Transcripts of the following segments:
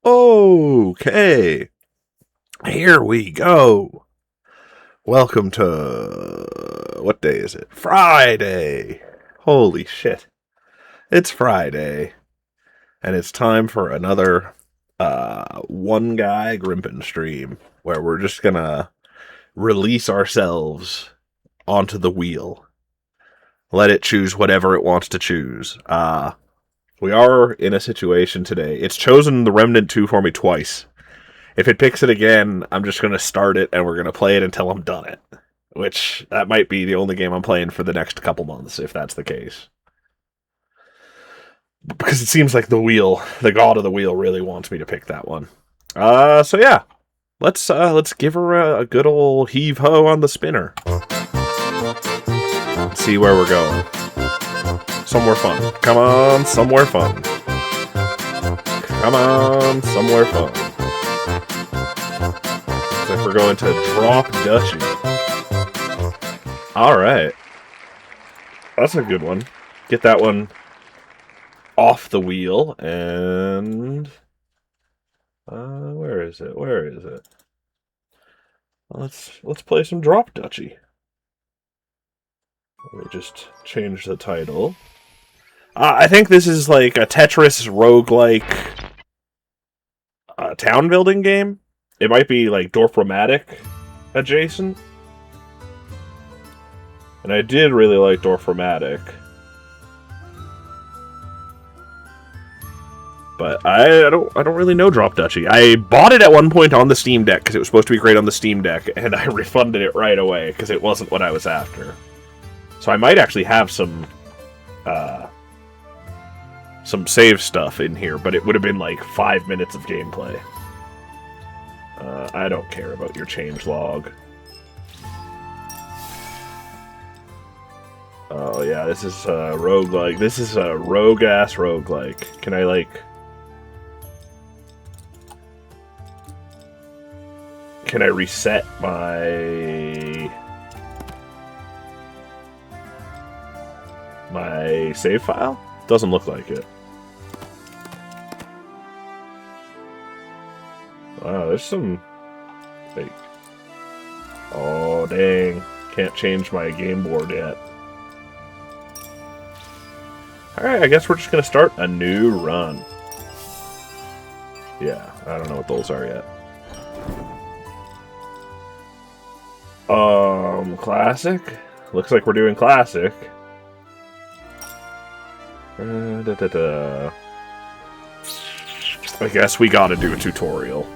Okay, here we go. Welcome to... what day is it? Friday! Holy shit. It's Friday. And it's time for another one guy Grimpen stream, where we're just gonna release ourselves onto the wheel. Let it choose whatever it wants to choose. We are in a situation today. It's chosen the Remnant 2 for me twice. If it picks it again, I'm just going to start it and we're going to play it until I'm done it. Which, that might be the only game I'm playing for the next couple months, if that's the case. Because it seems like the god of the wheel, really wants me to pick that one. So yeah. Let's give her a good old heave-ho on the spinner. Let's see where we're going. Somewhere fun. Come on, somewhere fun. Come on, somewhere fun. Looks like we're going to drop Duchy. Alright. That's a good one. Get that one off the wheel, and... where is it? Where is it? Let's play some drop Duchy. Let me just change the title. I think this is like a Tetris roguelike town building game. It might be like Dorfromatic adjacent. And I did really like Dorfromatic. But I don't really know Drop Duchy. I bought it at one point on the Steam Deck because it was supposed to be great on the Steam Deck, and I refunded it right away because it wasn't what I was after. So I might actually have some save stuff in here, but it would have been like 5 minutes of gameplay. I don't care about your changelog. Oh yeah, this is a roguelike. This is a rogue-ass roguelike. Can I, like... Can I reset my save file? Doesn't look like it. Wow, there's some... like... oh, dang. Can't change my game board yet. Alright, I guess we're just gonna start a new run. Yeah, I don't know what those are yet. Classic? Looks like we're doing classic. I guess we gotta do a tutorial.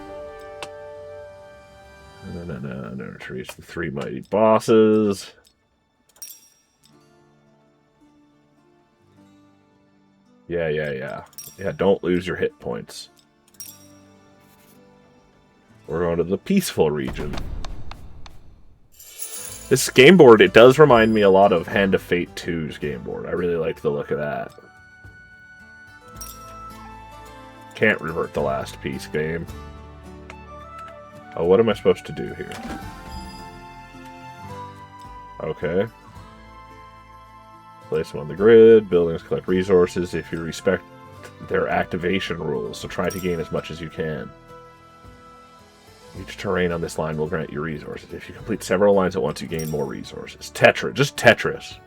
No, reach the 3 mighty bosses. Yeah, don't lose your hit points. We're going to the peaceful region. This game board, it does remind me a lot of Hand of Fate 2's game board. I really like the look of that. Can't revert the last piece game. Oh, what am I supposed to do here? Okay. Place them on the grid. Buildings collect resources if you respect their activation rules, so try to gain as much as you can. Each terrain on this line will grant you resources. If you complete several lines at once, you gain more resources. Tetris. Just Tetris.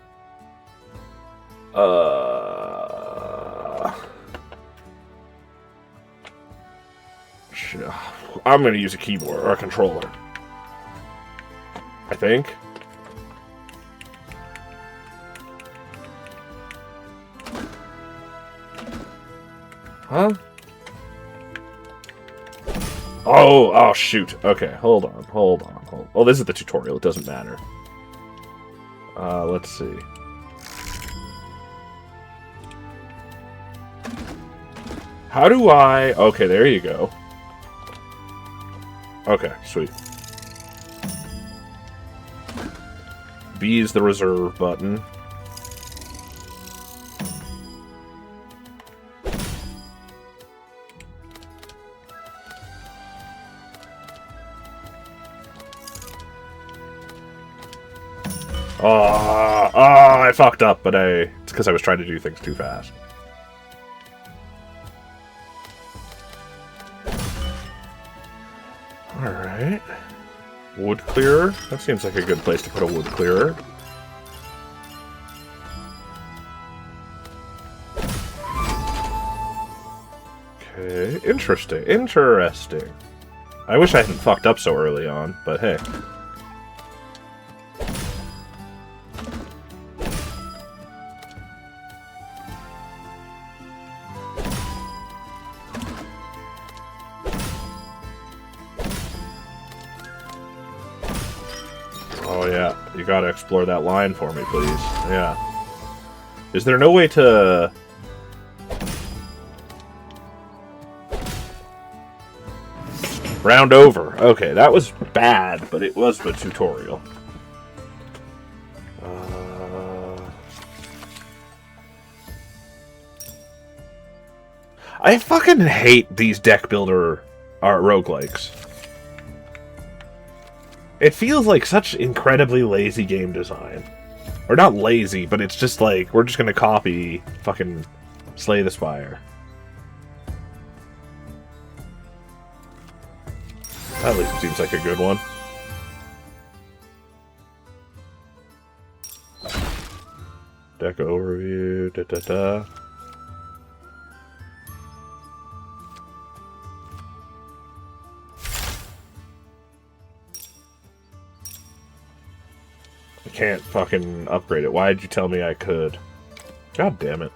I'm going to use a keyboard or a controller. I think. Huh? Oh, shoot. Okay, hold on. Oh, this is the tutorial. It doesn't matter. Let's see. How do I... okay, there you go. Okay, sweet. B is the reserve button. I fucked up, but it's because I was trying to do things too fast. Alright. Wood clearer. That seems like a good place to put a wood clearer. Okay, interesting. Interesting. I wish I hadn't fucked up so early on, but hey. Oh yeah, you gotta explore that line for me, please. Yeah. Is there no way to... round over. Okay, that was bad, but it was the tutorial. I fucking hate these deck builder roguelikes. It feels like such incredibly lazy game design. Or not lazy, but it's just like, we're just gonna copy fucking Slay the Spire. At least it seems like a good one. Deck overview, da-da-da. I can't fucking upgrade it. Why did you tell me I could? God damn it.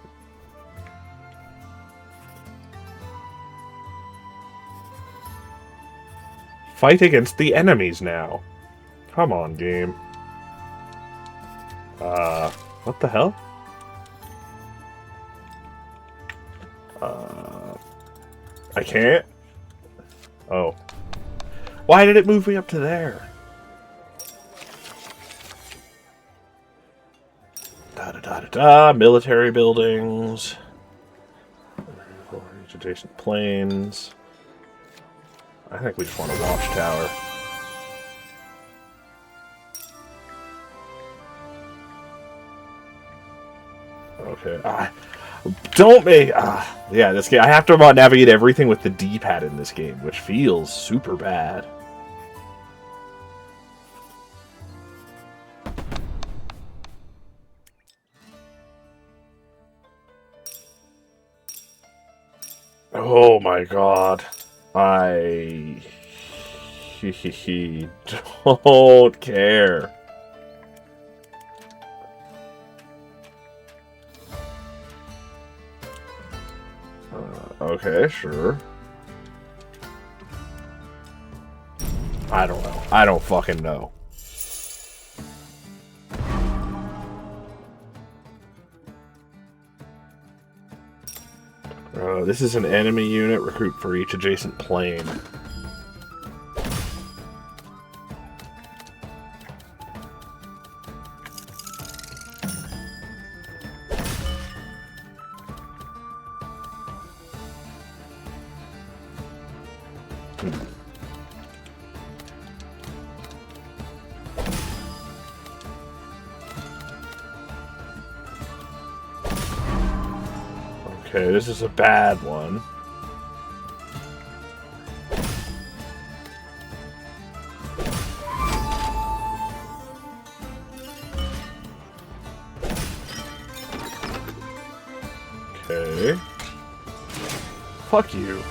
Fight against the enemies now. Come on, game. What the hell? I can't? Oh. Why did it move me up to there? Da-da-da-da-da. Military buildings. Adjacent planes. I think we just want a watchtower. Okay. Don't make... yeah, this game... I have to navigate everything with the D-pad in this game, which feels super bad. Oh my god. I don't care. Okay, sure. I don't know. I don't fucking know. This is an enemy unit. Recruit for each adjacent plane. Okay, this is a bad one. Okay. Fuck you.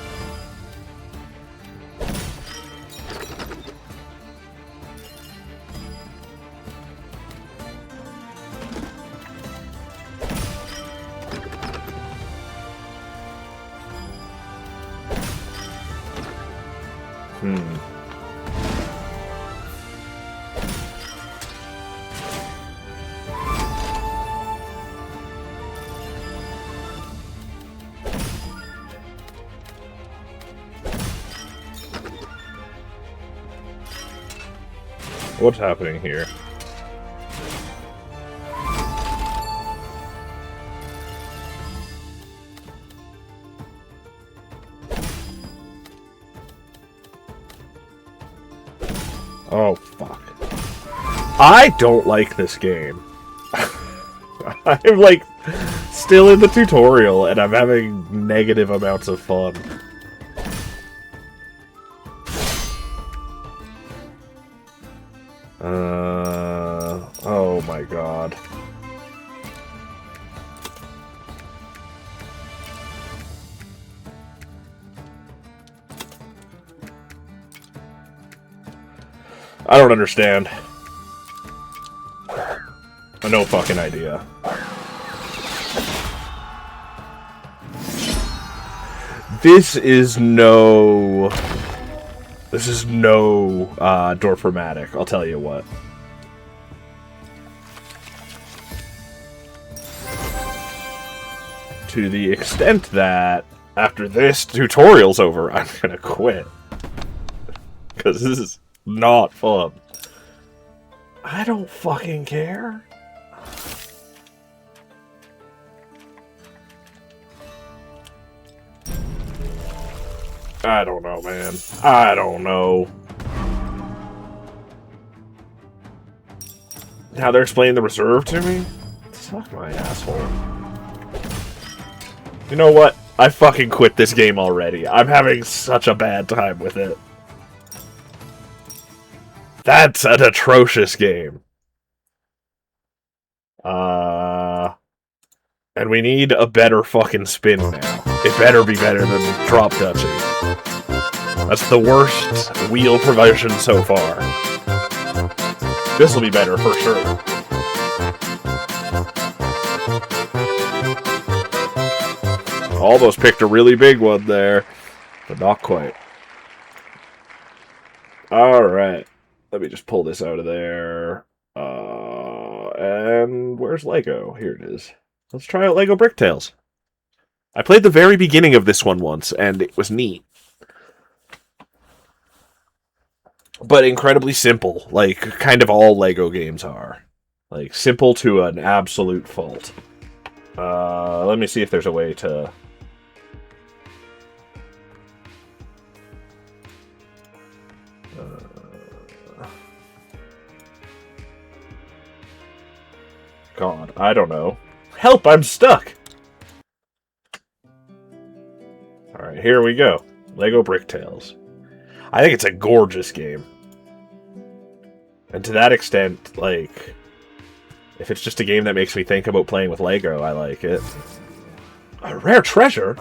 What's happening here? Oh, fuck. I don't like this game. I'm, like, still in the tutorial, and I'm having negative amounts of fun. I don't understand. No fucking idea. This is no Dorframatic, I'll tell you what. To the extent that after this tutorial's over, I'm gonna quit. Because this is not fun. I don't fucking care. I don't know, man. I don't know. Now they're explaining the reserve to me? Suck my asshole. You know what? I fucking quit this game already. I'm having such a bad time with it. That's an atrocious game. And we need a better fucking spin now. It better be better than Drop Duchy. That's the worst wheel provision so far. This'll be better for sure. Almost picked a really big one there, but not quite. Alright. Let me just pull this out of there. And where's Lego? Here it is. Let's try out Lego Bricktales. I played the very beginning of this one once, and it was neat. But incredibly simple, like kind of all Lego games are. Like, simple to an absolute fault. Let me see if there's a way to... God, I don't know. Help, I'm stuck! Alright, here we go. Lego Bricktales. I think it's a gorgeous game. And to that extent, like, if it's just a game that makes me think about playing with Lego, I like it. A rare treasure?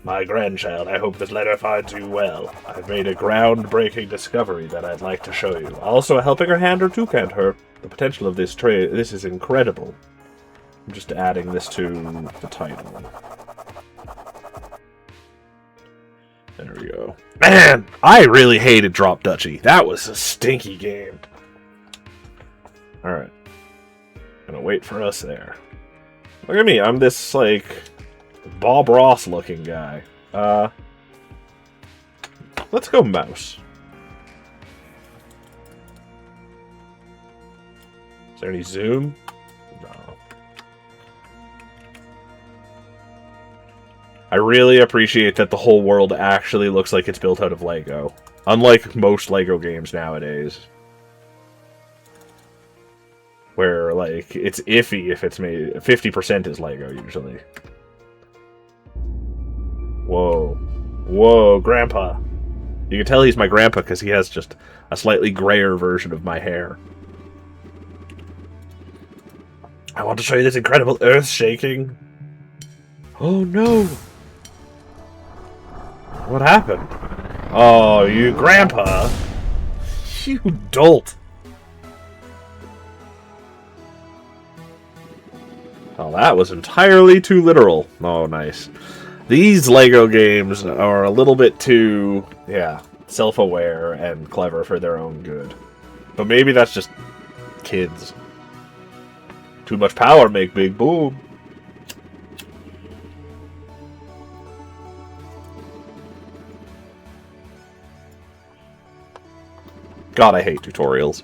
My grandchild, I hope this letter finds you well. I've made a groundbreaking discovery that I'd like to show you. Also, a helping hand or two can't hurt. The potential of this this is incredible. I'm just adding this to the title. There we go. Man, I really hated Drop Duchy. That was a stinky game. Alright. Gonna wait for us there. Look at me, I'm this, like, Bob Ross looking guy. Let's go mouse. Is there any zoom? No. I really appreciate that the whole world actually looks like it's built out of Lego. Unlike most Lego games nowadays. Where, like, it's iffy if it's made... 50% is Lego, usually. Whoa. Whoa, Grandpa. You can tell he's my grandpa because he has just a slightly grayer version of my hair. I want to show you this incredible earth shaking. Oh no! What happened? Oh, you Grandpa! You dolt! Oh, that was entirely too literal. Oh, nice. These Lego games are a little bit too, yeah, self-aware and clever for their own good. But maybe that's just kids. Too much power make big boom. God, I hate tutorials.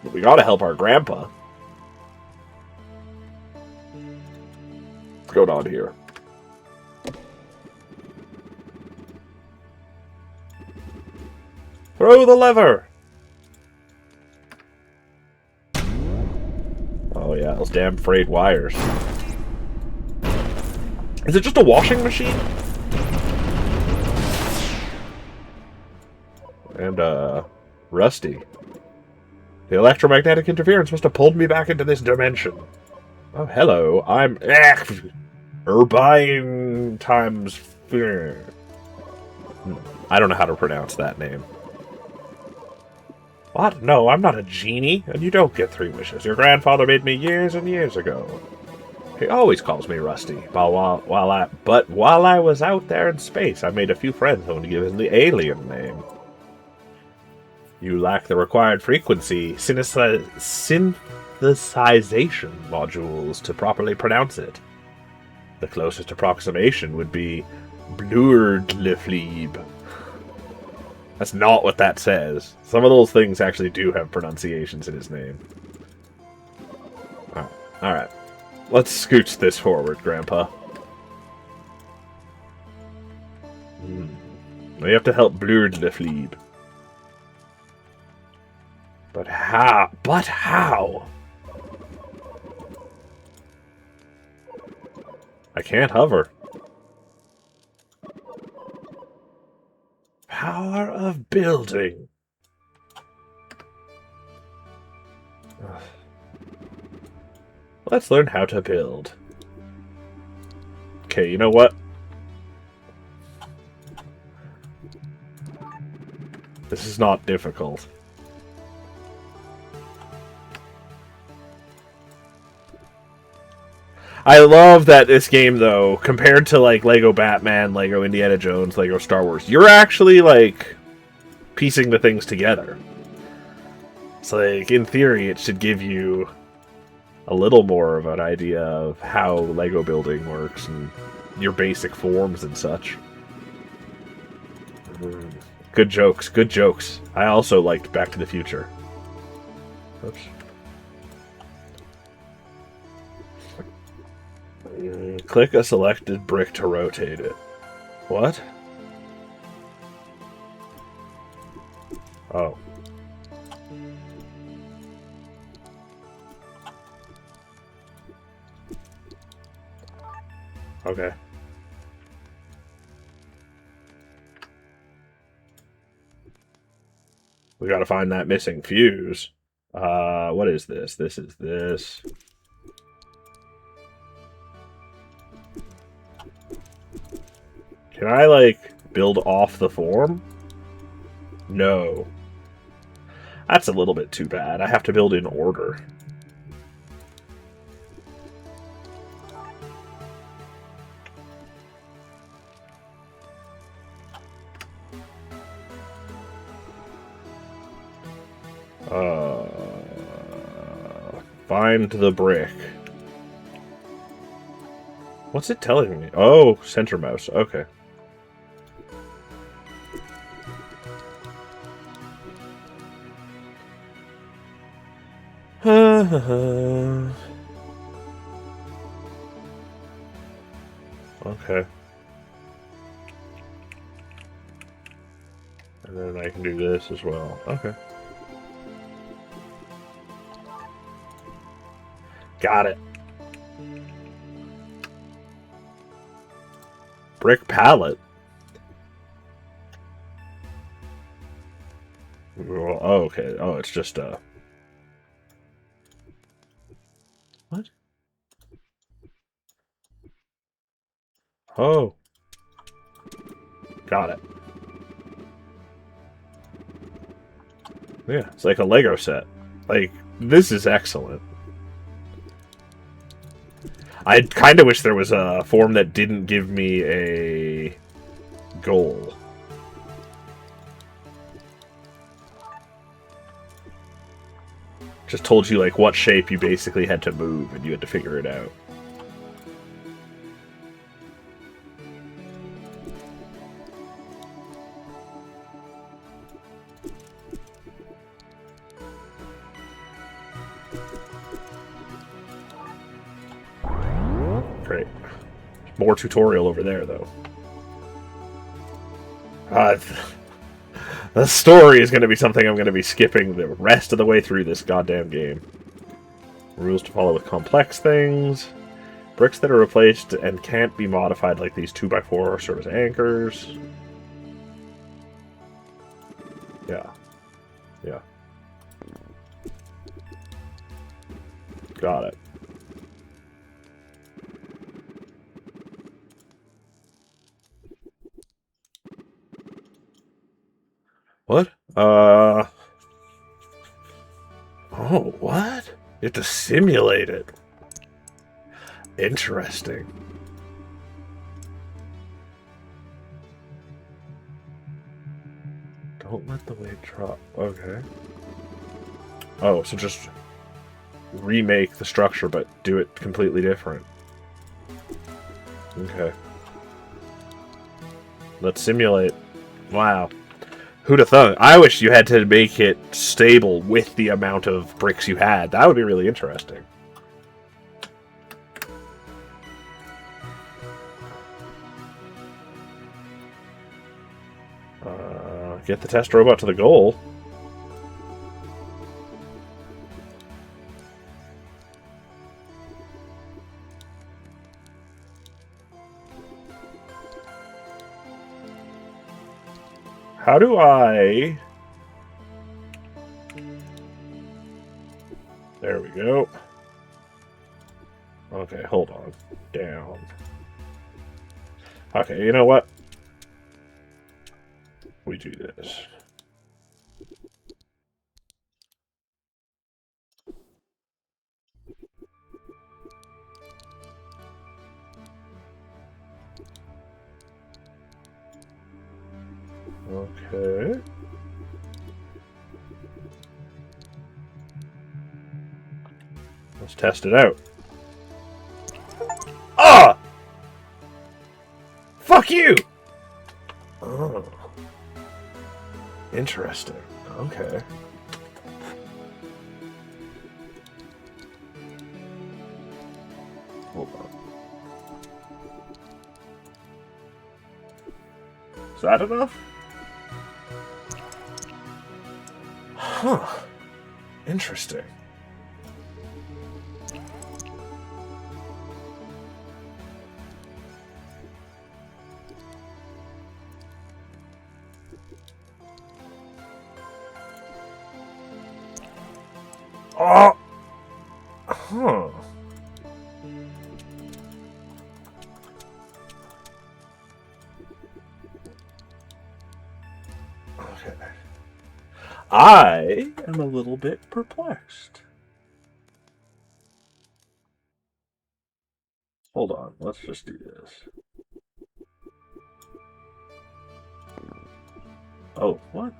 But we gotta help our grandpa. What's going on here? Throw the lever! Oh yeah, those damn frayed wires. Is it just a washing machine? And, rusty. The electromagnetic interference must have pulled me back into this dimension. Oh, hello. I'm... Urbine times... I don't know how to pronounce that name. What? No, I'm not a genie, and you don't get 3 wishes. Your grandfather made me years and years ago. He always calls me Rusty. But while I was out there in space, I made a few friends who would give him the alien name. You lack the required frequency synthesization modules to properly pronounce it. The closest approximation would be Blurdlefleeb. That's not what that says. Some of those things actually do have pronunciations in his name. Alright. Let's scooch this forward, Grandpa. We have to help Blurdlefleeb. But how? But how? I can't hover. Power of building. Let's learn how to build. Okay, you know what? This is not difficult. I love that this game, though, compared to, like, Lego Batman, Lego Indiana Jones, Lego Star Wars, you're actually, like, piecing the things together. So, like, in theory, it should give you a little more of an idea of how Lego building works and your basic forms and such. Good jokes, good jokes. I also liked Back to the Future. Oops. Click a selected brick to rotate it. What? Oh. Okay. We gotta find that missing fuse. What is this? This is this. Can I, like, build off the form? No. That's a little bit too bad. I have to build in order. Find the brick. What's it telling me? Oh, center mouse. Okay. Okay. And then I can do this as well. Okay. Got it. Brick pallet. Well, oh, okay. Oh, it's just what? Oh. Got it. Yeah, it's like a Lego set. Like, this is excellent. I kind of wish there was a form that didn't give me a goal. Just told you, like, what shape you basically had to move, and you had to figure it out. Great. More tutorial over there, though. The story is going to be something I'm going to be skipping the rest of the way through this goddamn game. Rules to follow with complex things. Bricks that are replaced and can't be modified like these 2x4 serve as anchors. Yeah. Yeah. Got it. Oh, what? You have to simulate it. Interesting. Don't let the weight drop. Okay. Oh, so just remake the structure, but do it completely different. Okay. Let's simulate. Wow. Who'd have thought? I wish you had to make it stable with the amount of bricks you had. That would be really interesting. Get the test robot to the goal. How do I... There we go. Okay, hold on. Down. Okay, you know what? We do this. Okay. Let's test it out. Ah! Fuck you! Oh. Interesting. Okay. Hold on. Is that enough? Huh. Interesting. Oh! Huh. Okay. I am a little bit perplexed. Hold on, let's just do this. Oh, what?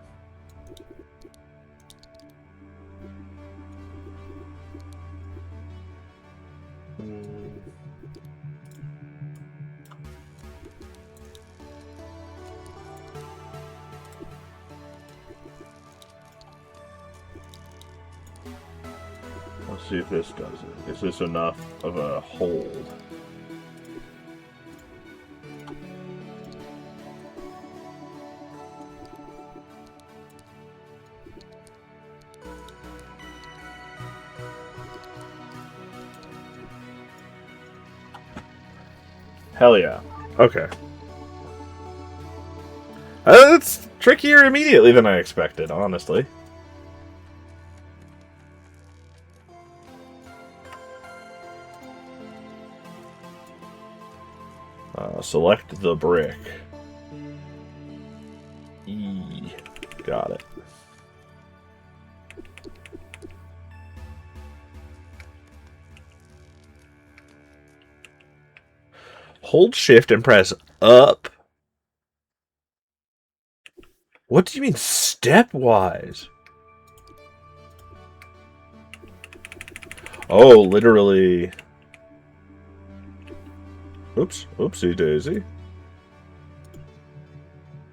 Let's see if this does it. Is this enough of a hold? Hell yeah. Okay. It's trickier immediately than I expected, honestly. Select the brick. E. Got it. Hold shift and press up. What do you mean stepwise? Oh, literally. Oops. Oopsie daisy.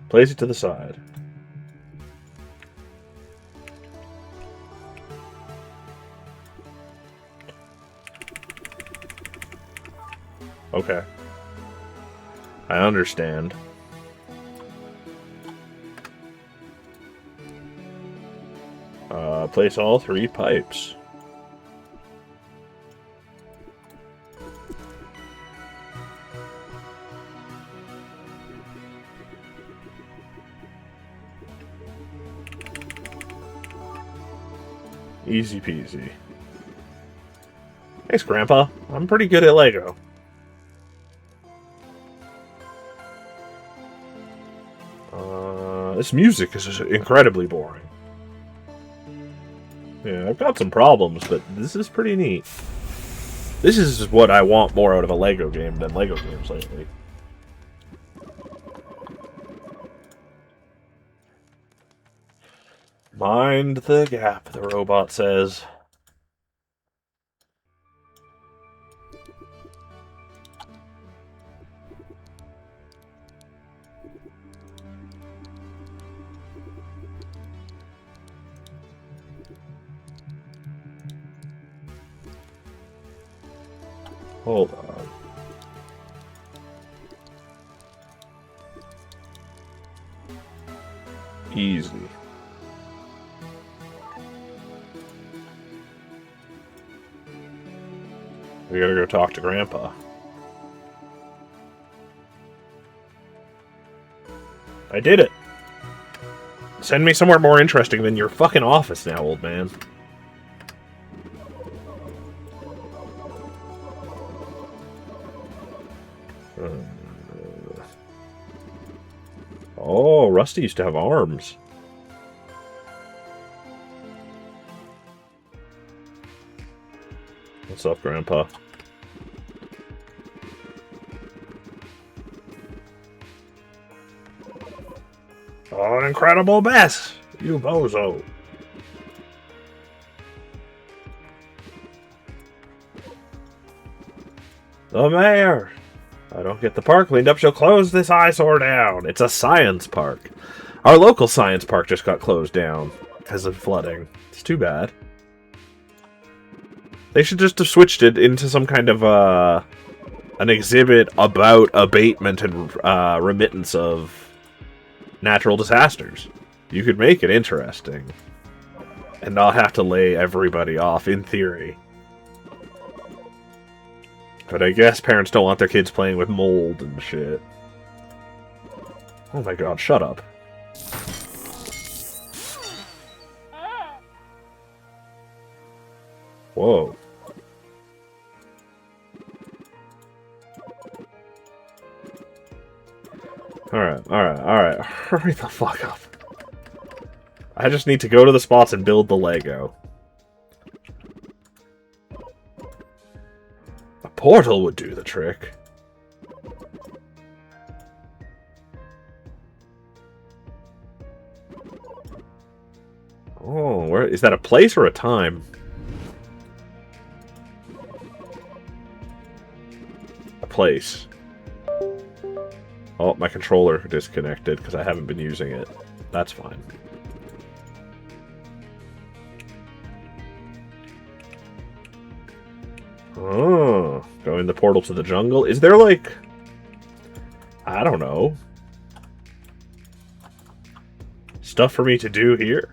Place it to the side. Okay. I understand. Place all 3 pipes. Easy peasy. Thanks, Grandpa. I'm pretty good at Lego. this music is incredibly boring. Yeah, I've got some problems, but this is pretty neat. This is what I want more out of a Lego game than Lego games lately. Mind the gap, the robot says. Hold on. Easy. We gotta go talk to Grandpa. I did it! Send me somewhere more interesting than your fucking office now, old man. Oh, Rusty used to have arms. What's up, Grandpa? Oh, incredible Bess! You bozo. The mayor! If I don't get the park cleaned up, she'll close this eyesore down. It's a science park. Our local science park just got closed down because of flooding. It's too bad. They should just have switched it into some kind of an exhibit about abatement and remittance of natural disasters. You could make it interesting. And not have to lay everybody off, in theory. But I guess parents don't want their kids playing with mold and shit. Oh my god, shut up. Whoa. Alright. Hurry the fuck up. I just need to go to the spots and build the Lego. A portal would do the trick. Oh, where is that, a place or a time? A place. Oh, my controller disconnected because I haven't been using it. That's fine. Oh, going the portal to the jungle. Is there, like, I don't know, stuff for me to do here?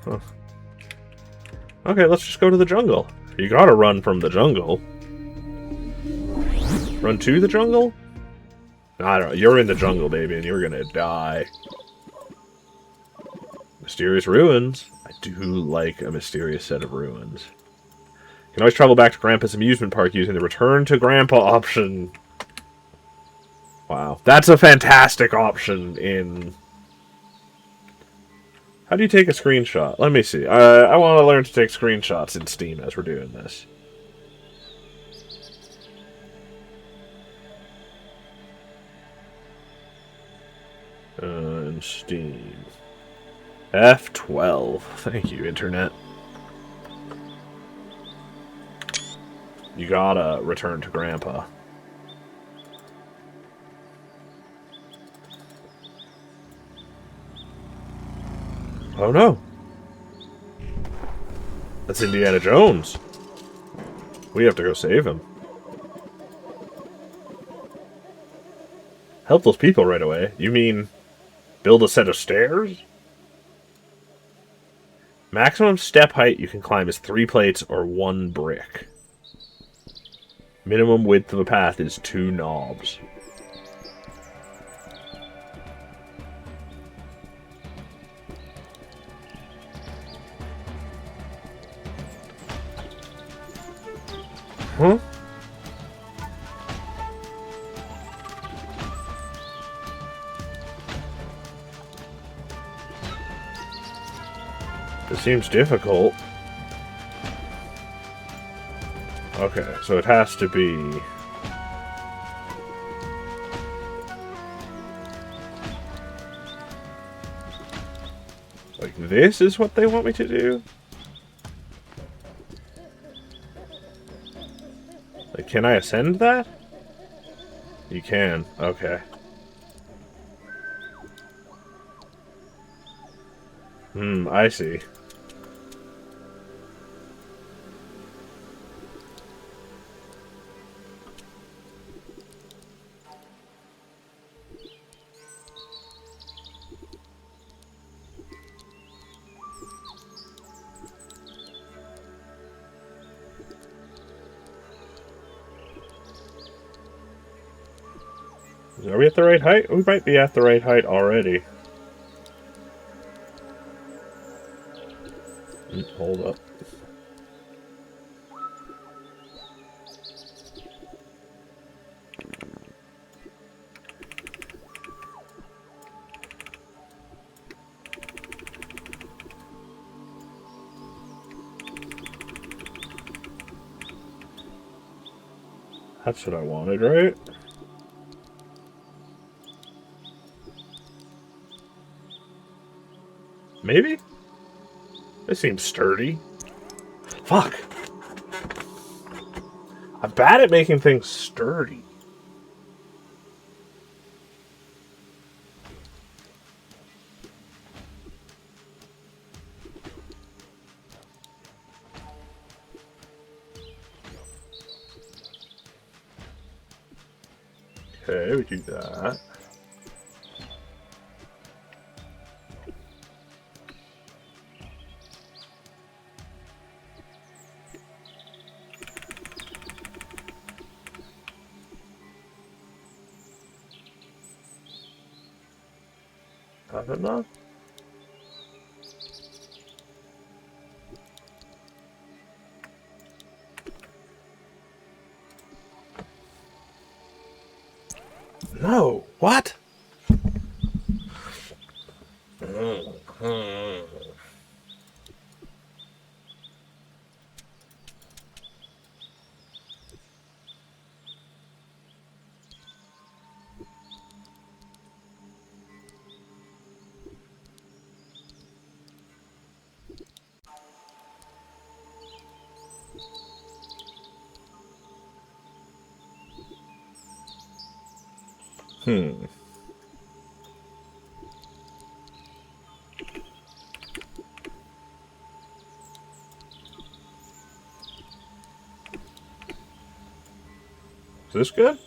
Huh. Okay, let's just go to the jungle. You gotta run from the jungle. Run to the jungle? I don't know. You're in the jungle, baby, and you're gonna die. Mysterious ruins. I do like a mysterious set of ruins. You can always travel back to Grandpa's amusement park using the Return to Grandpa option. Wow. That's a fantastic option in... How do you take a screenshot? Let me see. I want to learn to take screenshots in Steam as we're doing this. In Steam. F12. Thank you, Internet. You gotta return to Grandpa. Oh no. That's Indiana Jones. We have to go save him. Help those people right away. You mean build a set of stairs? Maximum step height you can climb is 3 plates or 1 brick. Minimum width of a path is 2 knobs. This seems difficult. Okay, so it has to be... Like, this is what they want me to do? Like, can I ascend that? You can. Okay. I see. Are we at the right height? We might be at the right height already. Hold up. That's what I wanted, right? Maybe? This seems sturdy. Fuck! I'm bad at making things sturdy. Okay, we do that. Not enough? No! What? Is this good?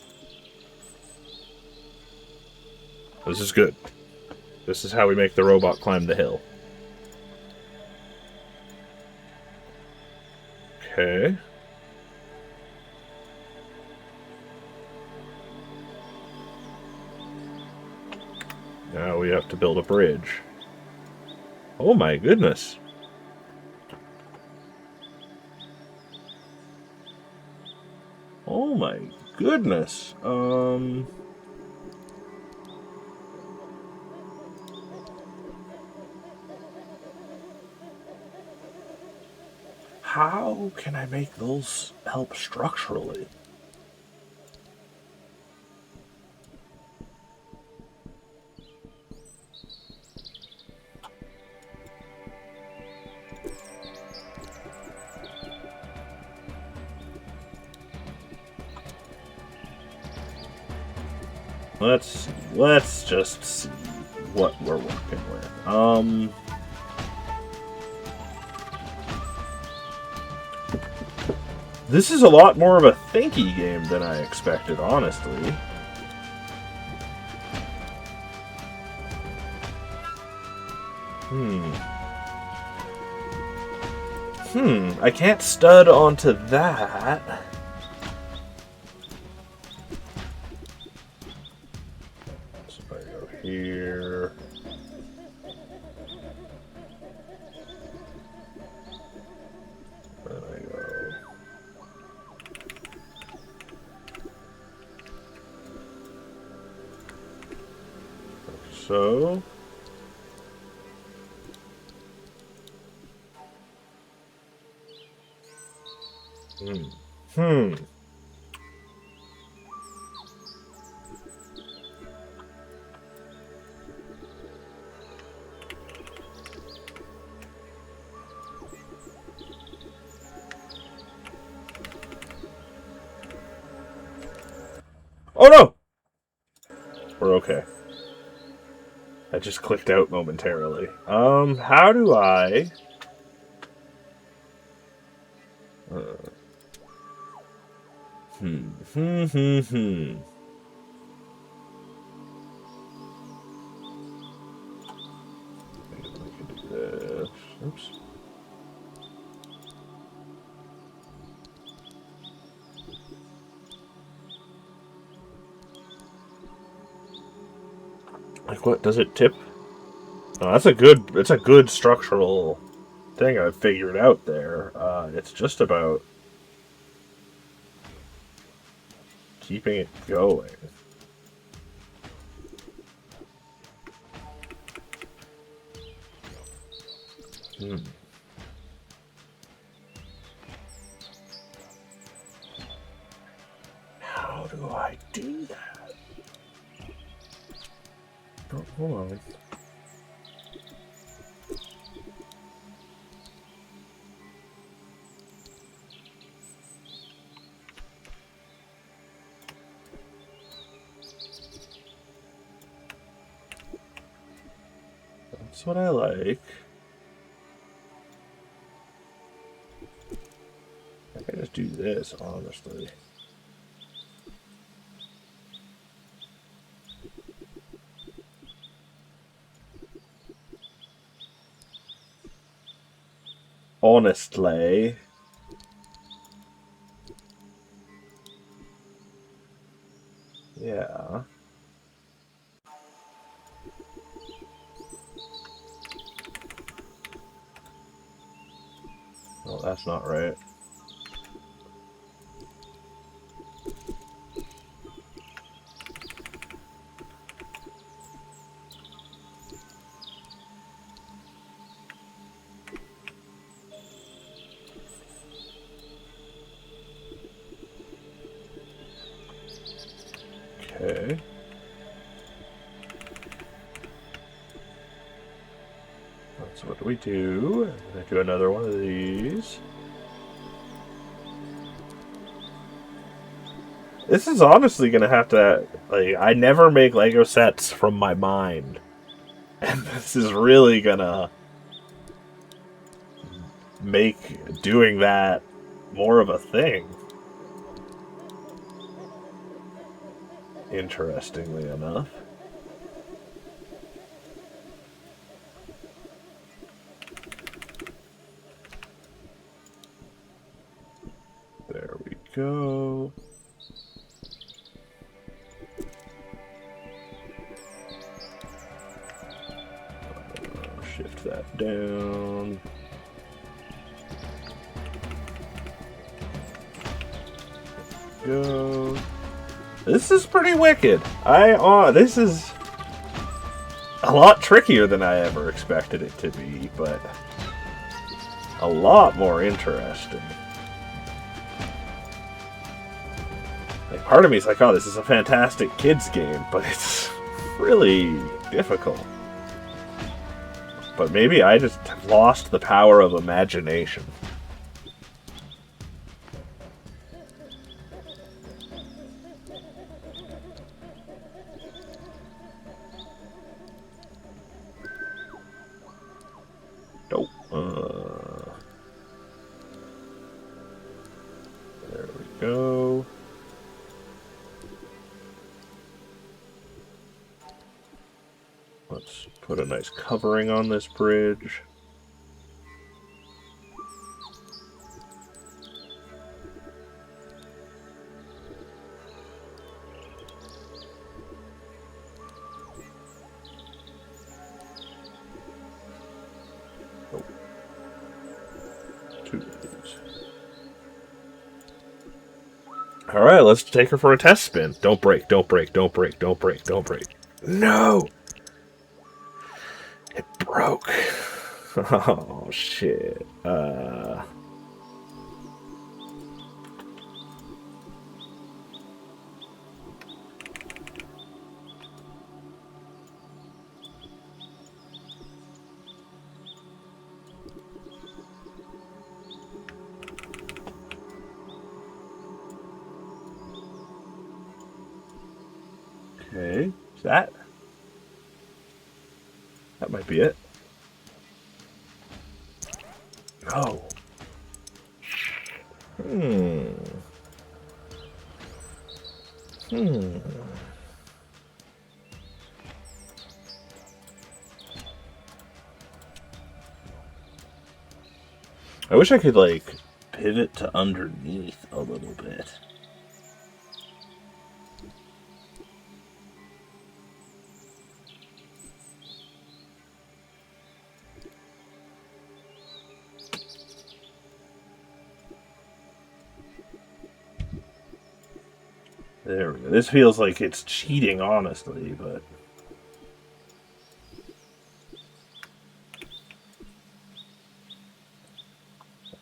This is good. This is how we make the robot climb the hill. Okay. Now we have to build a bridge. Oh my goodness. Oh my goodness. How can I make those help structurally? Let's just see what we're working with. This is a lot more of a thinky game than I expected, honestly. I can't stud onto that. So if I go here... Then I go... So... Hmm. Hmm. Oh no! We're okay. I just clicked out momentarily. How do I... Uh, hmm. Hmm. Hmm. Hmm. Maybe we can do this. Oops. Like what? Does it tip? Oh, that's a good. It's a good structural thing I've figured out there. It's just about keeping it going. Hmm. How do I do that? Oh, hold on. That's what I like. I can just do this, honestly. Honestly. Yeah. Well, that's not right. Okay. So what do we do? I'm gonna do another one of these. This is honestly gonna have to, like, I never make Lego sets from my mind. And this is really gonna make doing that more of a thing. Interestingly enough. There we go. Shift that down. Go. This is pretty wicked. This is a lot trickier than I ever expected it to be, but a lot more interesting. Like, part of me is like, oh, this is a fantastic kids game, but it's really difficult. But maybe I just have lost the power of imagination. Nope. There we go. Let's put a nice covering on this bridge. Oh. Two of these. Alright, let's take her for a test spin. Don't break, don't break, don't break, don't break, don't break. No! It broke. Oh, shit. Is that? That might be it. Oh. Hmm. I wish I could, like, pivot to underneath a little bit. There we go. This feels like it's cheating, honestly, but...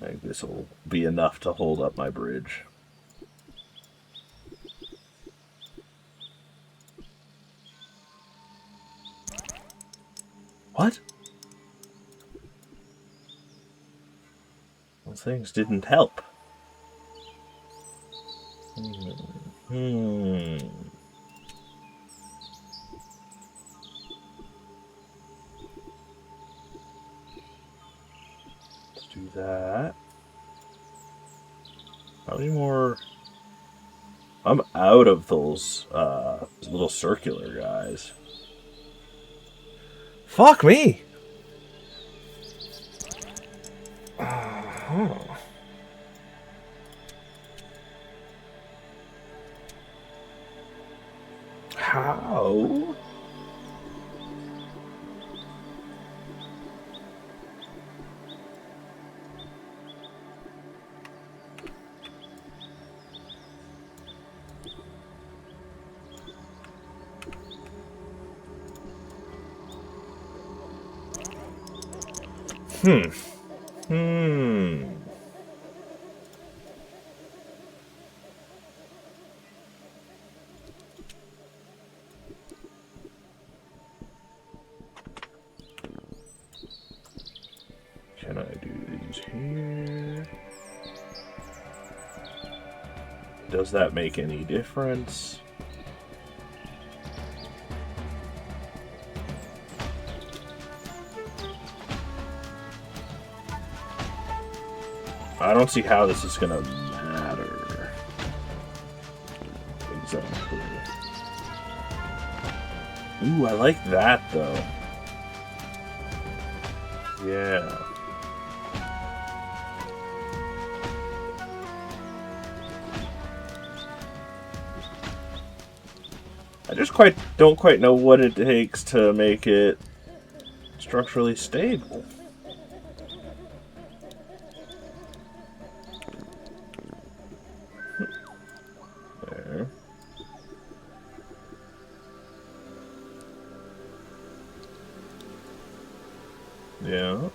I think this will be enough to hold up my bridge. What? Those things didn't help. Let's do that. How many more? I'm out of those little circular guys. Fuck me! How? Can I do these here? Does that make any difference? I don't see how this is gonna matter. Exactly. Ooh, I like that though. Yeah. I just don't quite know what it takes to make it structurally stable. There. Yeah.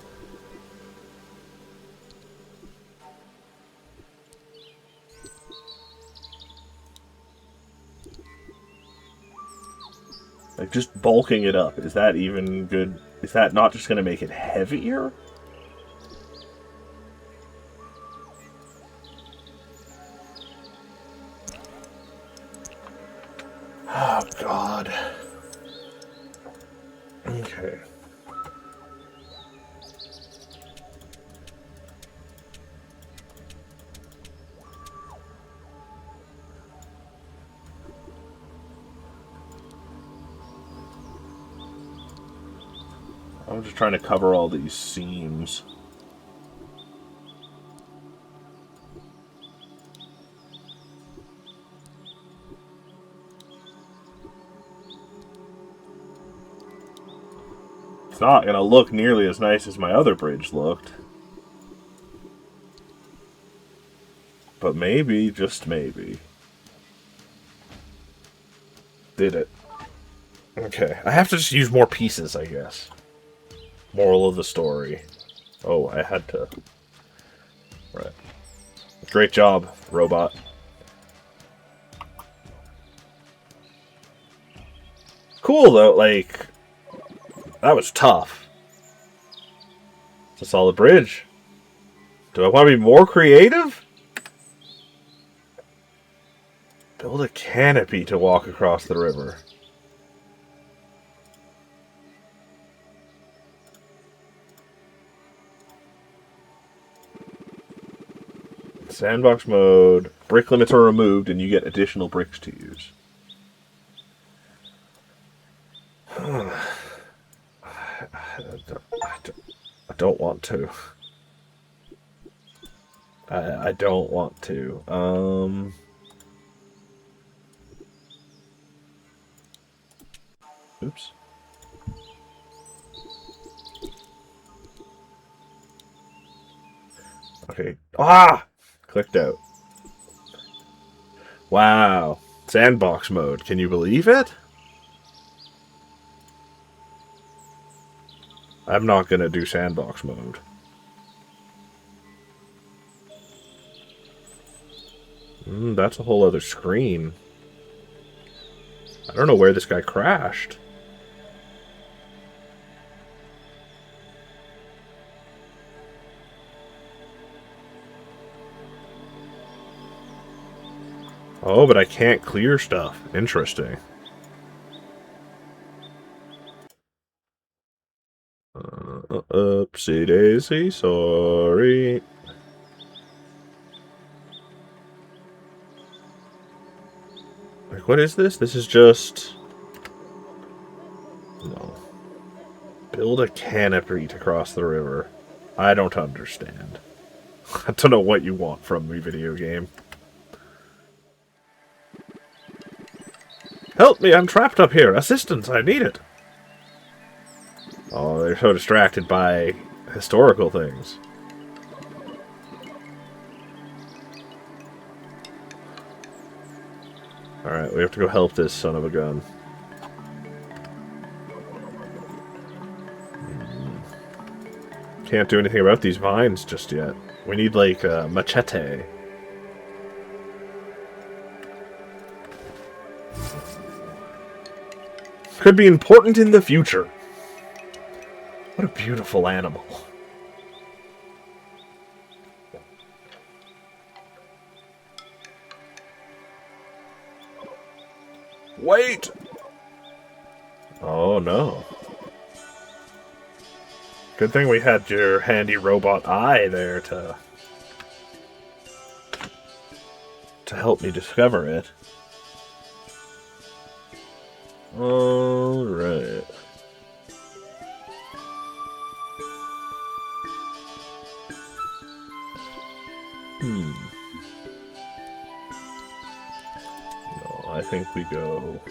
Like, just bulking it up, is that even good? Is that not just going to make it heavier? Oh, God. Okay. I'm just trying to cover all these seams. It's not going to look nearly as nice as my other bridge looked. But maybe, just maybe. Did it. Okay, I have to just use more pieces, I guess. Moral of the story. Oh, I had to... Right. Great job, robot. Cool, though, like... That was tough. It's a solid bridge. Do I want to be more creative? Build a canopy to walk across the river. Sandbox mode. Brick limits are removed, and you get additional bricks to use. I don't want to. I don't want to. Oops. Okay. Ah! Clicked out. Wow. Sandbox mode. Can you believe it? I'm not gonna do sandbox mode. That's a whole other screen. I don't know where this guy crashed. Oh, but I can't clear stuff. Interesting. Oopsie daisy, sorry. Like, what is this? This is just... No. Build a canopy to cross the river. I don't understand. I don't know what you want from me, video game. Help me, I'm trapped up here. Assistance, I need it. Oh, they're so distracted by historical things. Alright, we have to go help this son of a gun. Can't do anything about these vines just yet. We need, like, a machete. Could be important in the future. What a beautiful animal. Wait! Oh, no. Good thing we had your handy robot eye there to help me discover it. Alright. No, I think we go...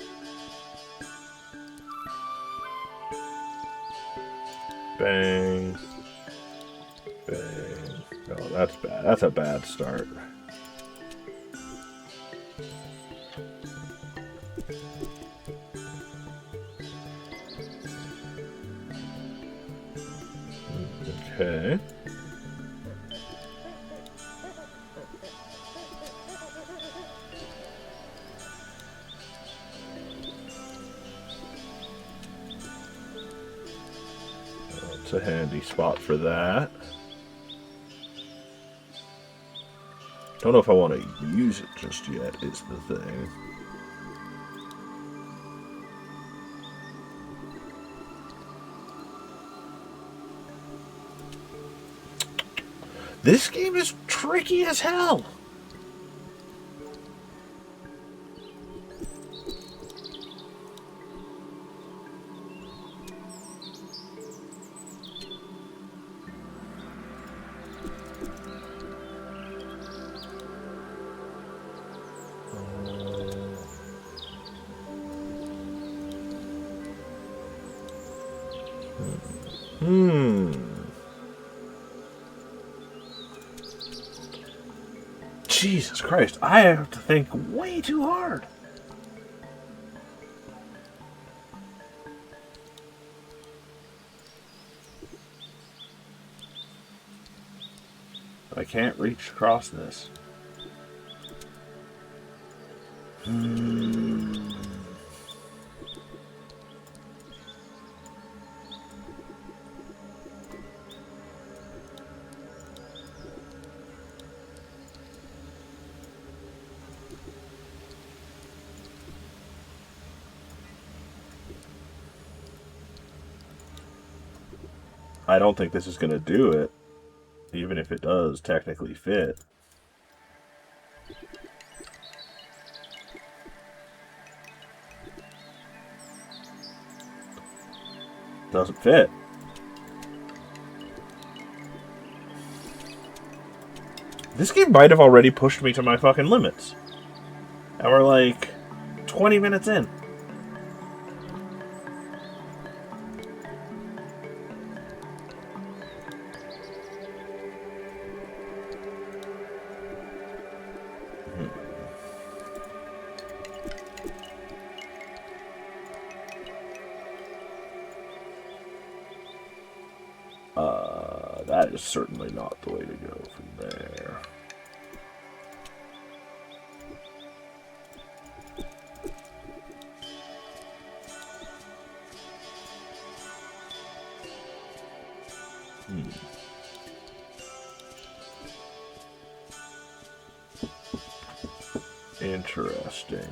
Bang. Bang. No, that's bad. That's a bad start. Okay. That's a handy spot for that. Don't know if I want to use it just yet, is the thing. This game is tricky as hell. Jesus Christ, I have to think way too hard. I can't reach across this. I don't think this is going to do it, even if it does technically fit. Doesn't fit. This game might have already pushed me to my fucking limits. And we're like 20 minutes in. That is certainly not the way to go from there. Interesting.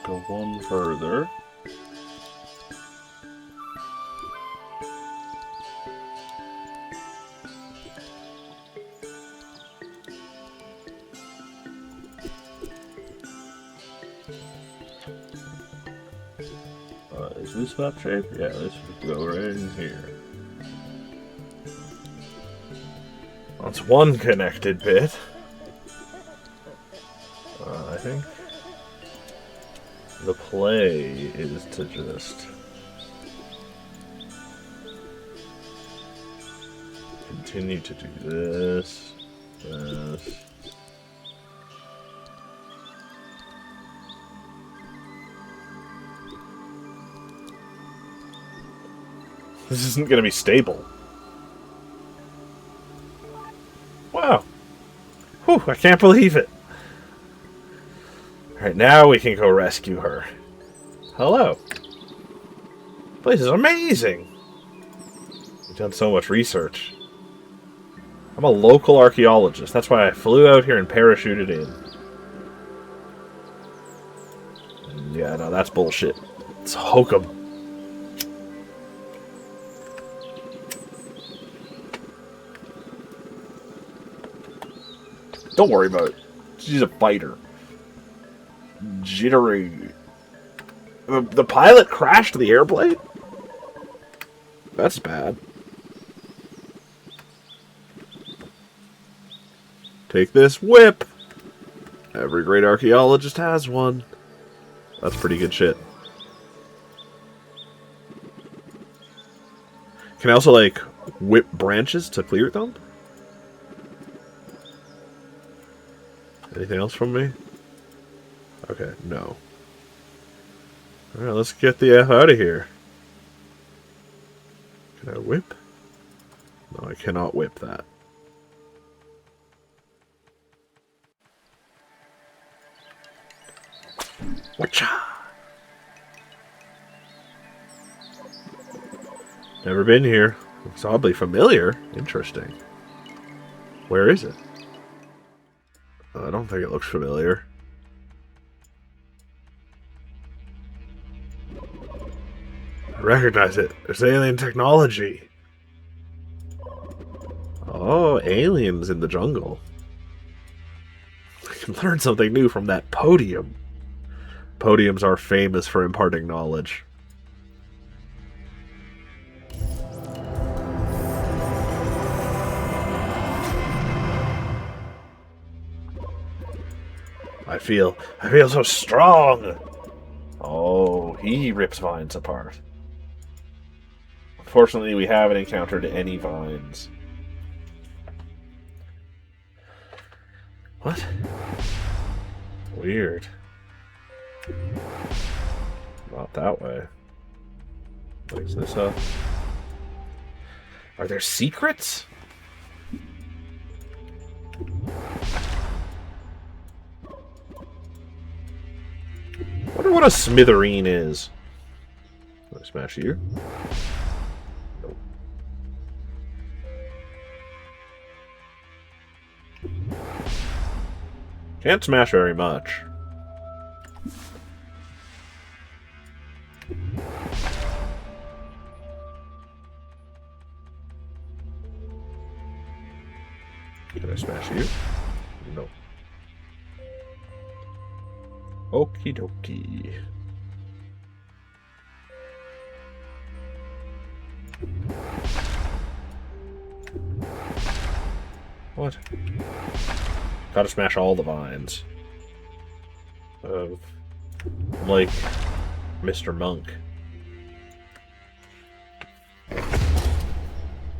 Go one further. Is this that shape? Yeah, this would go right in here. That's one connected bit. I think the play is to just continue to do this, this. This isn't going to be stable. Wow. Whew, I can't believe it. Alright, now we can go rescue her. Hello. This place is amazing. We've done so much research. I'm a local archaeologist. That's why I flew out here and parachuted in. Yeah, no, that's bullshit. It's hokum. Don't worry about it. She's a fighter. Jittery. The pilot crashed the airplane? That's bad. Take this whip. Every great archaeologist has one. That's pretty good shit. Can I also, like, whip branches to clear them? Anything else from me? Okay, no. Alright, let's get the F out of here. Can I whip? No, I cannot whip that. Whatcha? Never been here. Looks oddly familiar. Interesting. Where is it? I don't think it looks familiar. I recognize it. There's alien technology. Oh, aliens in the jungle. I can learn something new from that podium. Podiums are famous for imparting knowledge. I feel so strong. Oh, he rips vines apart. Unfortunately, we haven't encountered any vines. What? Weird. Not that way. What is this up? Are there secrets? I wonder what a smithereen is. Can I smash you? Nope. Can't smash very much. Can I smash you? No. Okie dokie. What? Gotta smash all the vines. Like Mr. Monk.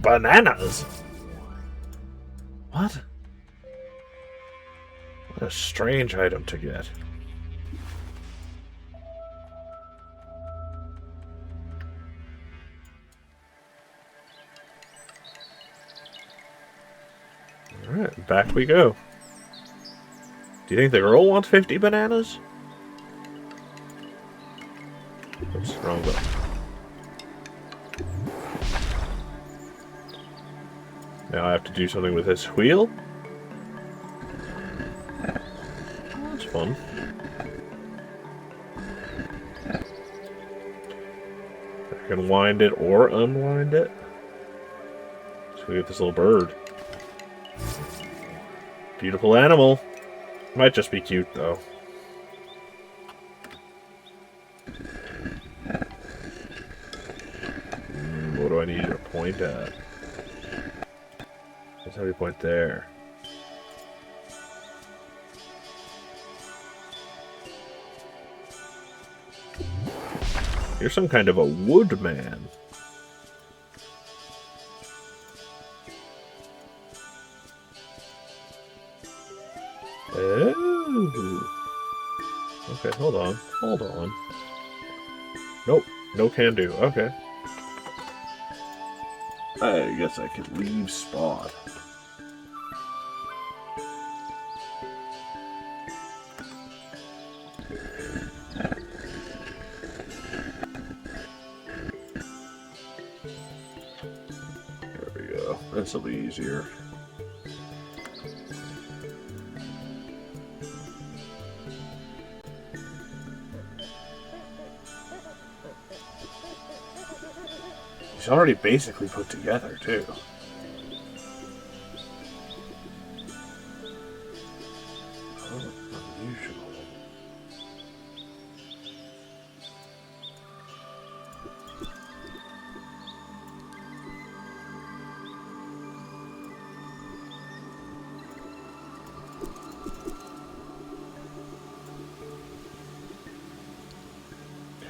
Bananas! What? What a strange item to get. Alright, back we go. Do you think the girl wants 50 bananas? What's wrong with it? Now I have to do something with this wheel? That's fun. I can wind it or unwind it. So we get this little bird. Beautiful animal. Might just be cute, though. What do I need to point at? Let's have you point there. You're some kind of a woodman. Oh. Okay, hold on. Hold on. Nope. No can do. Okay. I guess I could leave spot. There we go. This'll be easier. It's already basically put together, too. Oh, unusual.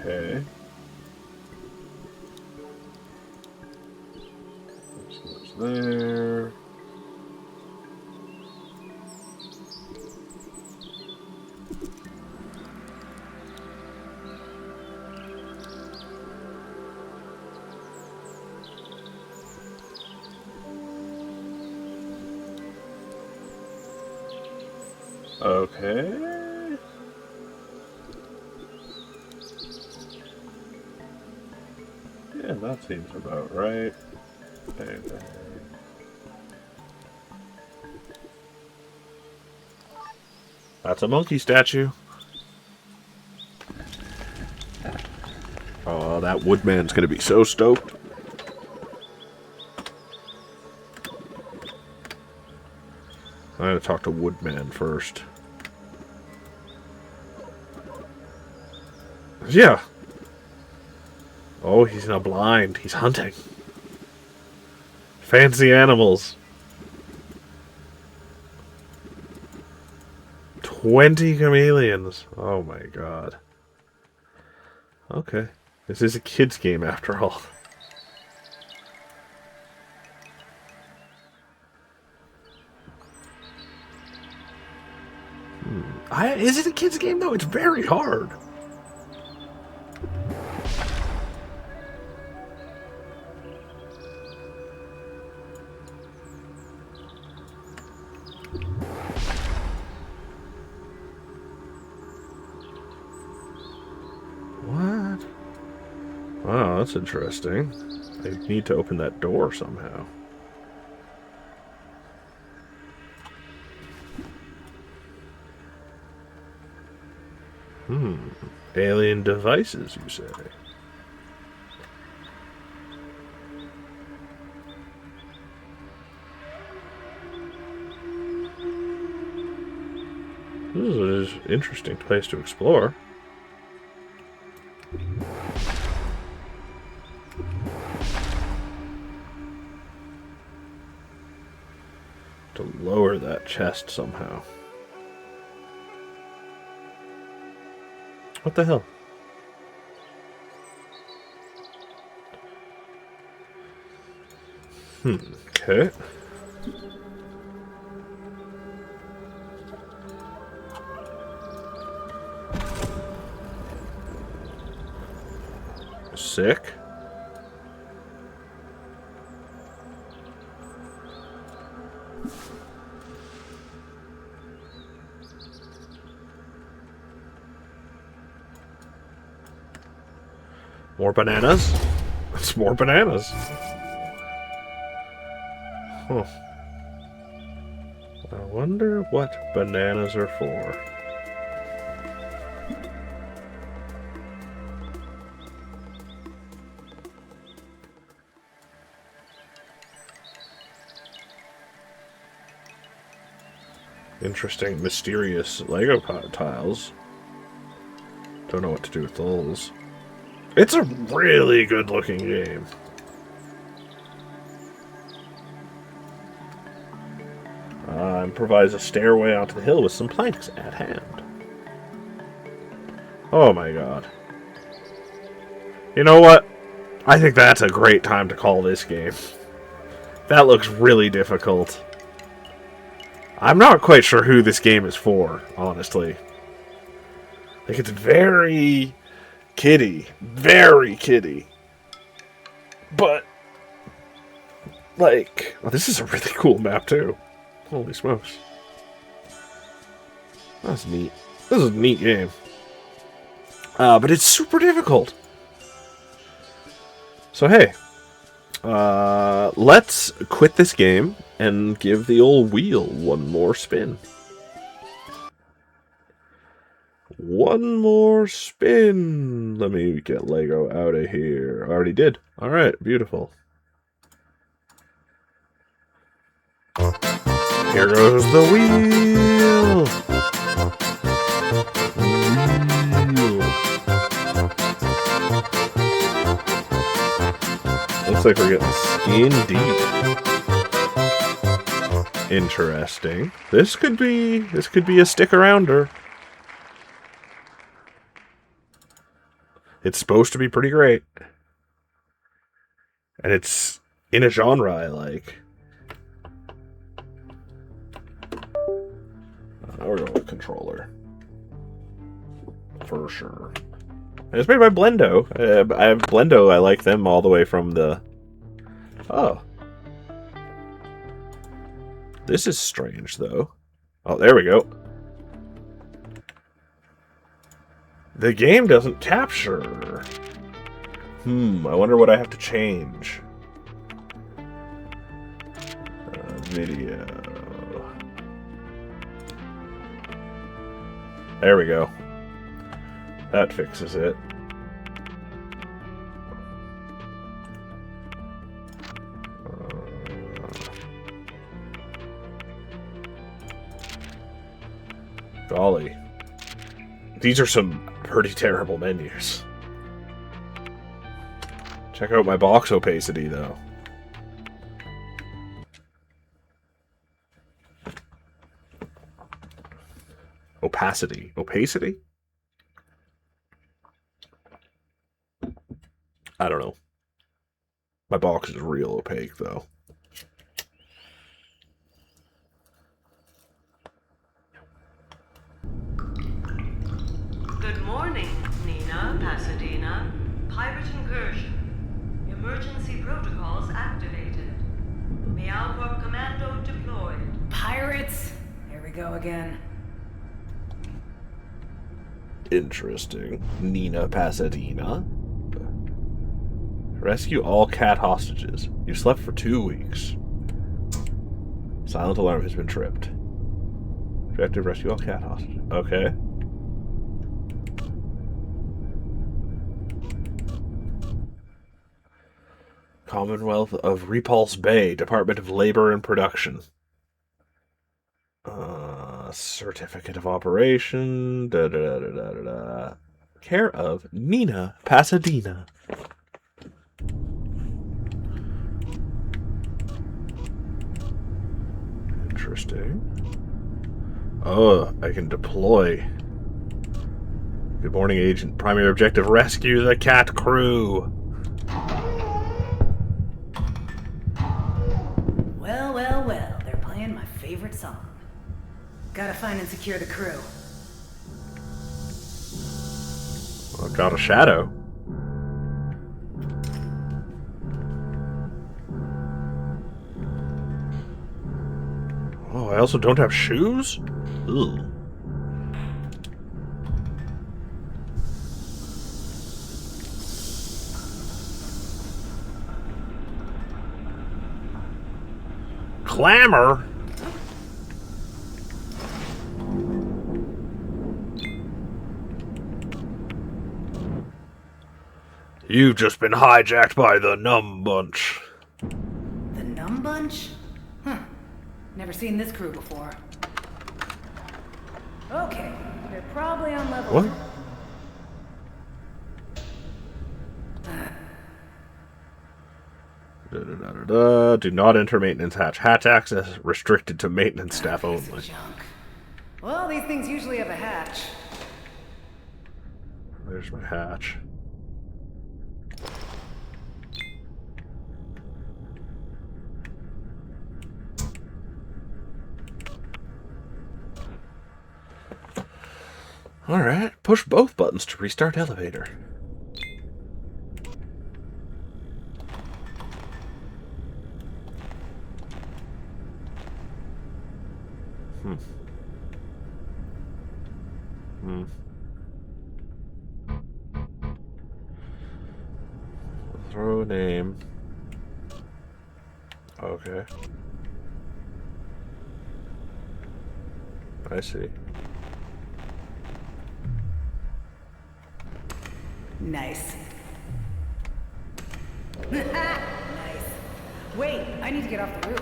Okay. There. Okay. Yeah, that seems about right. Bang, bang. That's a monkey statue. Oh, that woodman's gonna be so stoked. I'm gonna talk to Woodman first. Yeah. Oh, he's not blind. He's hunting. Fancy animals. 20 chameleons. Oh my god. Okay. This is a kid's game after all. Is it a kid's game though? It's very hard. What? Wow, that's interesting. I need to open that door somehow. Alien devices, you say? This is an interesting place to explore. To lower that chest somehow. What the hell? Okay. Sick. More bananas? It's more bananas. Huh. I wonder what bananas are for. Interesting, mysterious Lego tiles. Don't know what to do with those. It's a really good looking game. Improvise a stairway onto the hill with some planks at hand. Oh my god. You know what? I think that's a great time to call this game. That looks really difficult. I'm not quite sure who this game is for, honestly. Like, it's very kiddie. Very kiddie. But, like... Oh, this is a really cool map, too. Holy smokes. That's neat. This is a neat game. But it's super difficult. So, hey. Let's quit this game and give the old wheel one more spin. One more spin. Let me get Lego out of here. I already did. Alright, beautiful. Here goes the wheel. Looks like we're getting skin deep. Interesting. This could be a stick arounder. It's supposed to be pretty great. And it's in a genre I like. Now we're going with controller. For sure. And it's made by Blendo. I have Blendo, I like them all the way from the... Oh. This is strange, though. Oh, there we go. The game doesn't capture. I wonder what I have to change. Video. There we go. That fixes it. Golly. These are some pretty terrible menus. Check out my box opacity, though. Opacity. Opacity? I don't know. My box is real opaque, though. Good morning, Nina, Pasadena. Pirate incursion. Emergency protocols activated. Meow Corp Commando deployed. Pirates? Here we go again. Interesting. Nina, Pasadena. Rescue all cat hostages. You slept for 2 weeks. Silent alarm has been tripped. Objective, rescue all cat hostages. Okay. Commonwealth of Repulse Bay, Department of Labor and Production. Certificate of operation. Da, da, da, da, da, da, da. Care of Nina Pasadena. Interesting. Oh, I can deploy. Good morning, Agent. Primary objective, rescue the cat crew. Well, well, well. They're playing my favorite song. Gotta find and secure the crew. I've got a shadow. Oh, I also don't have shoes? Ugh. Clamor? You've just been hijacked by the Numb Bunch. The Numb Bunch? Huh. Never seen this crew before. Okay, they're probably on level... What? Do not enter maintenance hatch. Hatch access restricted to maintenance staff only. Junk. Well, these things usually have a hatch. There's my hatch. Alright, push both buttons to restart elevator. Throw a name. Okay. I see. Nice. Nice. Wait, I need to get off the roof.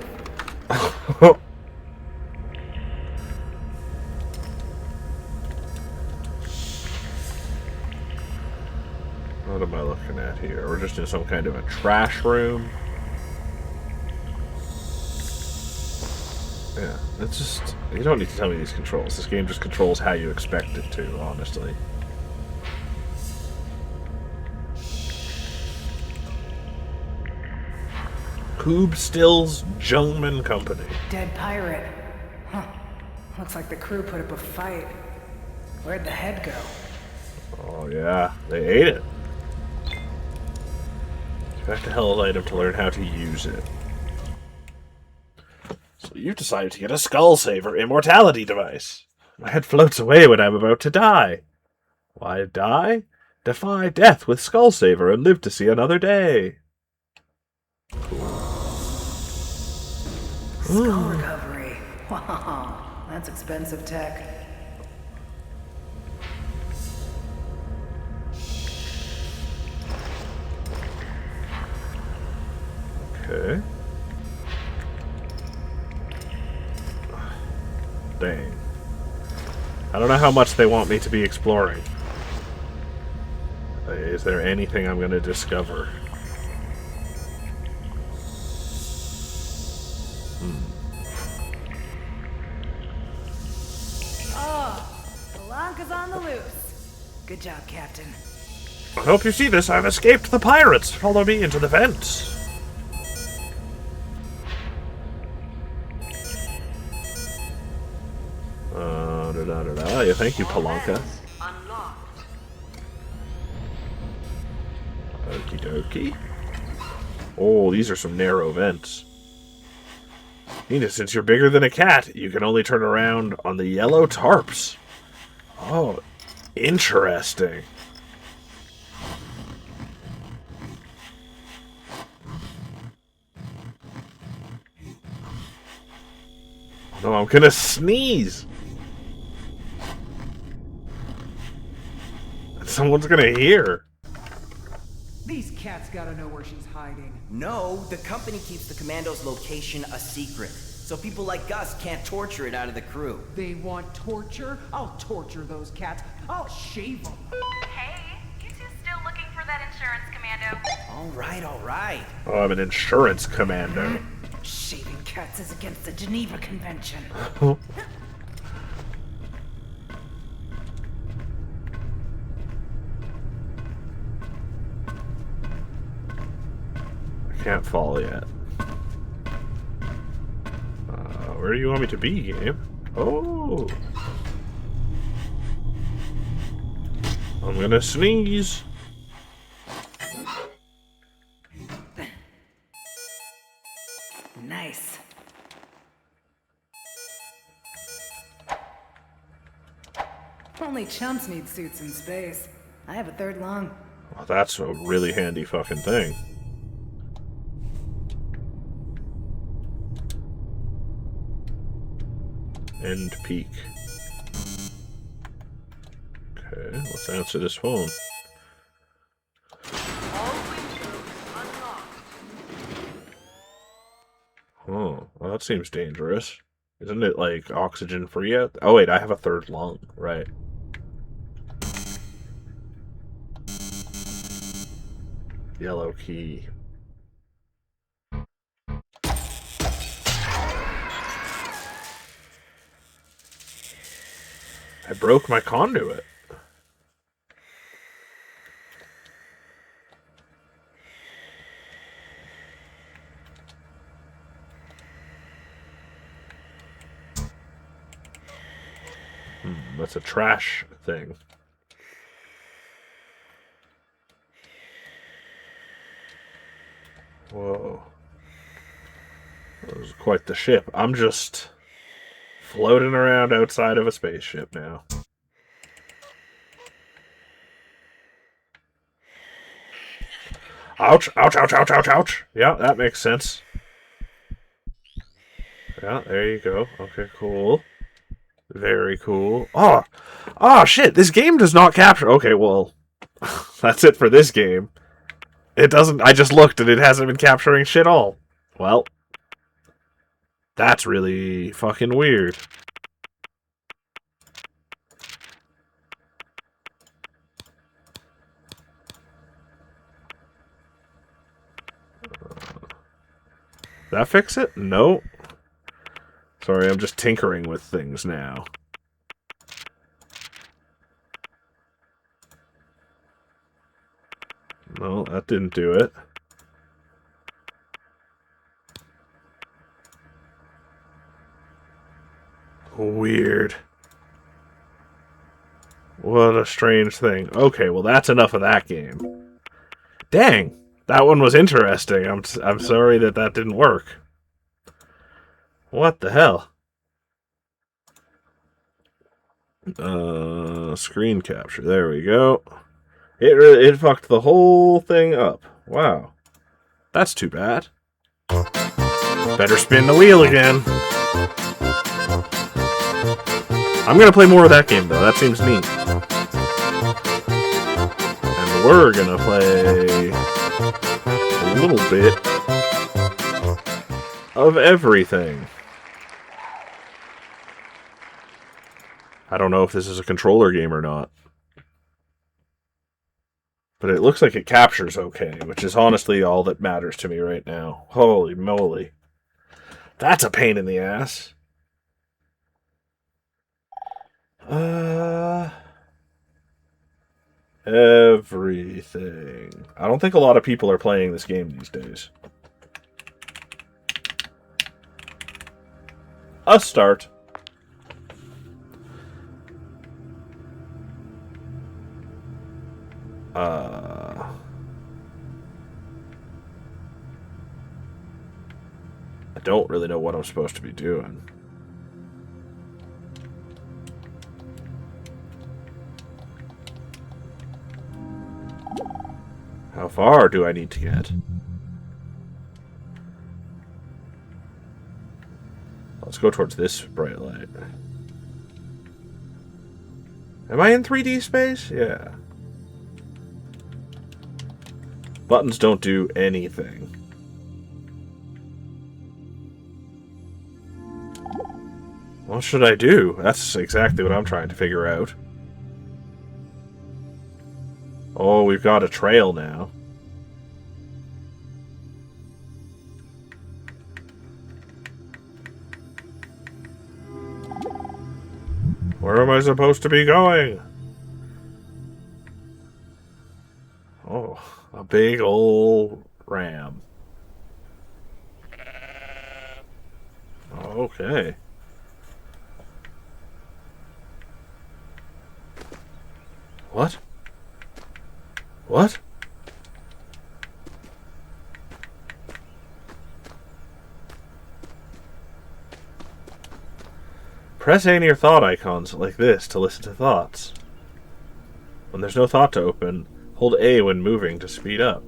What am I looking at here? We're just in some kind of a trash room. Yeah, it's just... You don't need to tell me these controls. This game just controls how you expect it to, honestly. Coob Stills Jungman Company. Dead pirate. Huh. Looks like the crew put up a fight. Where'd the head go? Oh yeah, they ate it. Expect a hell item to learn how to use it. So you've decided to get a Skull Saver immortality device. My head floats away when I'm about to die. Why die? Defy death with Skull Saver and live to see another day. Cool. Skull recovery. Wow, that's expensive tech. Okay. Dang. I don't know how much they want me to be exploring. Is there anything I'm going to discover? Oh, Blanca's on the loose. Good job, Captain. I hope you see this. I've escaped the pirates. Follow me into the vents. Yeah, thank you, Palanca. Unlocked. Okie dokie. Oh, these are some narrow vents. Nina, since you're bigger than a cat, you can only turn around on the yellow tarps. Oh, interesting. No, I'm gonna sneeze. Someone's gonna hear. These cats gotta know where she's hiding. No, the company keeps the commando's location a secret. so people like us can't torture it out of the crew. They want torture? I'll torture those cats. I'll shave them. Hey, you two still looking for that insurance commando? All right. Oh, I'm an insurance commando. Shaving cats is against the Geneva Convention. I can't fall yet. Where do you want me to be, game? Oh! I'm gonna sneeze. Nice. Only chumps need suits in space. I have a third lung. Well, that's a really handy fucking thing. End peak. Okay, let's answer this phone. All windows unlocked. Oh, well, that seems dangerous. Isn't it, like, oxygen free yet? Oh, wait, I have a third lung. Right. Yellow key. I broke my conduit. That's a trash thing. Whoa. That was quite the ship. I'm just floating around outside of a spaceship now. Ouch, ouch, ouch, ouch, ouch, ouch. Yeah, that makes sense. Yeah, there you go. Okay, cool. Very cool. Oh, shit, this game does not capture... Okay, well, that's it for this game. It doesn't... I just looked and it hasn't been capturing shit all. Well, that's really fucking weird. That fix it? No. Sorry, I'm just tinkering with things now. No, that didn't do it. Weird. What a strange thing. Okay, well that's enough of that game. Dang, that one was interesting. I'm sorry that didn't work. What the hell? Screen capture. There we go. It fucked the whole thing up. Wow. That's too bad. Better spin the wheel again. I'm gonna play more of that game, though. That seems neat. And we're gonna play a little bit of everything. I don't know if this is a controller game or not. But it looks like it captures okay, which is honestly all that matters to me right now. Holy moly. That's a pain in the ass. Everything. I don't think a lot of people are playing this game these days. A start. I don't really know what I'm supposed to be doing. How far do I need to get? Let's go towards this bright light. Am I in 3D space? Yeah. Buttons don't do anything. What should I do? That's exactly what I'm trying to figure out. Oh, we've got a trail now. Where am I supposed to be going? Oh, a big old ram. Okay. What? What? Press A near thought icons like this to listen to thoughts. When there's no thought to open, hold A when moving to speed up.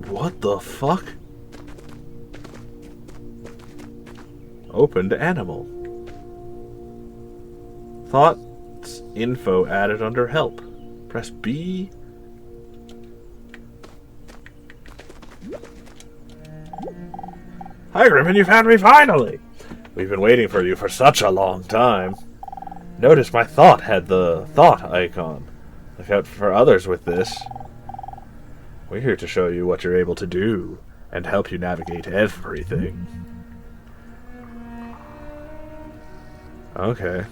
What the fuck? Open to animal. Thoughts info added under help. Press B. Hi, Grimpen, you found me finally! We've been waiting for you for such a long time. Notice my thought had the thought icon. Look out for others with this. We're here to show you what you're able to do and help you navigate everything. Okay.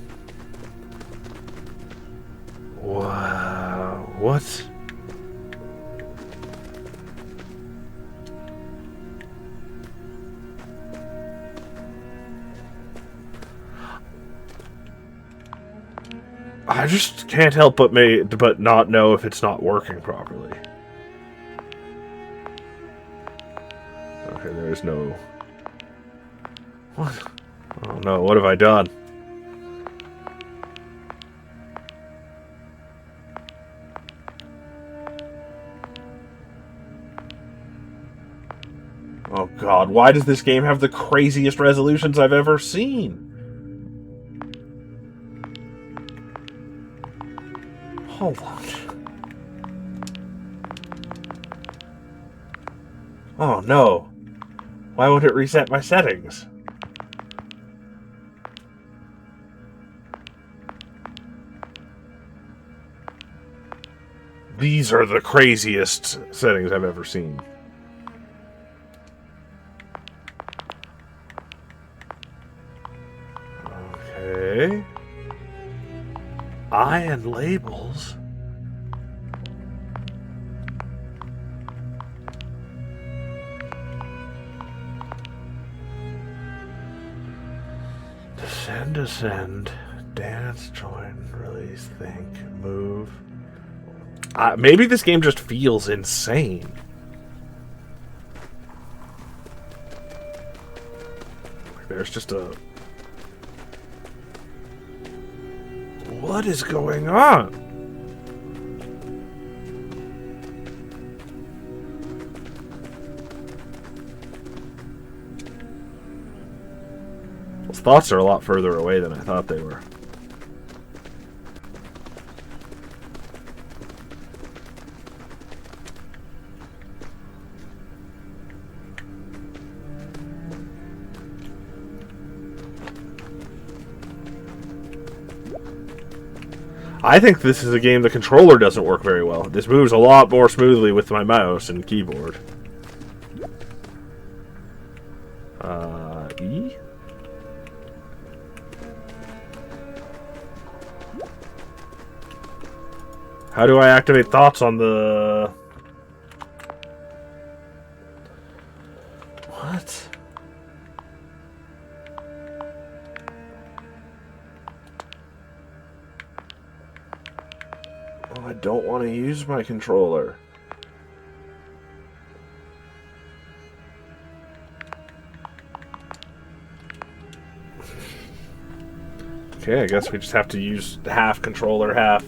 Wow. What? I just can't help but not know if it's not working properly. Okay, there's no... What? Oh no, what have I done? Oh god, why does this game have the craziest resolutions I've ever seen? Hold on. Oh no. Why won't it reset my settings? These are the craziest settings I've ever seen. Okay. I and labels. Descend, ascend, dance, join, release, think, move. Maybe this game just feels insane. There's just a... What is going on? Those thoughts are a lot further away than I thought they were. I think this is a game the controller doesn't work very well. This moves a lot more smoothly with my mouse and keyboard. E? How do I activate thoughts on the... What? Oh, I don't want to use my controller. Okay, I guess we just have to use half controller, half...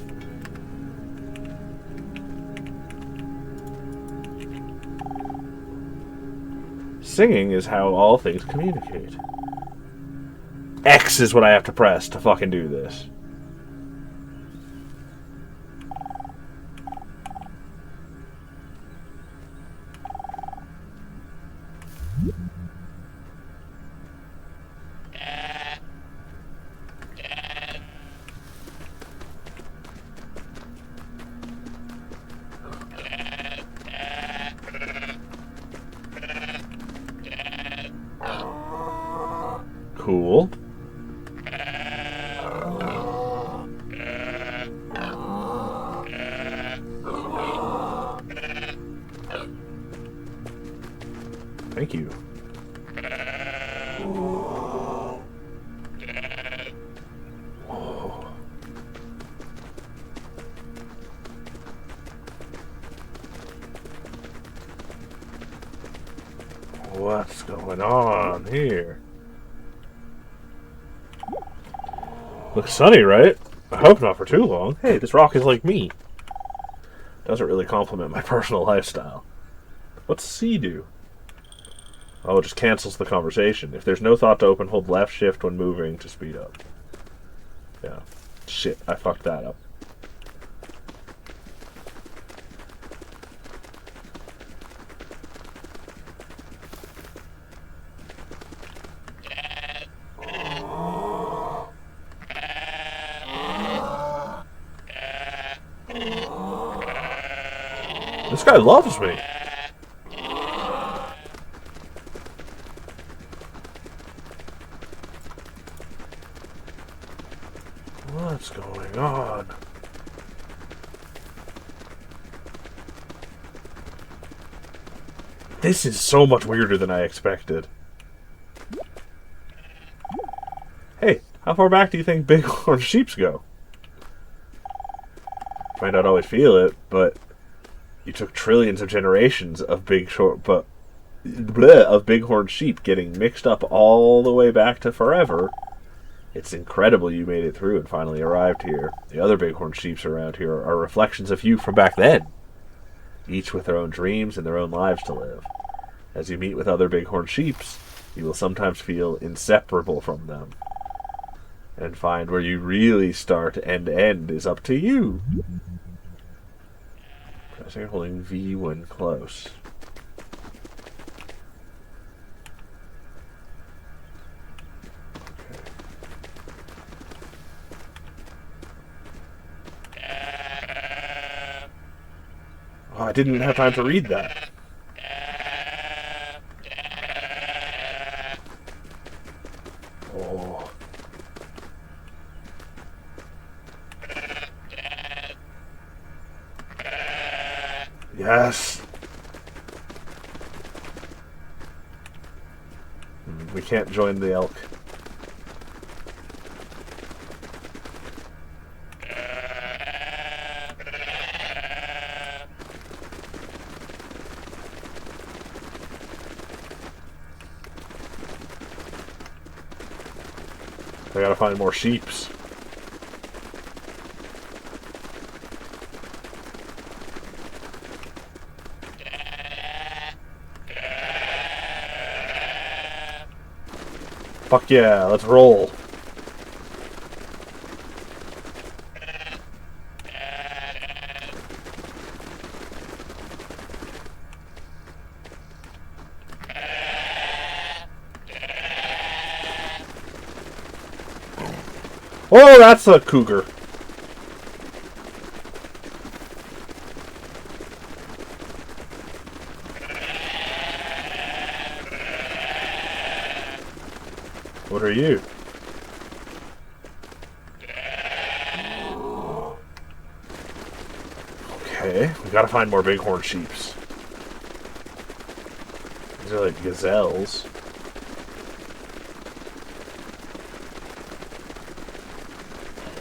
Singing is how all things communicate. X is what I have to press to fucking do this. Cool. Thank you. Whoa. What's going on here? Looks sunny, right? I hope not for too long. Hey, this rock is like me. Doesn't really complement my personal lifestyle. What's C do? Oh, it just cancels the conversation. If there's no thought to open, hold left shift when moving to speed up. Yeah. Shit, I fucked that up. This guy loves me. What's going on? This is so much weirder than I expected. Hey, how far back do you think bighorn sheeps go? Might not always feel it, but you took trillions of generations of of bighorn sheep getting mixed up all the way back to forever. It's incredible you made it through and finally arrived here. The other bighorn sheeps around here are reflections of you from back then, each with their own dreams and their own lives to live. As you meet with other bighorn sheeps, you will sometimes feel inseparable from them. And find where you really start and end is up to you. Pressing and holding V when close. Oh, I didn't have time to read that. Oh. Yes. We can't join the elk. I gotta find more sheeps. Fuck yeah, let's roll. Oh, that's a cougar. What are you? Okay, we gotta find more bighorn sheeps. These are like gazelles.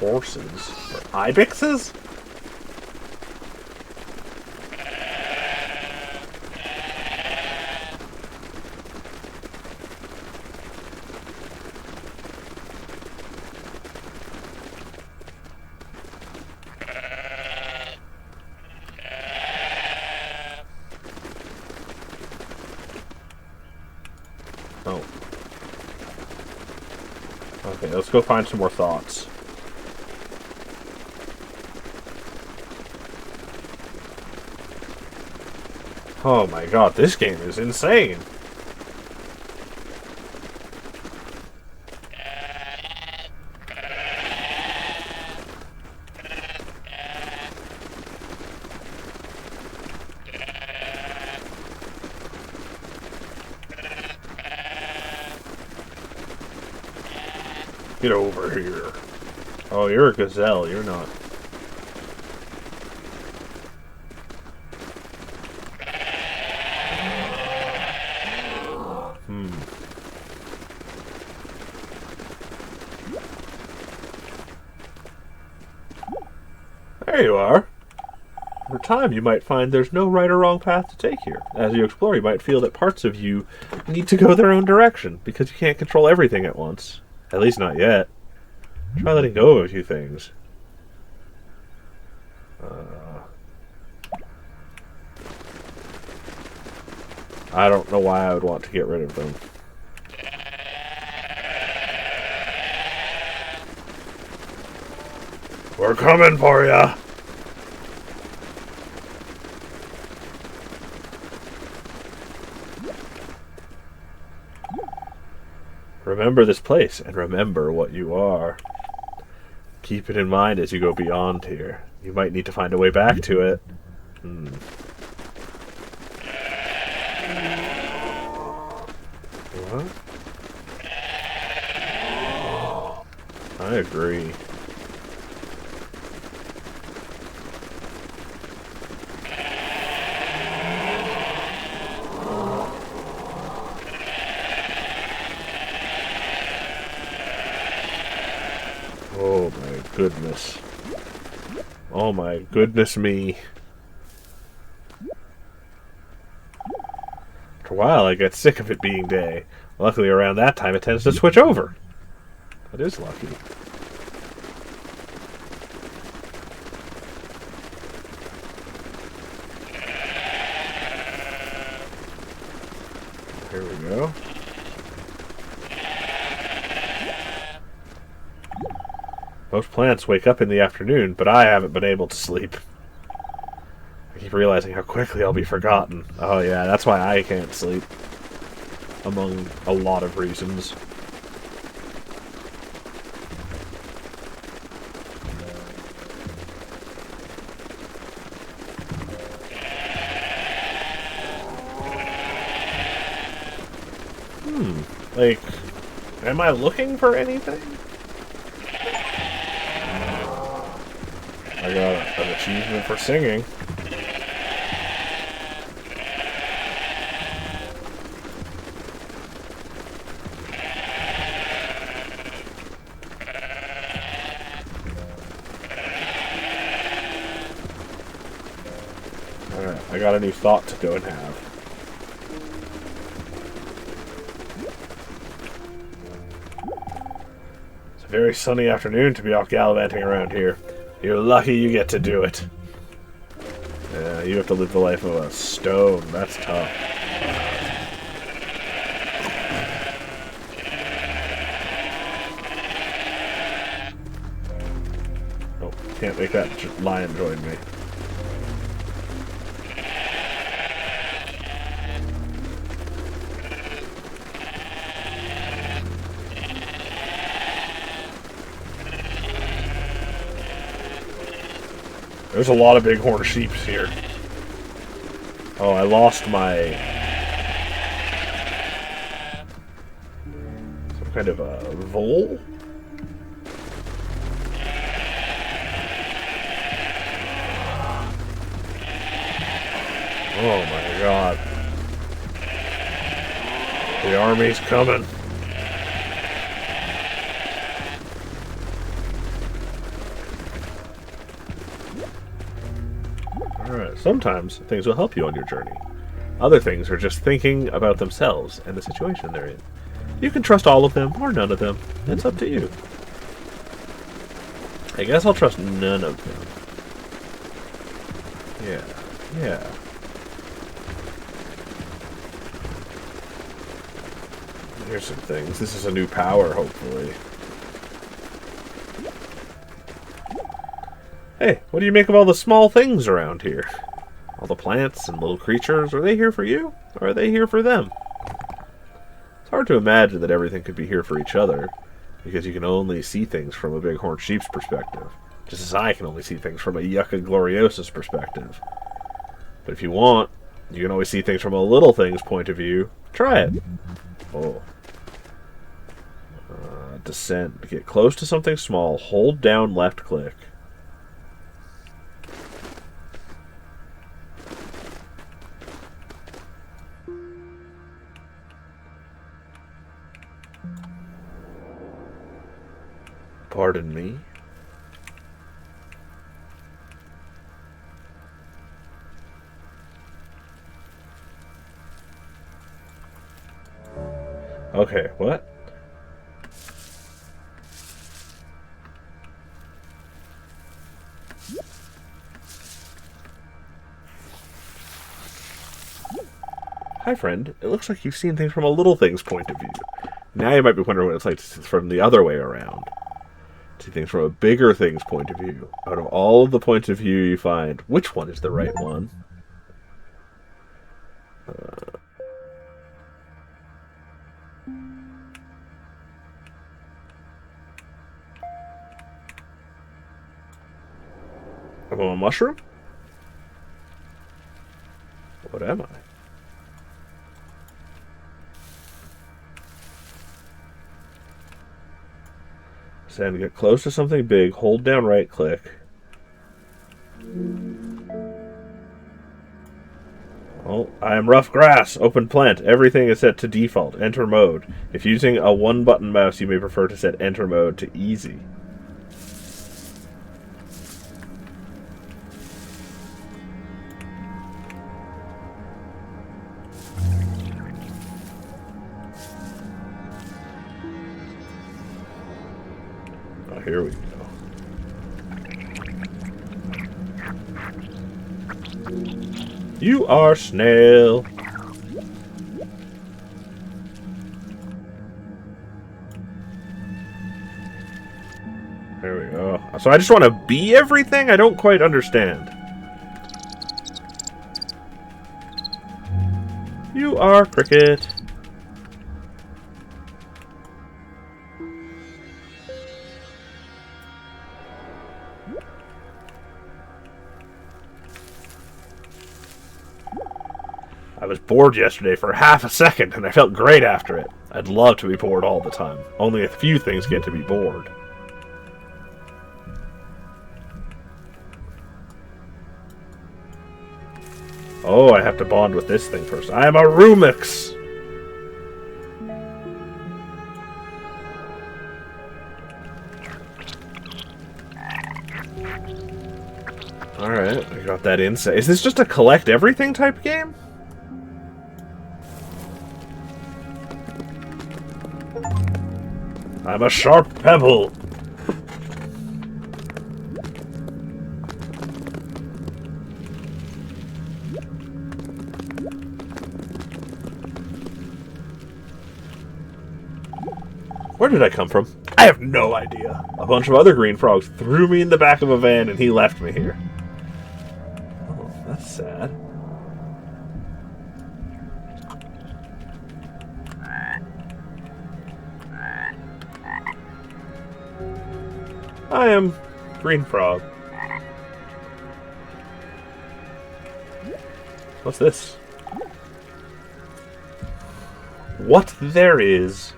Horses? Or ibexes? Oh. Okay, let's go find some more thoughts. Oh my god, this game is insane. Get over here. Oh, you're a gazelle. You're not. There you are. Over time, you might find there's no right or wrong path to take here. As you explore, you might feel that parts of you need to go their own direction, because you can't control everything at once. At least not yet. Try letting go of a few things. I don't know why I would want to get rid of them. We're coming for ya! Remember this place, and remember what you are. Keep it in mind as you go beyond here. You might need to find a way back to it. What? I agree. Oh my goodness. Oh my goodness me. After a while I get sick of it being day. Luckily around that time it tends to switch over. That is lucky. Here we go. Most plants wake up in the afternoon, but I haven't been able to sleep. I keep realizing how quickly I'll be forgotten. Oh yeah, that's why I can't sleep. Among a lot of reasons. Like, am I looking for anything? I got an achievement for singing. Alright, I got a new thought to go and have. It's a very sunny afternoon to be out gallivanting around here. You're lucky you get to do it. Yeah, you have to live the life of a stone. That's tough. Oh, can't make that lion join me. There's a lot of bighorn sheep here. Oh, I lost my... some kind of a vole? Oh my god. The army's coming. Alright, sometimes things will help you on your journey. Other things are just thinking about themselves and the situation they're in. You can trust all of them or none of them. It's up to you. I guess I'll trust none of them. Yeah. Here's some things. This is a new power, hopefully. Hey, what do you make of all the small things around here? All the plants and little creatures, are they here for you? Or are they here for them? It's hard to imagine that everything could be here for each other, because you can only see things from a bighorn sheep's perspective, just as I can only see things from a Yucca Gloriosa's perspective. But if you want, you can always see things from a little thing's point of view. Try it. Oh. Descent. Get close to something small. Hold down left click. Pardon me? Okay, what? Hi, friend. It looks like you've seen things from a little thing's point of view. Now you might be wondering what it's like from the other way around. See things from a bigger thing's point of view. Out of all of the points of view you find, which one is the right one? Am I a mushroom? What am I? Stand to get close to something big, hold down right click. Oh, I am rough grass. Open plant. Everything is set to default. Enter mode. If using a one-button mouse, you may prefer to set enter mode to easy. Oh, here we go. You are snail. There we go. So I just want to be everything? I don't quite understand. You are cricket. I was bored yesterday for half a second, and I felt great after it. I'd love to be bored all the time. Only a few things get to be bored. Oh, I have to bond with this thing first. I am a Rumix! Alright, I got that insight. Is this just a collect everything type game? I'm a sharp pebble. Where did I come from? I have no idea. A bunch of other green frogs threw me in the back of a van and he left me here. Oh, that's sad. I am Green Frog. What's this? What there is.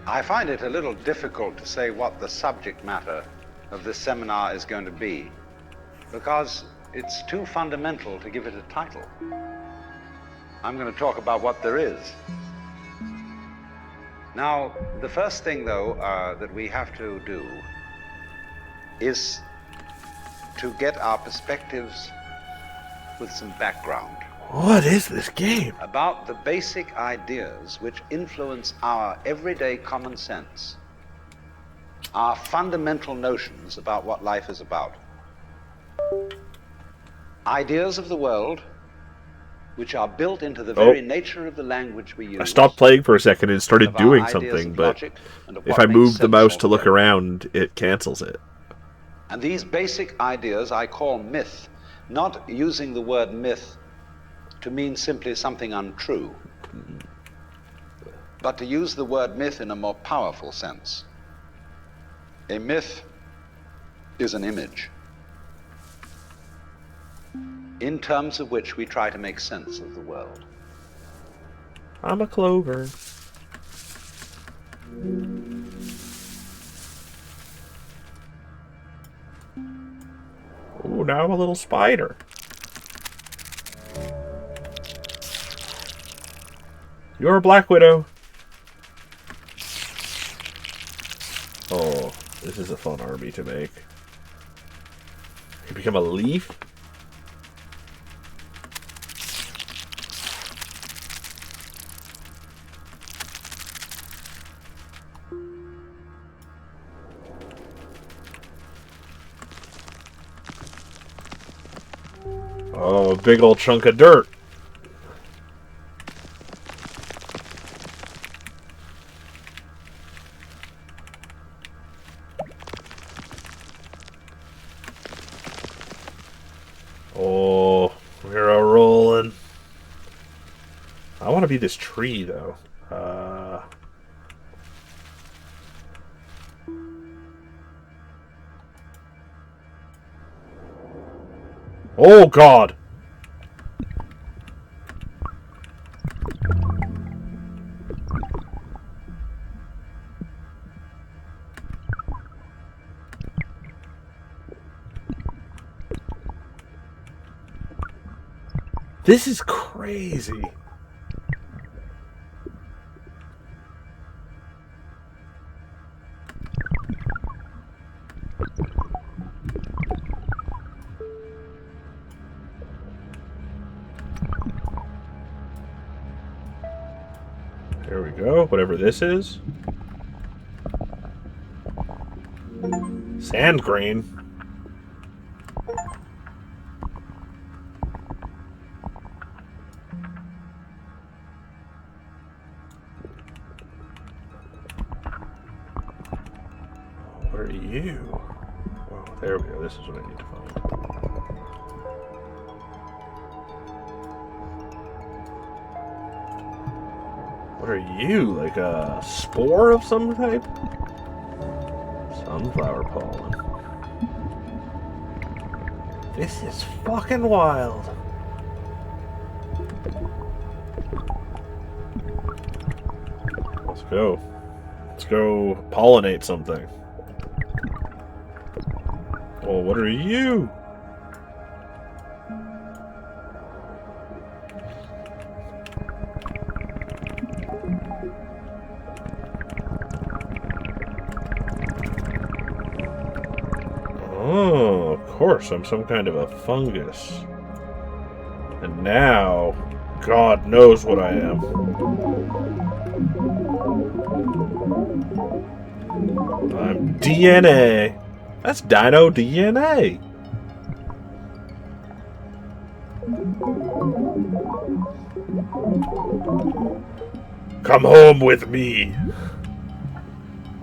I find it a little difficult to say what the subject matter of this seminar is going to be, because it's too fundamental to give it a title. I'm going to talk about what there is. Now, the first thing, though, that we have to do is to get our perspectives with some background. What is this game? About the basic ideas which influence our everyday common sense, our fundamental notions about what life is about. Ideas of the world which are built into the very nature of the language we use. I stopped playing for a second and started doing something, but if I move the mouse to look around, it cancels it. And these basic ideas I call myth, not using the word myth to mean simply something untrue, but to use the word myth in a more powerful sense. A myth is an image, in terms of which we try to make sense of the world. I'm a clover. now I'm a little spider. You're a Black Widow. Oh, this is a fun army to make. You become a leaf? Oh, a big old chunk of dirt. Oh, we're a rolling. I want to be this tree, though. Oh, God! This is crazy. There we go. Whatever this is. Sand grain. What are you? Oh, there we go. This is what I need to find. What are you? Like a spore of some type? Sunflower pollen. This is fucking wild. Let's go. Let's go pollinate something. Oh, what are you? Oh, of course, I'm some kind of a fungus. And now, God knows what I am. I'm DNA. That's dino DNA. Come home with me.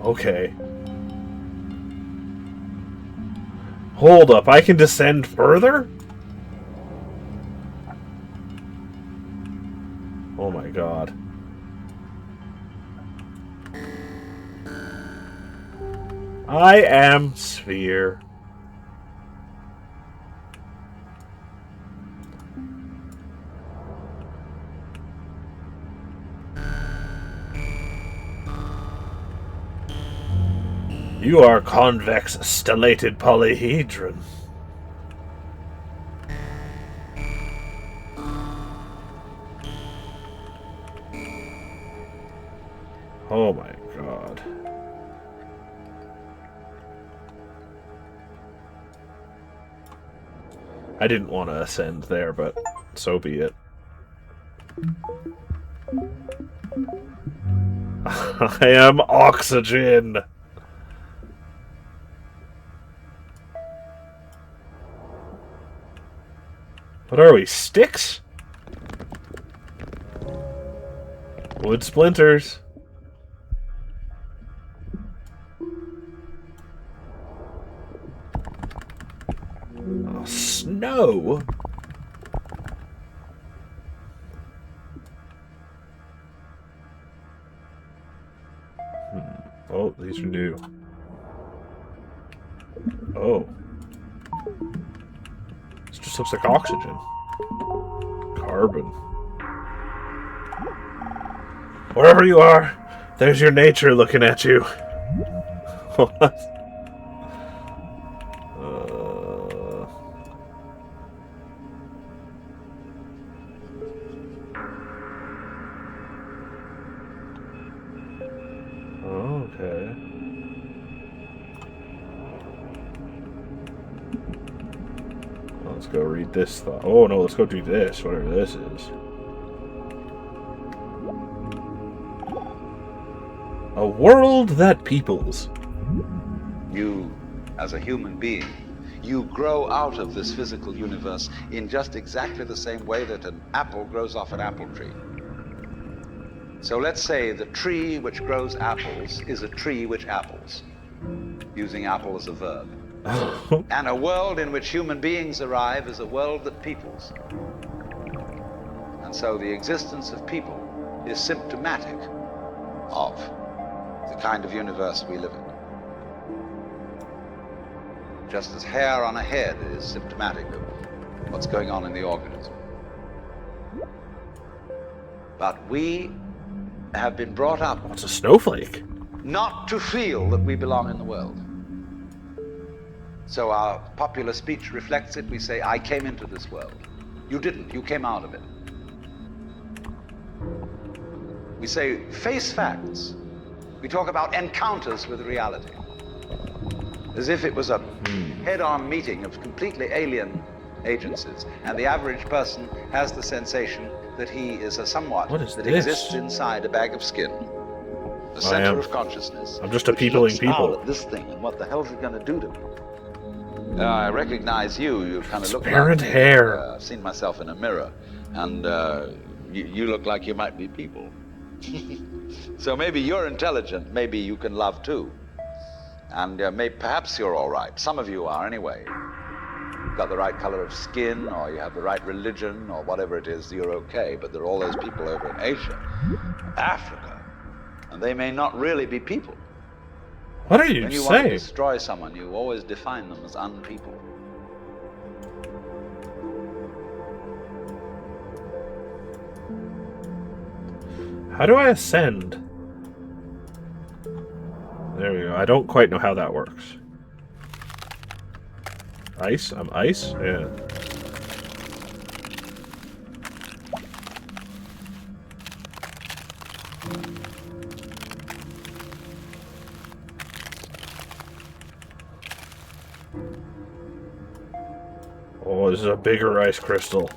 Okay. Hold up, I can descend further? Oh my God. I am Sphere. You are convex stellated polyhedron. Oh my God. I didn't want to ascend there, but so be it. I am oxygen. What are we, sticks? Wood splinters. Oh, snow? Oh, these are new. Oh. This just looks like oxygen. Carbon. Wherever you are, there's your nature looking at you. What? Okay. Well, let's go read this thought. Oh no, let's go do this, whatever this is. A world that peoples. You, as a human being, you grow out of this physical universe in just exactly the same way that an apple grows off an apple tree. So let's say the tree which grows apples is a tree which apples, using apple as a verb. And a world in which human beings arrive is a world that peoples. And so the existence of people is symptomatic of the kind of universe we live in. Just as hair on a head is symptomatic of what's going on in the organism. But we have been brought up What's a snowflake? not to feel that we belong in the world. So our popular speech reflects it. We say, I came into this world. You didn't, you came out of it. We say, face facts. We talk about encounters with reality. As if it was a head-on meeting of completely alien agencies. And the average person has the sensation that he is a somewhat What is that this? exists inside a bag of skin. The I center am- of consciousness. I'm just a which peopling looks people. out at this thing, and what the hell's it going to do to me? I recognize you. You kind of look Transparent like me. hair. I've seen myself in a mirror, and you look like you might be people. So maybe you're intelligent. Maybe you can love too. And perhaps you're all right. Some of you are anyway. You've got the right color of skin, or you have the right religion, or whatever it is, you're okay. But there are all those people over in Asia, Africa, and they may not really be people. What are you When you want to saying? destroy someone, you always define them as unpeople. How do I ascend? There we go. I don't quite know how that works. Ice? I'm ice? Yeah. Oh, this is a bigger ice crystal.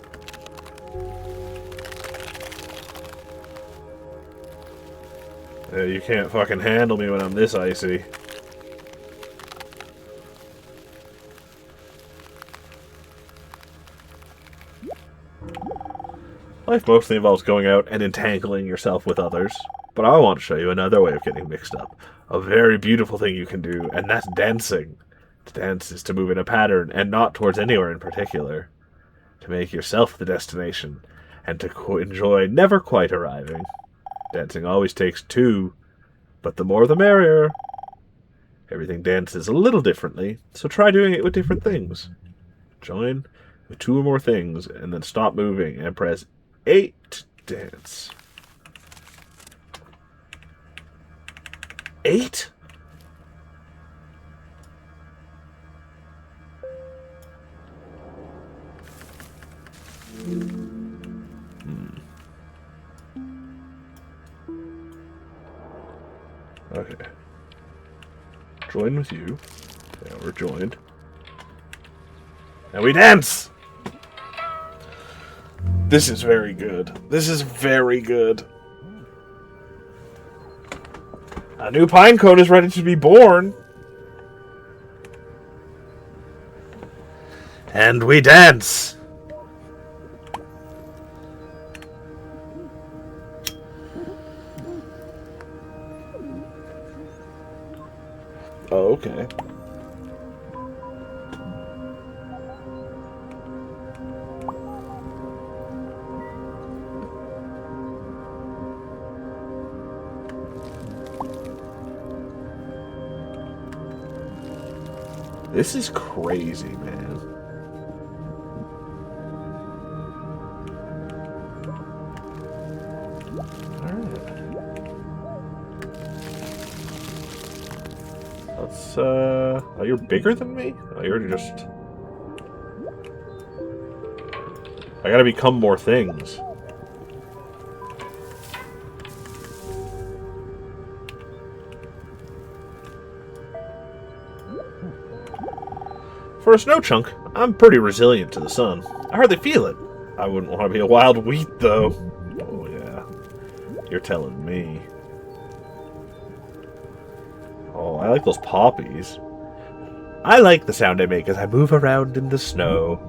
Yeah, you can't fucking handle me when I'm this icy. Life mostly involves going out and entangling yourself with others. But I want to show you another way of getting mixed up. A very beautiful thing you can do, and that's dancing. To dance is to move in a pattern, and not towards anywhere in particular. To make yourself the destination, and to enjoy never quite arriving. Dancing always takes two, but the more the merrier. Everything dances a little differently, so try doing it with different things. Join with two or more things, and then stop moving and press 8 to dance. 8? Okay. Join with you. Yeah, we're joined. And we dance! This is very good. This is very good. A new pine cone is ready to be born. And we dance. Oh, okay. This is crazy, man. Let's, oh, you're bigger than me? Oh, you're just... I gotta become more things. For a snow chunk, I'm pretty resilient to the sun. I hardly feel it. I wouldn't want to be a wild wheat, though. Oh, yeah. You're telling me. Oh, I like those poppies. I like the sound I make as I move around in the snow.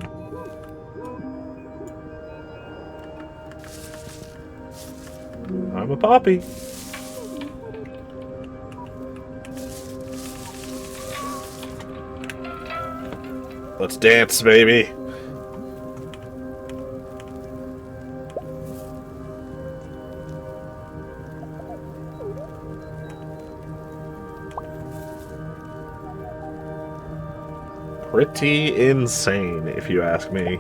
I'm a poppy. Let's dance, baby. Pretty insane, if you ask me.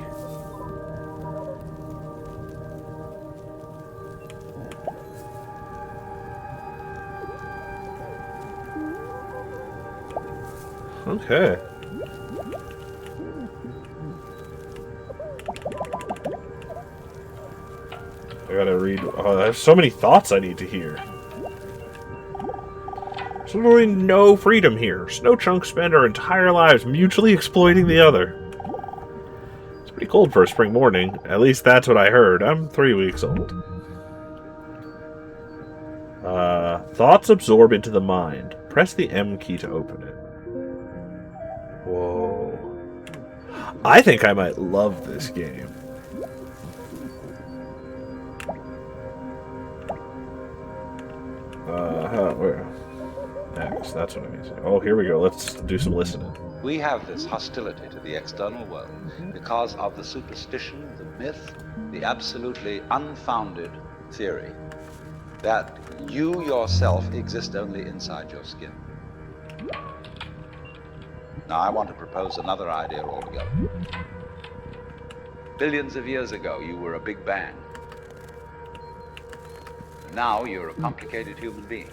Okay. I gotta read. Oh, I have so many thoughts I need to hear. There's literally no freedom here. Snow chunks spend our entire lives mutually exploiting the other. It's pretty cold for a spring morning. At least that's what I heard. I'm 3 weeks old. Thoughts absorb into the mind. Press the M key to open it. Whoa. I think I might love this game. Where? X, that's what I mean. Oh, here we go. Let's do some listening. We have this hostility to the external world because of the superstition, the myth, the absolutely unfounded theory that you yourself exist only inside your skin. Now, I want to propose another idea altogether. Billions of years ago, you were a big bang. Now you're a complicated human being.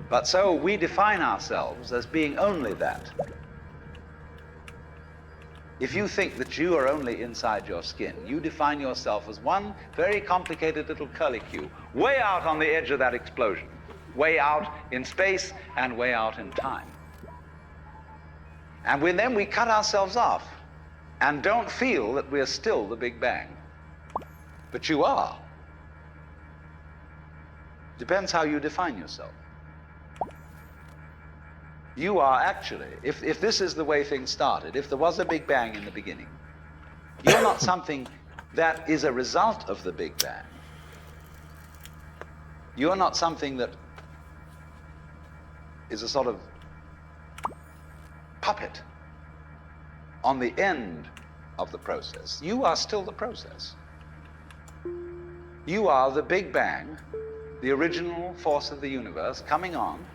But so we define ourselves as being only that. If you think that you are only inside your skin, you define yourself as one very complicated little curlicue, way out on the edge of that explosion, way out in space and way out in time. And then we cut ourselves off and don't feel that we're still the Big Bang. But you are. Depends how you define yourself. You are actually, if this is the way things started, if there was a Big Bang in the beginning, you're not something that is a result of the Big Bang. You're not something that is a sort of puppet on the end of the process. You are still the process. You are the Big Bang, the original force of the universe, coming on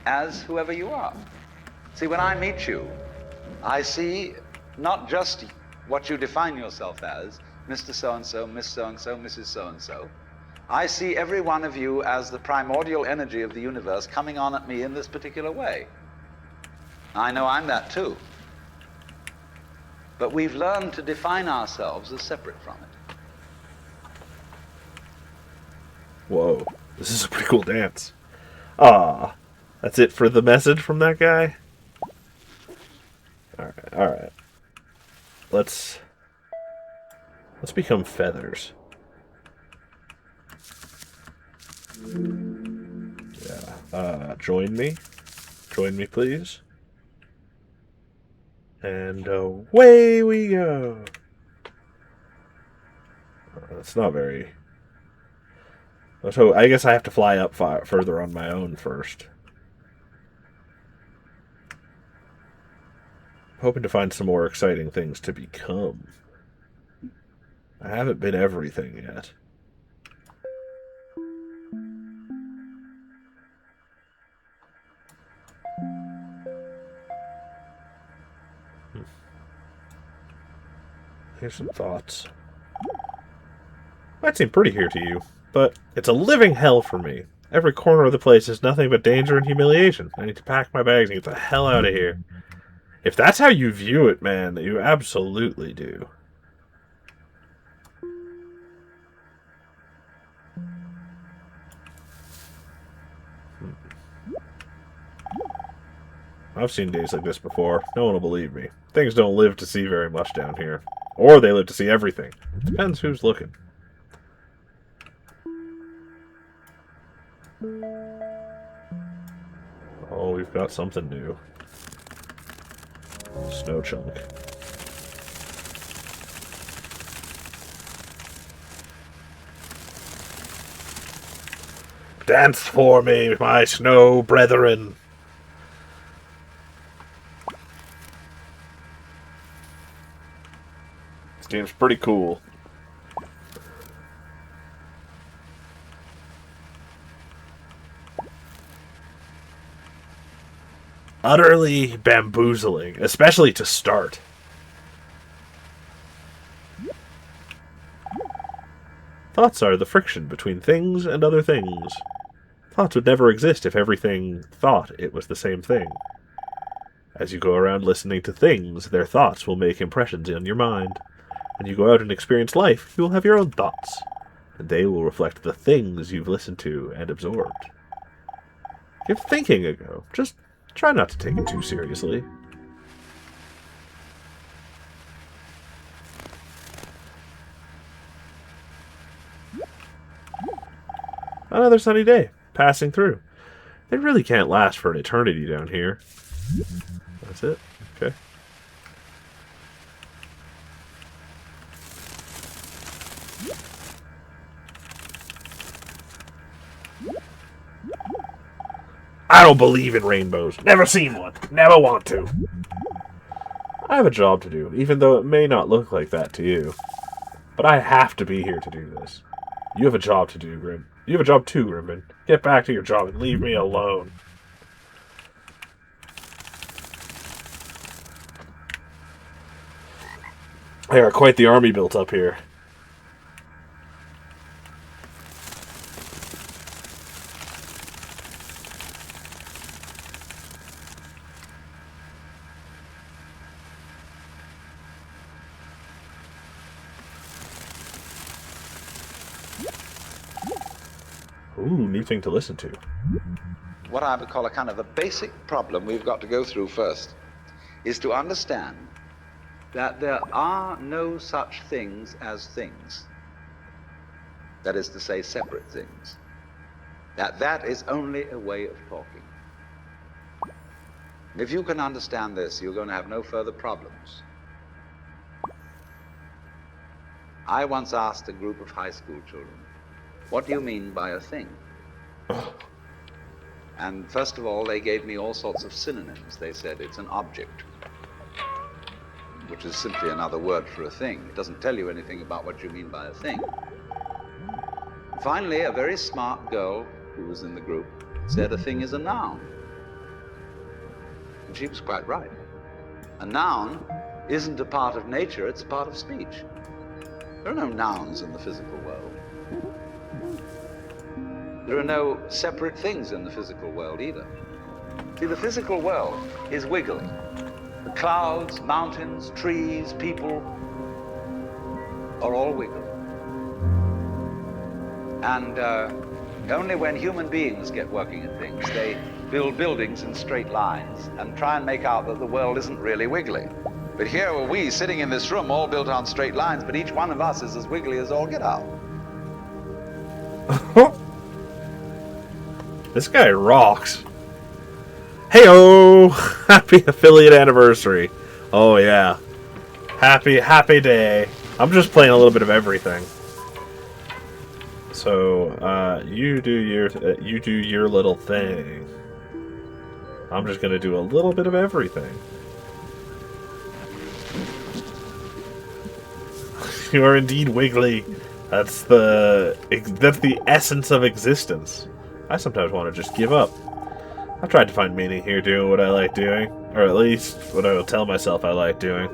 as whoever you are. See, when I meet you, I see not just what you define yourself as, Mr. So-and-so, Miss So-and-so, Mrs. So-and-so. I see every one of you as the primordial energy of the universe coming on at me in this particular way. I know I'm that too. But we've learned to define ourselves as separate from it. Whoa. This is a pretty cool dance. Ah. That's it for the message from that guy? Alright. Let's become feathers. Yeah. Join me. Join me, please. And away we go. That's not very... So I guess I have to fly up further on my own first. Hoping to find some more exciting things to become. I haven't been everything yet. Here's some thoughts. Might seem pretty here to you, but it's a living hell for me. Every corner of the place is nothing but danger and humiliation. I need to pack my bags and get the hell out of here. If that's how you view it, man, you absolutely do. I've seen days like this before. No one will believe me. Things don't live to see very much down here. Or they live to see everything. Depends who's looking. Oh, we've got something new. Snow chunk. Dance for me, my snow brethren. This game's pretty cool. Utterly bamboozling, especially to start. Thoughts are the friction between things and other things. Thoughts would never exist if everything thought it was the same thing. As you go around listening to things, their thoughts will make impressions on your mind. When you go out and experience life, you will have your own thoughts, and they will reflect the things you've listened to and absorbed. Give thinking a go. Just try not to take it too seriously. Another sunny day, passing through. They really can't last for an eternity down here. That's it. Okay. I don't believe in rainbows. Never seen one. Never want to. I have a job to do, even though it may not look like that to you. But I have to be here to do this. You have a job to do, Grim. You have a job too, Grimpen. Get back to your job and leave me alone. They are quite the army built up here. Ooh, new thing to listen to. What I would call a kind of a basic problem we've got to go through first is to understand that there are no such things as things. That is to say, separate things. That is only a way of talking. And if you can understand this, you're going to have no further problems. I once asked a group of high school children, what do you mean by a thing? And first of all, they gave me all sorts of synonyms. They said it's an object, which is simply another word for a thing. It doesn't tell you anything about what you mean by a thing. Finally, a very smart girl who was in the group said a thing is a noun. And she was quite right. A noun isn't a part of nature, it's a part of speech. There are no nouns in the physical world. There are no separate things in the physical world either. See, the physical world is wiggling. The clouds, mountains, trees, people are all wiggling. And only when human beings get working at things, they build buildings in straight lines and try and make out that the world isn't really wiggly. But here are we sitting in this room all built on straight lines, but each one of us is as wiggly as all get out. This guy rocks. Heyo! Happy affiliate anniversary. Oh yeah. Happy day. I'm just playing a little bit of everything. So, you do your little thing. I'm just gonna do a little bit of everything. You are indeed wiggly. That's the essence of existence. I sometimes want to just give up. I've tried to find meaning here doing what I like doing, or at least what I will tell myself I like doing.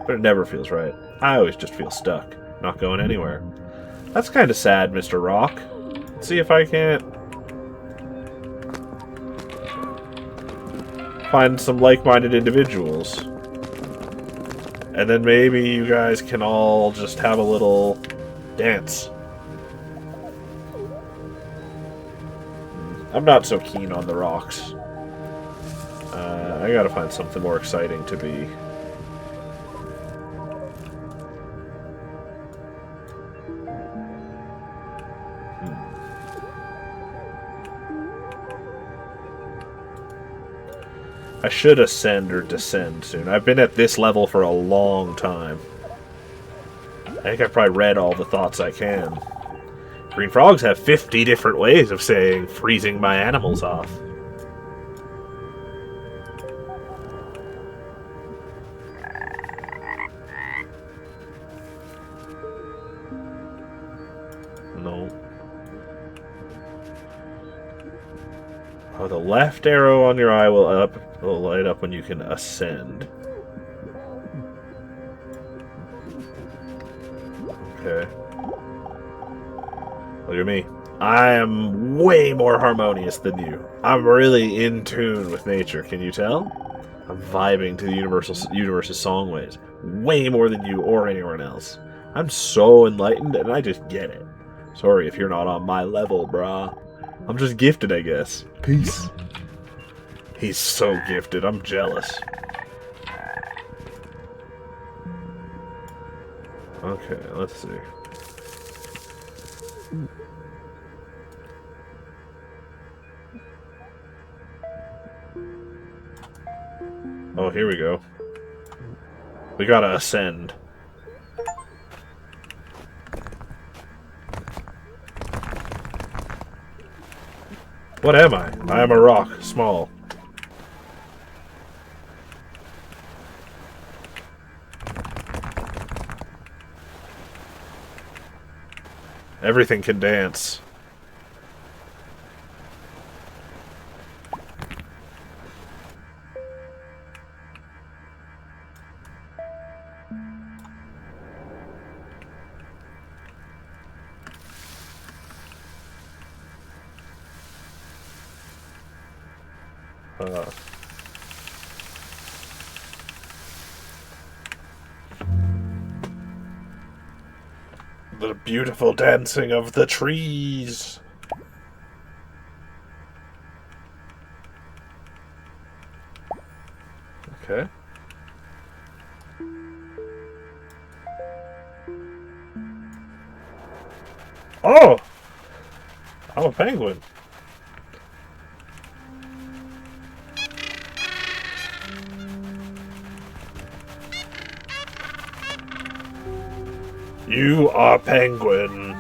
But it never feels right. I always just feel stuck, not going anywhere. That's kind of sad, Mr. Rock. Let's see if I can't find some like-minded individuals. And then maybe you guys can all just have a little dance. I'm not so keen on the rocks. I gotta find something more exciting to be. I should ascend or descend soon. I've been at this level for a long time. I think I've probably read all the thoughts I can. Green frogs have 50 different ways of saying freezing my animals off. No. Oh, the left arrow on your eye will light up when you can ascend. Okay. Look at me. I am way more harmonious than you. I'm really in tune with nature, can you tell? I'm vibing to the universe's song waves. Way more than you or anyone else. I'm so enlightened and I just get it. Sorry if you're not on my level, brah. I'm just gifted, I guess. Peace. He's so gifted, I'm jealous. Okay, let's see. Oh, here we go. We gotta ascend. What am I? I am a rock, small. Everything can dance. The beautiful dancing of the trees. Okay. Oh! I'm a penguin. You are penguin.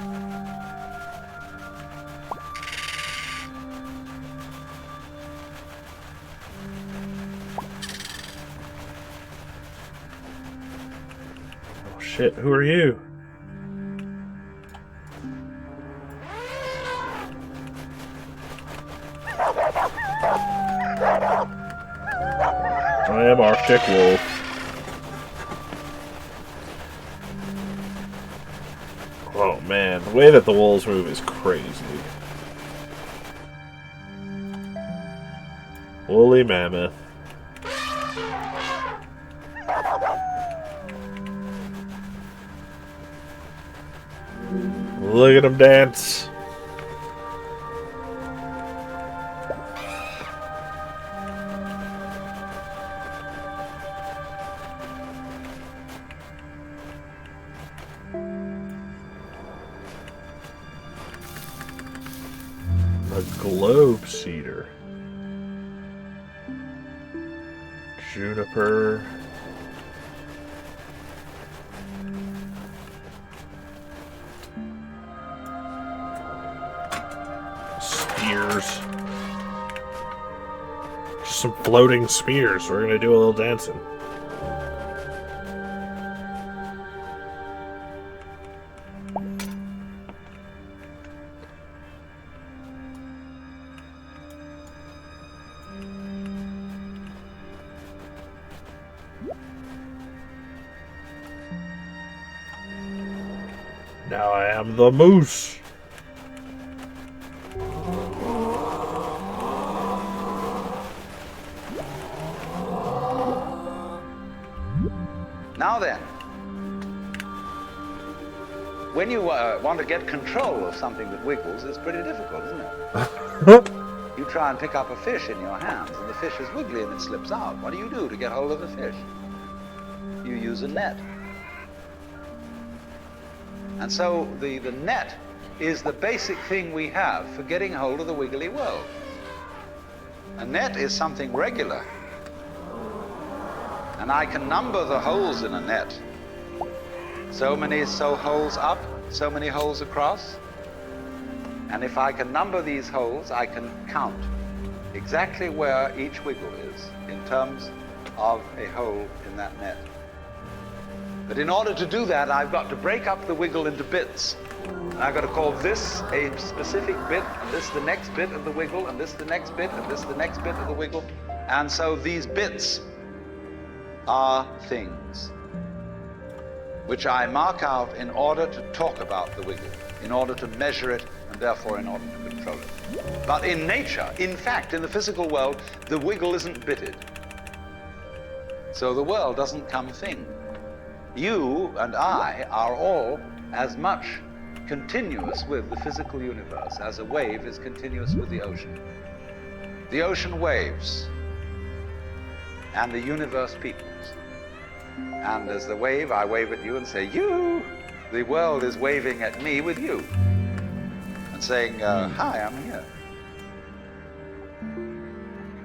Oh shit, who are you? I am Arctic Wolf. Oh man, the way that the wolves move is crazy. Woolly mammoth. Look at him dance. A globe cedar. Juniper. Spears. Just some floating spears. We're gonna do a little dancing. Now I am the moose. Now then, when you want to get control of something that wiggles, it's pretty difficult, isn't it? You try and pick up a fish in your hands, and the fish is wiggly and it slips out. What do you do to get hold of the fish? You use a net. And so the net is the basic thing we have for getting hold of the wiggly world. A net is something regular. And I can number the holes in a net. So many holes up, so many holes across. And if I can number these holes, I can count exactly where each wiggle is in terms of a hole in that net. But in order to do that, I've got to break up the wiggle into bits. And I've got to call this a specific bit, and this the next bit of the wiggle, and this the next bit, and this the next bit of the wiggle. And so these bits are things which I mark out in order to talk about the wiggle, in order to measure it, and therefore in order to control it. But in nature, in fact, in the physical world, the wiggle isn't bitted. So the world doesn't come thing. You and I are all as much continuous with the physical universe as a wave is continuous with the ocean. The ocean waves, and the universe peoples. And as the wave, I wave at you and say, you! The world is waving at me with you. And saying, hi, I'm here.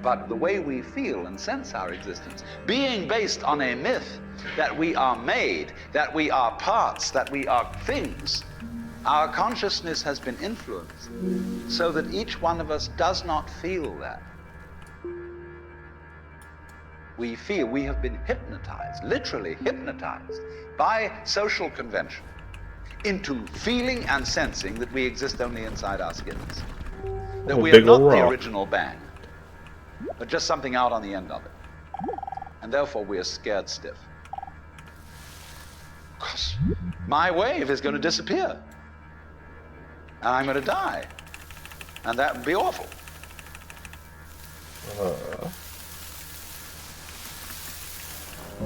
But the way we feel and sense our existence, being based on a myth that we are made, that we are parts, that we are things, our consciousness has been influenced so that each one of us does not feel that. We feel we have been hypnotized, literally hypnotized, by social convention into feeling and sensing that we exist only inside our skins. That we are not the original bang, but just something out on the end of it. And therefore we are scared stiff. Because my wave is going to disappear. And I'm going to die. And that would be awful.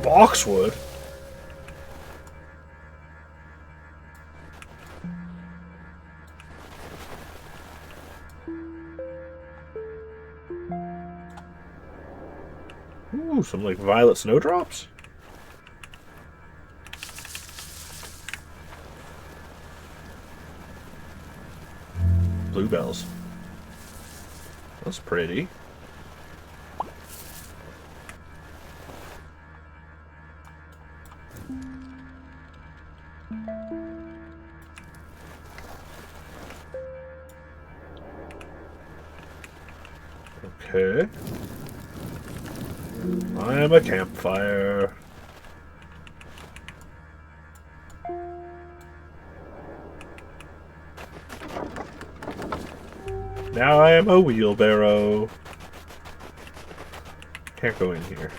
Boxwood? Ooh, some like violet snowdrops? Bluebells. That's pretty. Okay. I am a campfire. Now I am a wheelbarrow. Can't go in here.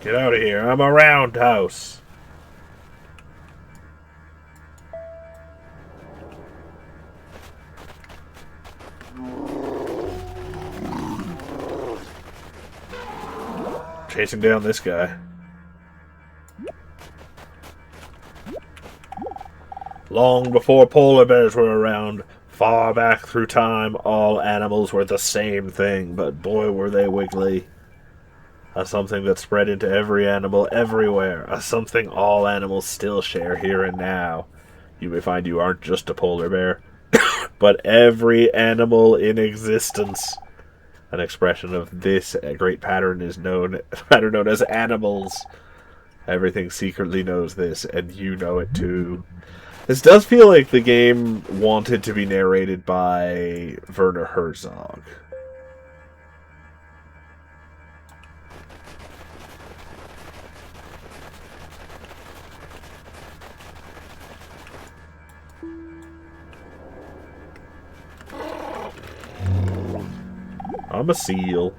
Get out of here. I'm a roundhouse. Chasing down this guy. Long before polar bears were around, far back through time, all animals were the same thing, but boy were they wiggly. A something that spread into every animal everywhere, a something all animals still share here and now. You may find you aren't just a polar bear, but every animal in existence. An expression of this great pattern is known as animals. Everything secretly knows this, and you know it too. This does feel like the game wanted to be narrated by Werner Herzog. I'm a seal.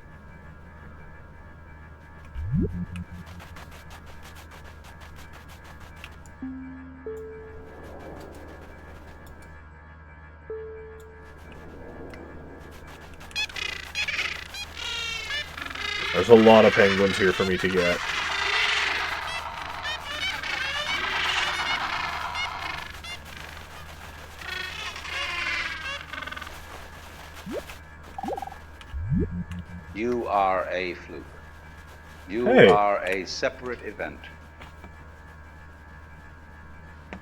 There's a lot of penguins here for me to get. You are a fluke. You Hey. are a separate event.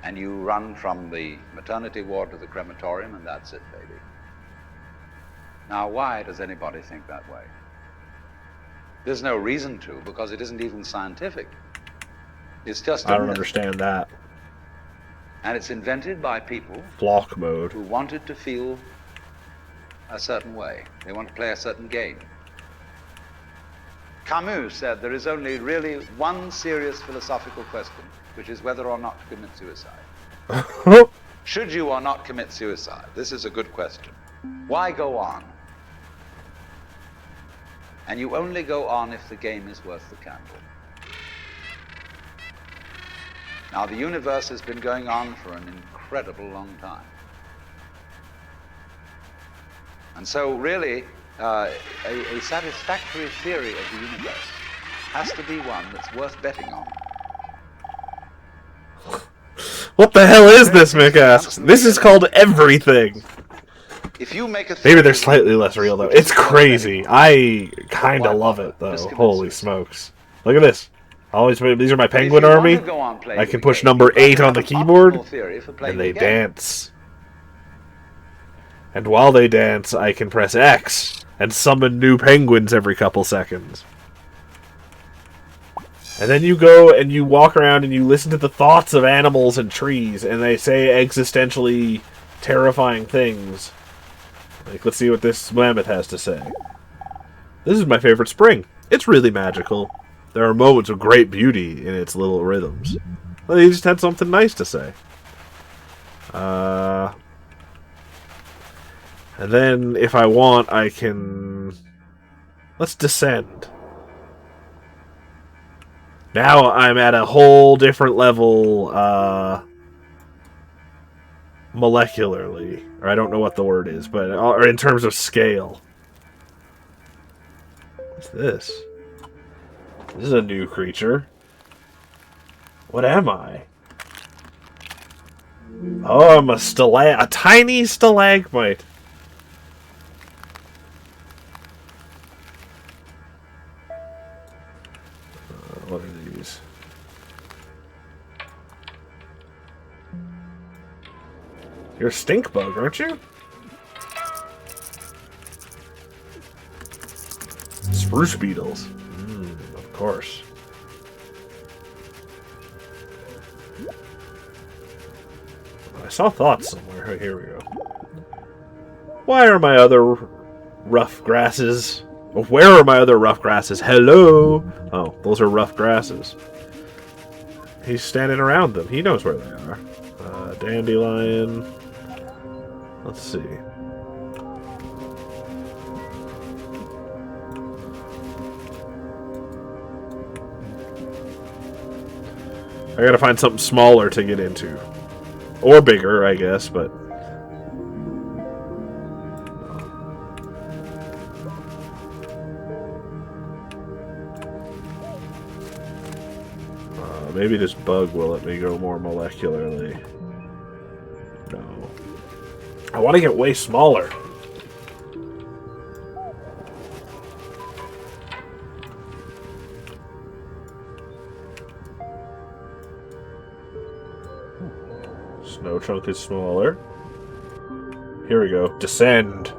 And you run from the maternity ward to the crematorium, and that's it, baby. Now, why does anybody think that way? There's no reason to, because it isn't even scientific. It's just a I don't myth. understand that. And it's invented by people Flock mode. who wanted to feel a certain way. They want to play a certain game. Camus said there is only really one serious philosophical question, which is whether or not to commit suicide. Should you or not commit suicide? This is a good question. Why go on? And you only go on if the game is worth the candle. Now, the universe has been going on for an incredible long time. And so, really, a satisfactory theory of the universe has to be one that's worth betting on. What the hell is this, Mick asks? This is called everything. If you make a Maybe they're slightly less real, though. It's crazy. I kind of love it, though. Holy smokes. Look at this. These are my penguin army. I can push number 8 on the keyboard, and they dance. And while they dance, I can press X and summon new penguins every couple seconds. And then you go and you walk around and you listen to the thoughts of animals and trees, and they say existentially terrifying things. Like, let's see what this mammoth has to say. This is my favorite spring. It's really magical. There are moments of great beauty in its little rhythms. Well, he just had something nice to say. And then, if I want, I can... Let's descend. Now I'm at a whole different level, molecularly. Or I don't know what the word is, but or in terms of scale. What's this? This is a new creature. What am I? Oh, I'm a tiny stalagmite. What are these? You're a stink bug, aren't you? Spruce beetles. Of course. I saw thoughts somewhere. Oh, here we go. Why are my other rough grasses? Where are my other rough grasses? Hello? Oh, those are rough grasses. He's standing around them. He knows where they are. Dandelion. Let's see. I gotta find something smaller to get into. Or bigger, I guess, but... maybe this bug will let me go more molecularly. No. I want to get way smaller. Snow chunk is smaller. Here we go. Descend.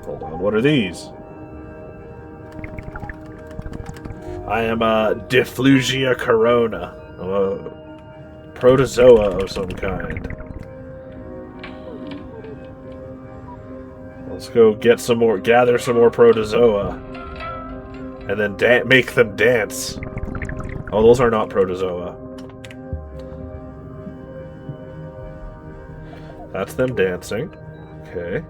Hold on. What are these? I am a Difflugia corona. I'm a protozoa of some kind. Let's go get some more, gather some more protozoa. And then make them dance. Oh, those are not protozoa. That's them dancing. Okay.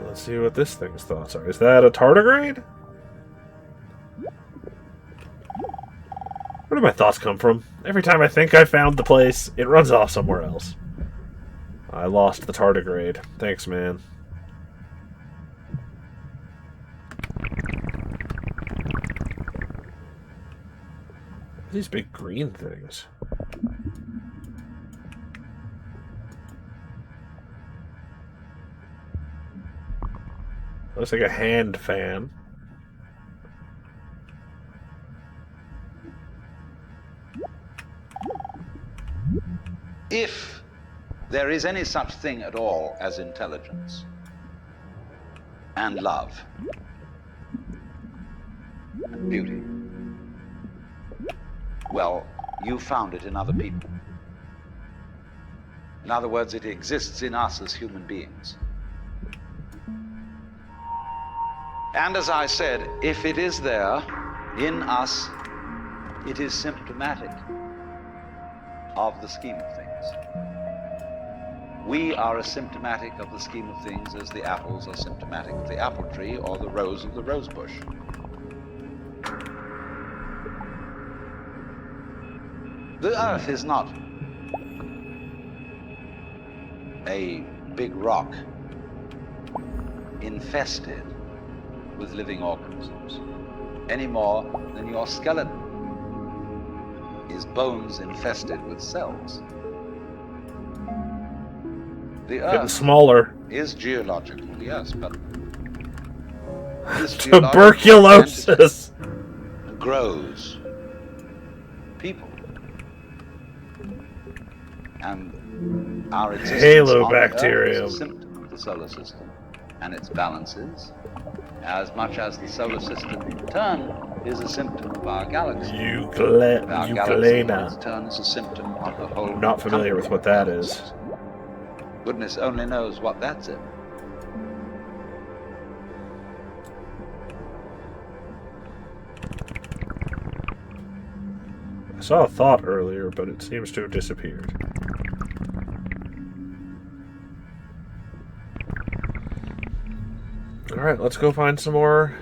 Let's see what this thing's thoughts are. Is that a tardigrade? Where do my thoughts come from? Every time I think I found the place, it runs off somewhere else. I lost the tardigrade. Thanks, man. These big green things. Looks like a hand fan. If there is any such thing at all as intelligence and love and beauty, well, you found it in other people. In other words, it exists in us as human beings. And as I said, if it is there in us, it is symptomatic of the scheme of things. We are as symptomatic of the scheme of things as the apples are symptomatic of the apple tree or the rose of the rose bush. The earth is not a big rock infested with living organisms, any more than your skeleton is bones infested with cells. The Getting earth smaller. is geological, yes, but this Tuberculosis. geological grows people. And our existence Halobacterium. on the Earth is a symptom of the solar system and its balances, as much as the solar system in turn is a symptom of our galaxy. Our galaxy in its Euglena. turn is a symptom of the whole. Not familiar with what that is. galaxies. Goodness only knows what that's in. I saw a thought earlier, but it seems to have disappeared. Alright, let's go find some more.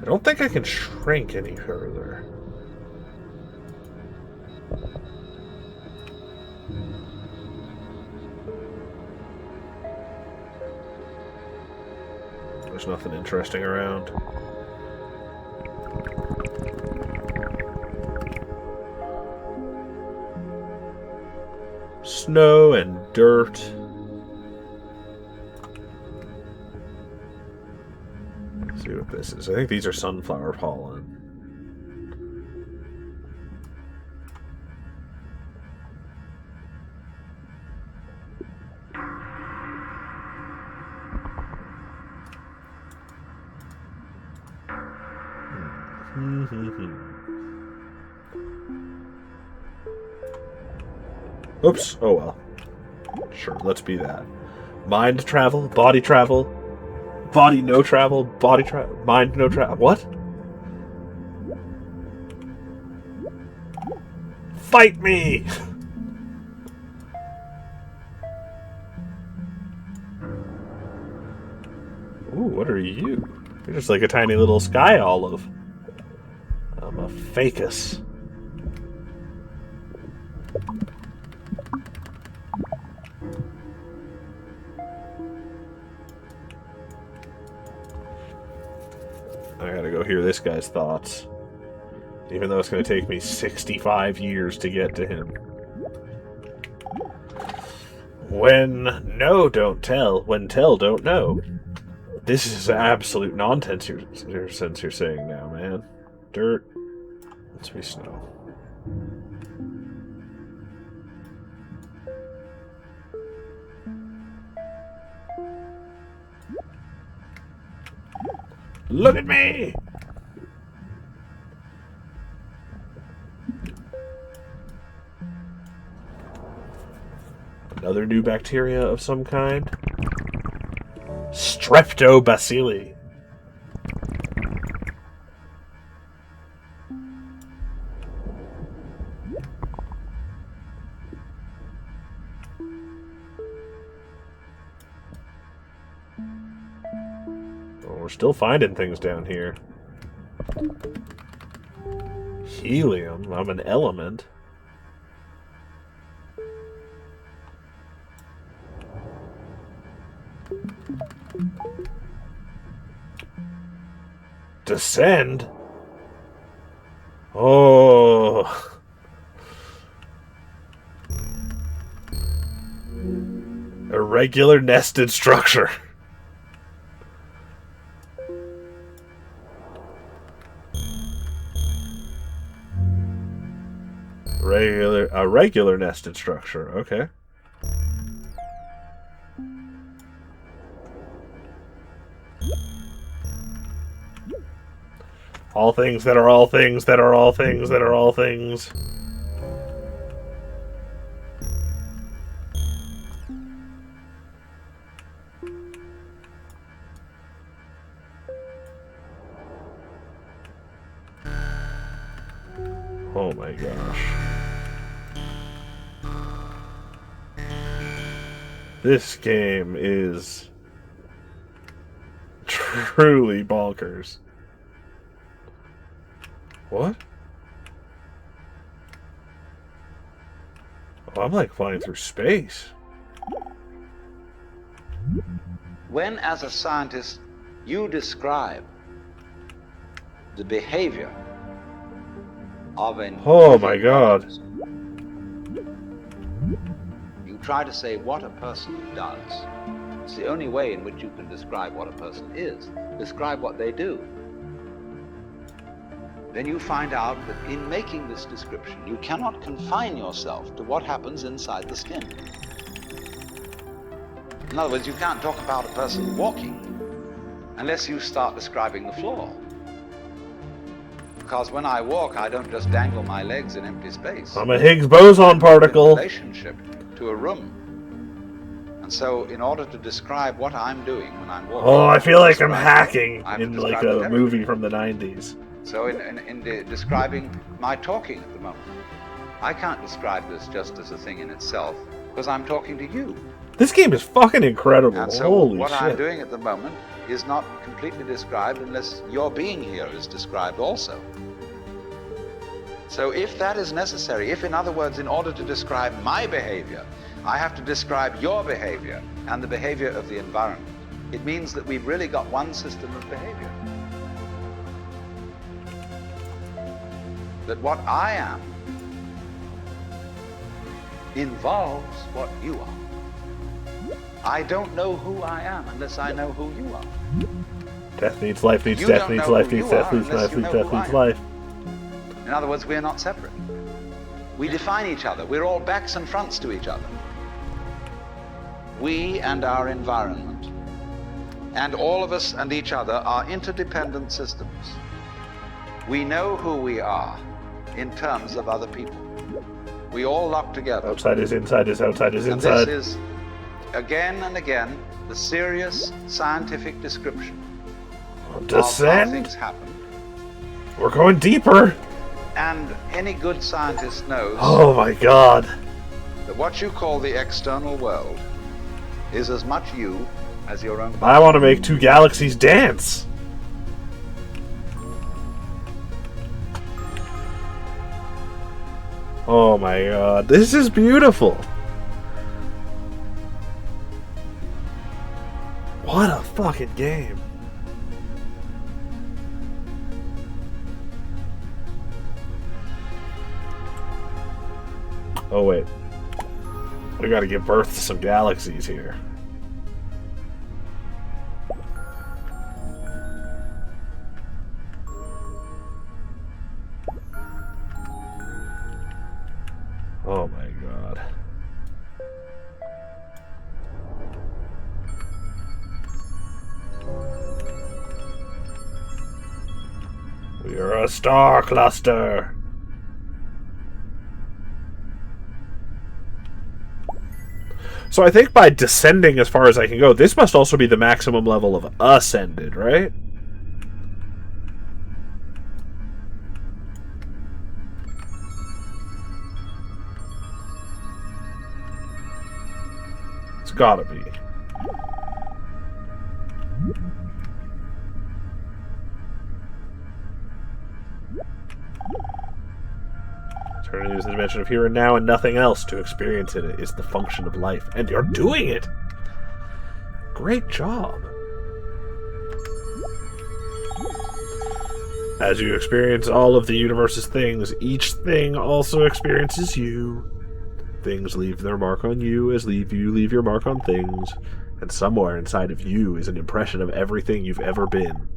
I don't think I can shrink any further. There's nothing interesting around. Snow and dirt. Let's see what this is. I think these are sunflower pollen. Oops. Oh well. Sure, let's be that. Mind travel, body travel, body no travel, body travel, mind no travel. What? Fight me! Ooh, what are you? You're just like a tiny little sky olive. I'm a facus. I gotta go hear this guy's thoughts. Even though it's gonna take me 65 years to get to him. When know, don't tell. When tell, don't know. This is absolute nonsense you're saying now, man. Dirt. Let's be snow. Look at me! Another new bacteria of some kind. Streptobacilli. We're still finding things down here. Helium. I'm an element. Descend? Oh. Irregular nested structure. A regular nested structure. Okay. All things that are all things that are all things that are all things. Oh my gosh. This game is truly bonkers. What? Oh, I'm like flying through space. When, as a scientist, you describe the behavior of an Oh my god. you try to say what a person does. It's the only way in which you can describe what a person is. Describe what they do. Then you find out that in making this description, you cannot confine yourself to what happens inside the skin. In other words, you can't talk about a person walking unless you start describing the floor. Because when I walk, I don't just dangle my legs in empty space. I'm a Higgs boson particle. In relationship to a room. And so, in order to describe what I'm doing when I'm walking... Oh, I feel like I'm hacking I have to in like describe a the movie from the 90s. So describing my talking at the moment, I can't describe this just as a thing in itself, because I'm talking to you. This game is fucking incredible. And so Holy what shit. I'm doing at the moment is not completely described unless your being here is described also. So if that is necessary, if in other words, in order to describe my behavior, I have to describe your behavior and the behavior of the environment, it means that we've really got one system of behavior. That what I am involves what you are. I don't know who I am unless I know who you are. Death needs life needs You death don't needs know life who needs you death are needs unless life you needs know death who I needs am. life. In other words, we're not separate. We define each other. We're all backs and fronts to each other. We and our environment, and all of us and each other are interdependent systems. We know who we are in terms of other people. We all lock together. Outside is inside is outside is And inside. this is, again and again, the serious scientific description of how Descend? things happen. We're going deeper. And any good scientist knows Oh my god. that what you call the external world is as much you as your own body. I want to make two galaxies dance. Oh my god. This is beautiful. What a fucking game. Oh wait. We gotta give birth to some galaxies here. Oh my god. We are a star cluster. So I think by descending as far as I can go, this must also be the maximum level of ascended, right? It's gotta be. Eternity is the dimension of here and now and nothing else. To experience it is the function of life. And you're doing it! Great job. As you experience all of the universe's things, each thing also experiences you. Things leave their mark on you as you leave your mark on things. And somewhere inside of you is an impression of everything you've ever been.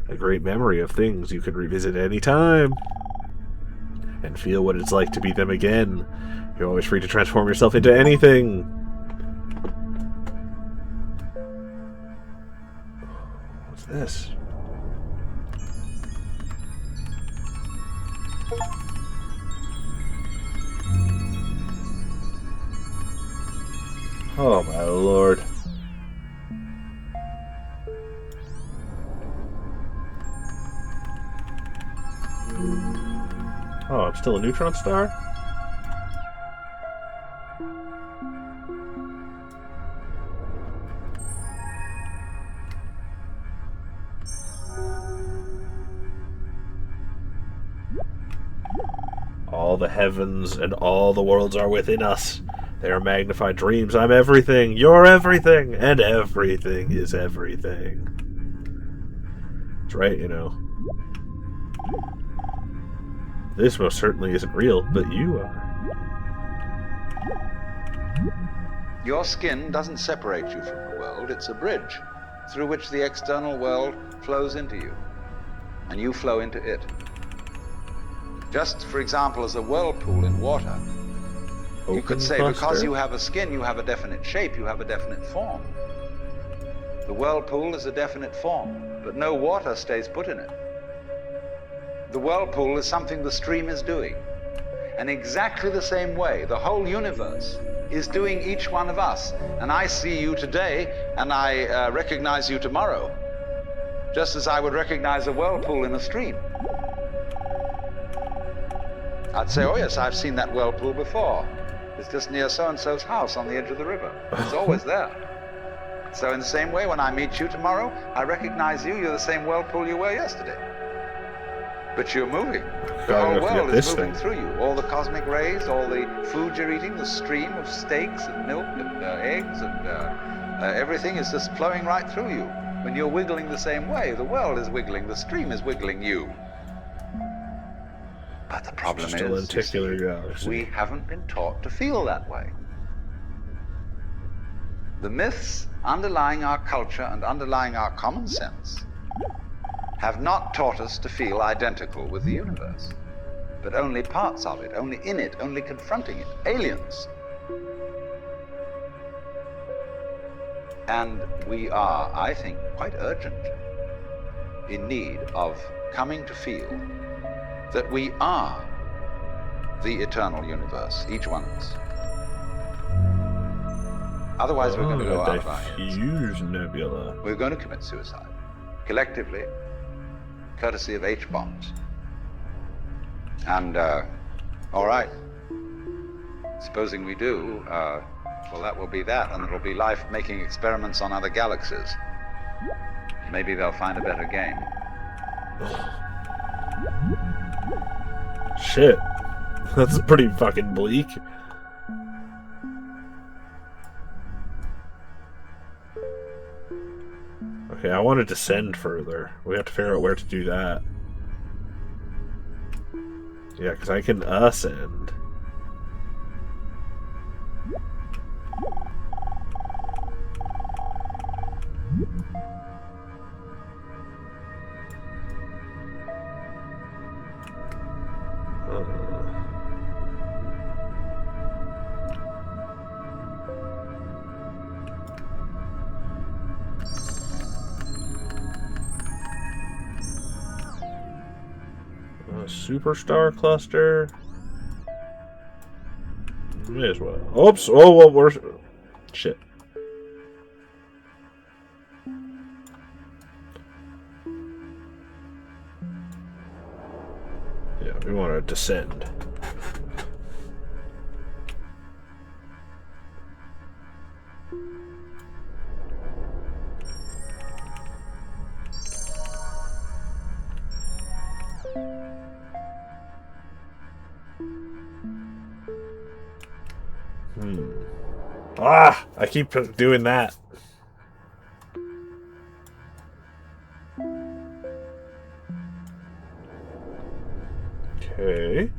A great memory of things you can revisit any time. And feel what it's like to be them again. You're always free to transform yourself into anything. What's this? Oh my lord. Oh, I'm still a neutron star? All the heavens and all the worlds are within us. They are magnified dreams. I'm everything. You're everything. And everything is everything. That's right, you know. This most certainly isn't real, but you are. Your skin doesn't separate you from the world. It's a bridge through which the external world flows into you, and you flow into it. Just, for example, as a whirlpool in water. You could say, because you have a skin, you have a definite shape, you have a definite form. The whirlpool is a definite form, but no water stays put in it. The whirlpool is something the stream is doing. And exactly the same way, the whole universe is doing each one of us. And I see you today, and I recognize you tomorrow, just as I would recognize a whirlpool in a stream. I'd say, oh yes, I've seen that whirlpool before. It's just near so-and-so's house on the edge of the river. It's always there. So in the same way, when I meet you tomorrow, I recognize you. You're the same whirlpool you were yesterday. But you're moving. The whole world is moving through you. All the cosmic rays, all the food you're eating, the stream of steaks and milk and eggs and everything is just flowing right through you. When you're wiggling the same way, the world is wiggling, the stream is wiggling you. But the problem is, we haven't been taught to feel that way. The myths underlying our culture and underlying our common sense have not taught us to feel identical with the universe, but only parts of it, only in it, only confronting it, aliens. And we are, I think, quite urgently in need of coming to feel that we are the eternal universe, each one of us. Otherwise, we're going to go out of our heads. Nebula. We're going to commit suicide, collectively, courtesy of H-bombs. And, all right, supposing we do, well, that will be that, and it'll be life making experiments on other galaxies. Maybe they'll find a better game. Shit. That's pretty fucking bleak. Okay, I want to descend further. We have to figure out where to do that. Yeah, because I can ascend. Superstar cluster. May as well. Oops. Oh, well, we're shit. Yeah, we want to descend. Ah, I keep doing that. Okay.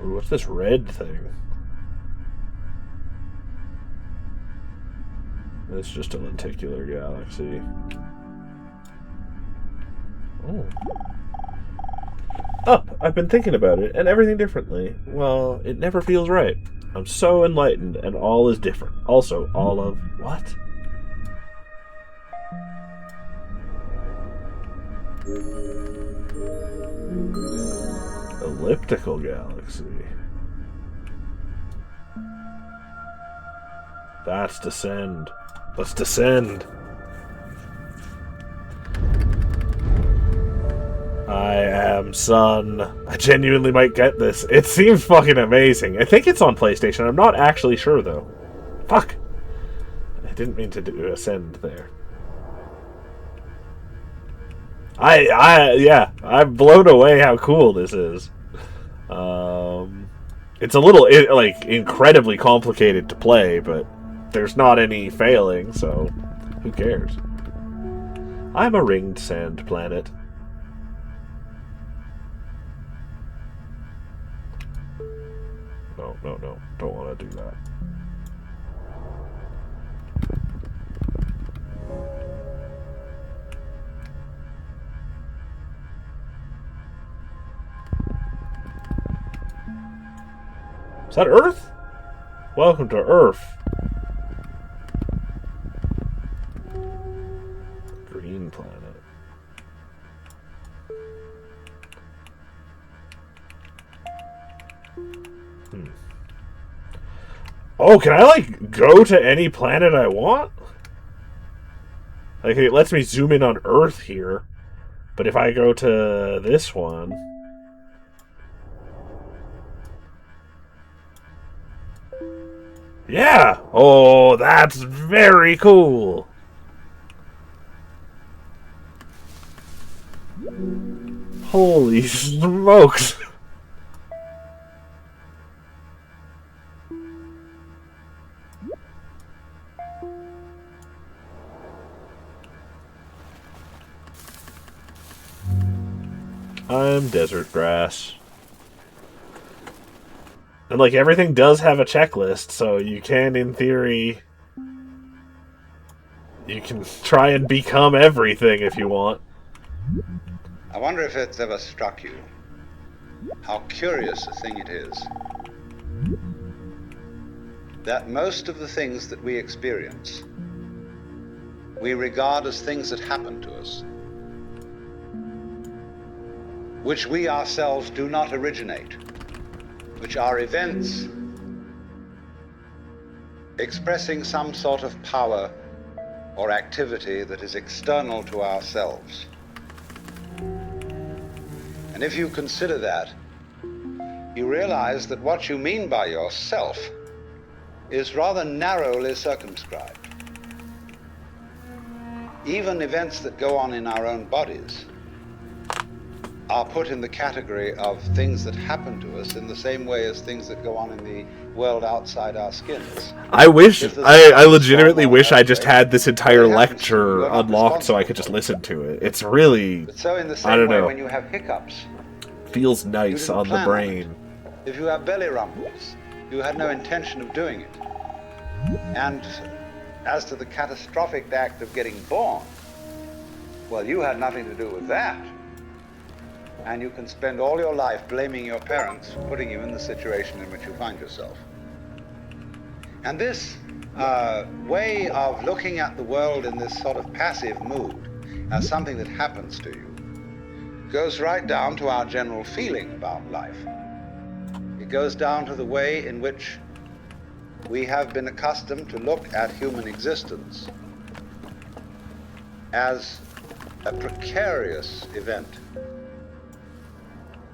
Ooh, what's this red thing? It's just a lenticular galaxy. Oh. Up! I've been thinking about it, and everything differently. Well, it never feels right. I'm so enlightened, and all is different. Also, all of... what? Elliptical galaxy. That's descend. Let's descend. I am Sun. I genuinely might get this. It seems fucking amazing. I think it's on PlayStation. I'm not actually sure though. Fuck. I didn't mean to do ascend there. Yeah, I'm blown away how cool this is. It's a little like incredibly complicated to play, but there's not any failing, so who cares? I'm a ringed sand planet. No, don't want to do that. Is that Earth? Welcome to Earth. Green planet. Oh, can I, like, go to any planet I want? Like, it lets me zoom in on Earth here. But if I go to this one... yeah! Oh, that's very cool! Holy smokes! I'm desert grass. And, like, everything does have a checklist, so you can, in theory... you can try and become everything if you want. I wonder if it's ever struck you how curious a thing it is that most of the things that we experience, we regard as things that happen to us, which we ourselves do not originate, which are events expressing some sort of power or activity that is external to ourselves. And if you consider that, you realize that what you mean by yourself is rather narrowly circumscribed. Even events that go on in our own bodies are put in the category of things that happen to us in the same way as things that go on in the world outside our skins. I legitimately wish I just had this entire lecture unlocked so I could just listen to it. It's really, But so in the I same don't way, know, when you have hiccups, feels you nice didn't on the plan brain. it. If you have belly rumbles, you had no intention of doing it. And as to the catastrophic act of getting born, well, you had nothing to do with that. And you can spend all your life blaming your parents for putting you in the situation in which you find yourself. And this way of looking at the world in this sort of passive mood as something that happens to you goes right down to our general feeling about life. It goes down to the way in which we have been accustomed to look at human existence as a precarious event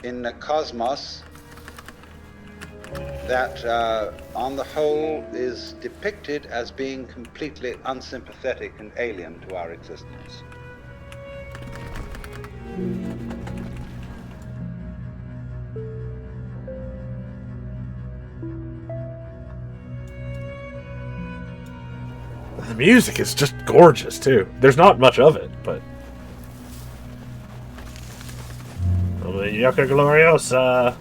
in a cosmos that, on the whole, is depicted as being completely unsympathetic and alien to our existence. The music is just gorgeous, too. There's not much of it, but... Yucca Gloriosa!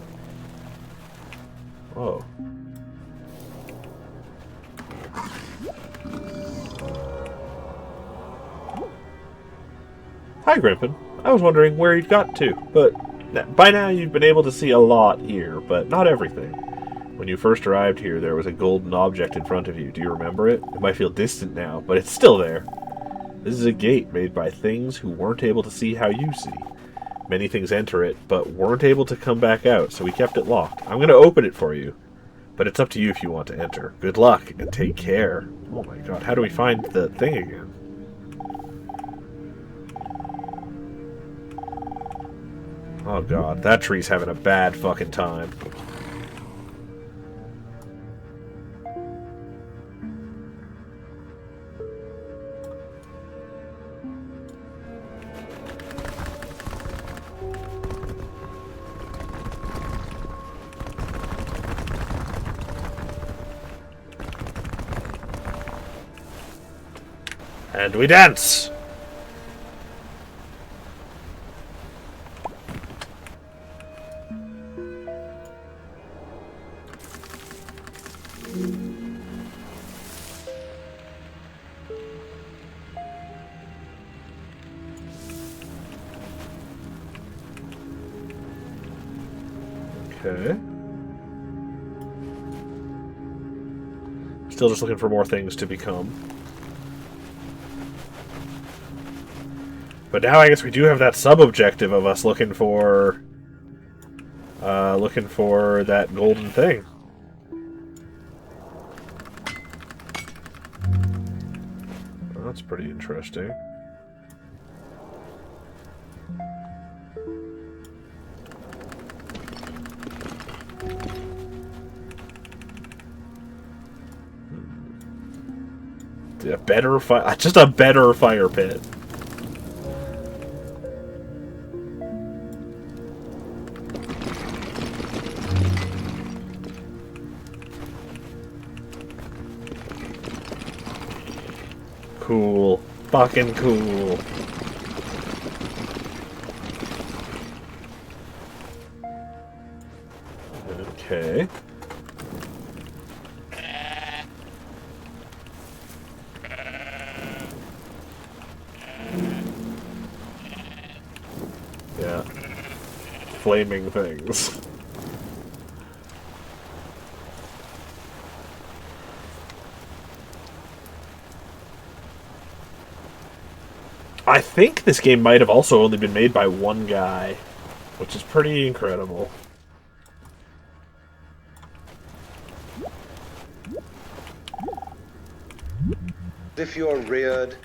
Whoa. Hi, Grimpen. I was wondering where you'd got to, but by now you've been able to see a lot here, but not everything. When you first arrived here, there was a golden object in front of you. Do you remember it? It might feel distant now, but it's still there. This is a gate made by things who weren't able to see how you see. Many things enter it, but weren't able to come back out, so we kept it locked. I'm going to open it for you, but it's up to you if you want to enter. Good luck, and take care. Oh my god, how do we find the thing again? Oh god, that tree's having a bad fucking time. And we dance! Okay. Still just looking for more things to become. But now I guess we do have that sub-objective of us looking for that golden thing. Well, that's pretty interesting. A better fire, just a better fire pit. Cool. Fucking cool. Okay. Yeah. Flaming things. I think this game might have also only been made by one guy, which is pretty incredible. If you're reared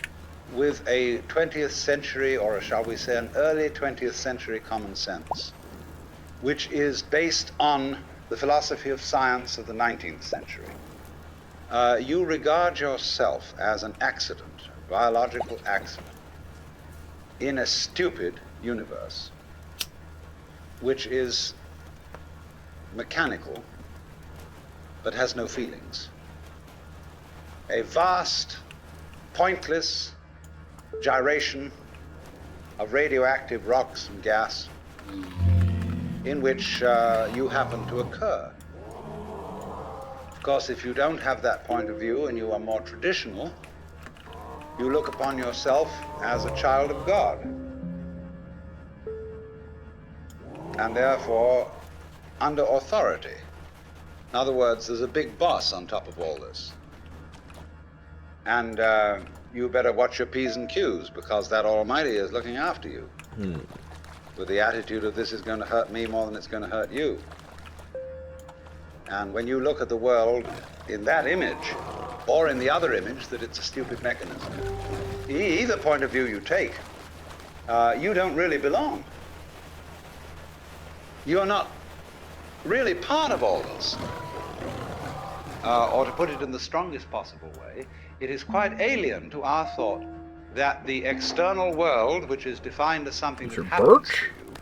with a 20th century, or shall we say an early 20th century common sense, which is based on the philosophy of science of the 19th century, you regard yourself as an accident, a biological accident, in a stupid universe, which is mechanical, but has no feelings. A vast, pointless gyration of radioactive rocks and gas in which you happen to occur. Of course, if you don't have that point of view and you are more traditional, you look upon yourself as a child of God. And therefore, under authority. In other words, there's a big boss on top of all this. And you better watch your P's and Q's, because that Almighty is looking after you. With the attitude of this is going to hurt me more than it's going to hurt you. And when you look at the world in that image, or in the other image that it's a stupid mechanism, either point of view you take, you don't really belong. You're not really part of all this. Or to put it in the strongest possible way, it is quite alien to our thought that the external world, which is defined as something that happens to you,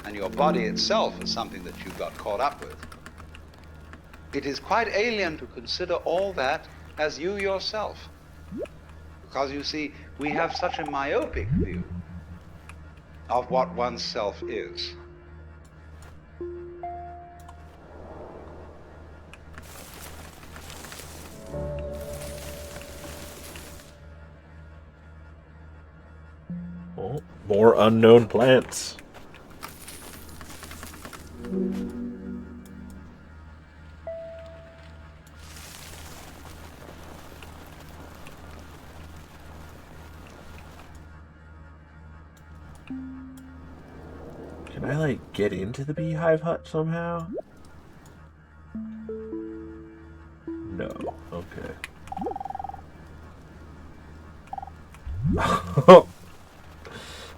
and your body itself is something that you got caught up with, it is quite alien to consider all that as you yourself. Because you see, we have such a myopic view of what oneself is. Oh, more unknown plants. Can I, like, get into the beehive hut somehow? No. Okay.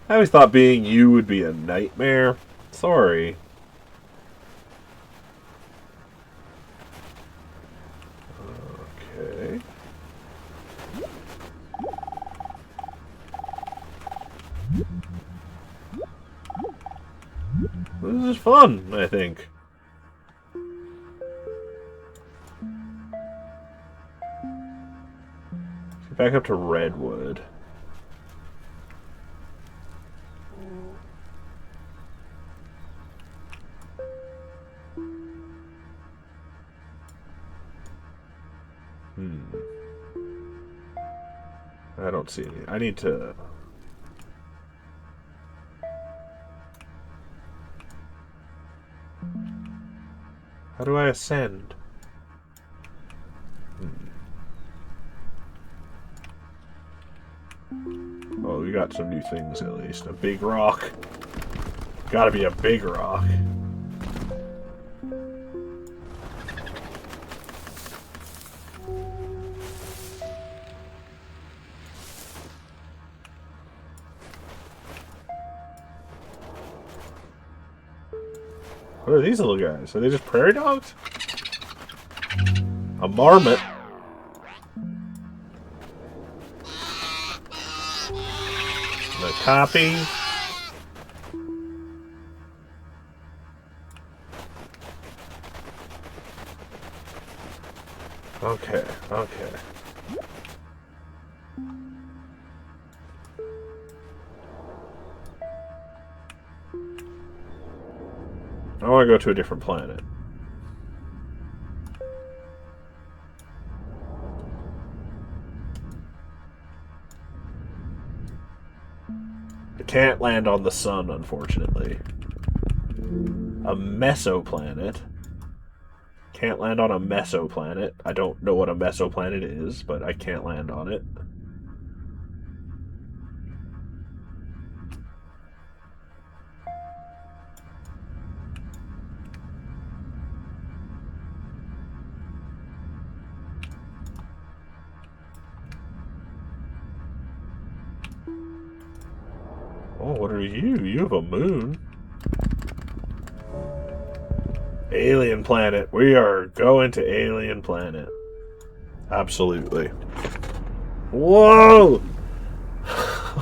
I always thought being you would be a nightmare. Sorry. Okay. This is fun, I think. Back up to Redwood. I don't see any. I need to... How do I ascend? Oh, we got some new things at least. A big rock. Gotta be a big rock. What are these little guys? Are they just prairie dogs? A marmot. A copy. Okay, okay. I want to go to a different planet. I can't land on the sun, unfortunately. A mesoplanet. Can't land on a mesoplanet. I don't know what a mesoplanet is, but I can't land on it. Oh, what are you? You have a moon. Alien planet. We are going to alien planet. Absolutely. Whoa!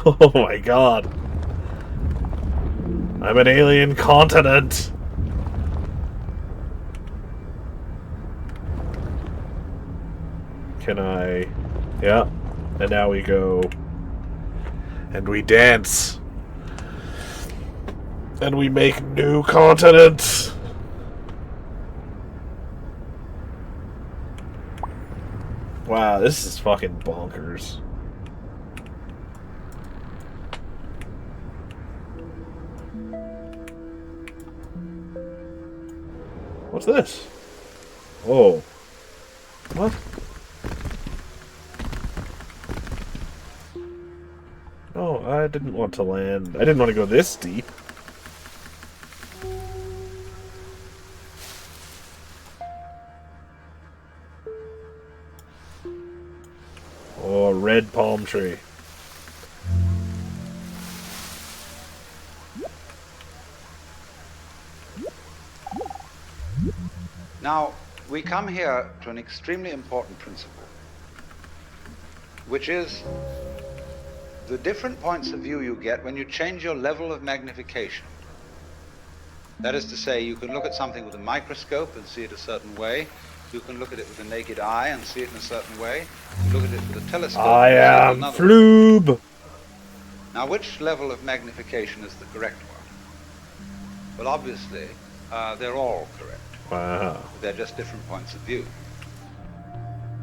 Oh my god. I'm an alien continent. Can I... Yeah. And now we go... And we dance. And we make new continents. Wow, this is fucking bonkers. What's this? Whoa. What? Oh, I didn't want to land. I didn't want to go this deep. Oh, a red palm tree. Now, we come here to an extremely important principle, which is the different points of view you get when you change your level of magnification. That is to say, you can look at something with a microscope and see it a certain way. You can look at it with the naked eye and see it in a certain way. You look at it with a telescope I and see it in am another way. Floob. Now, which level of magnification is the correct one? Well, obviously, they're all correct. Wow. They're just different points of view.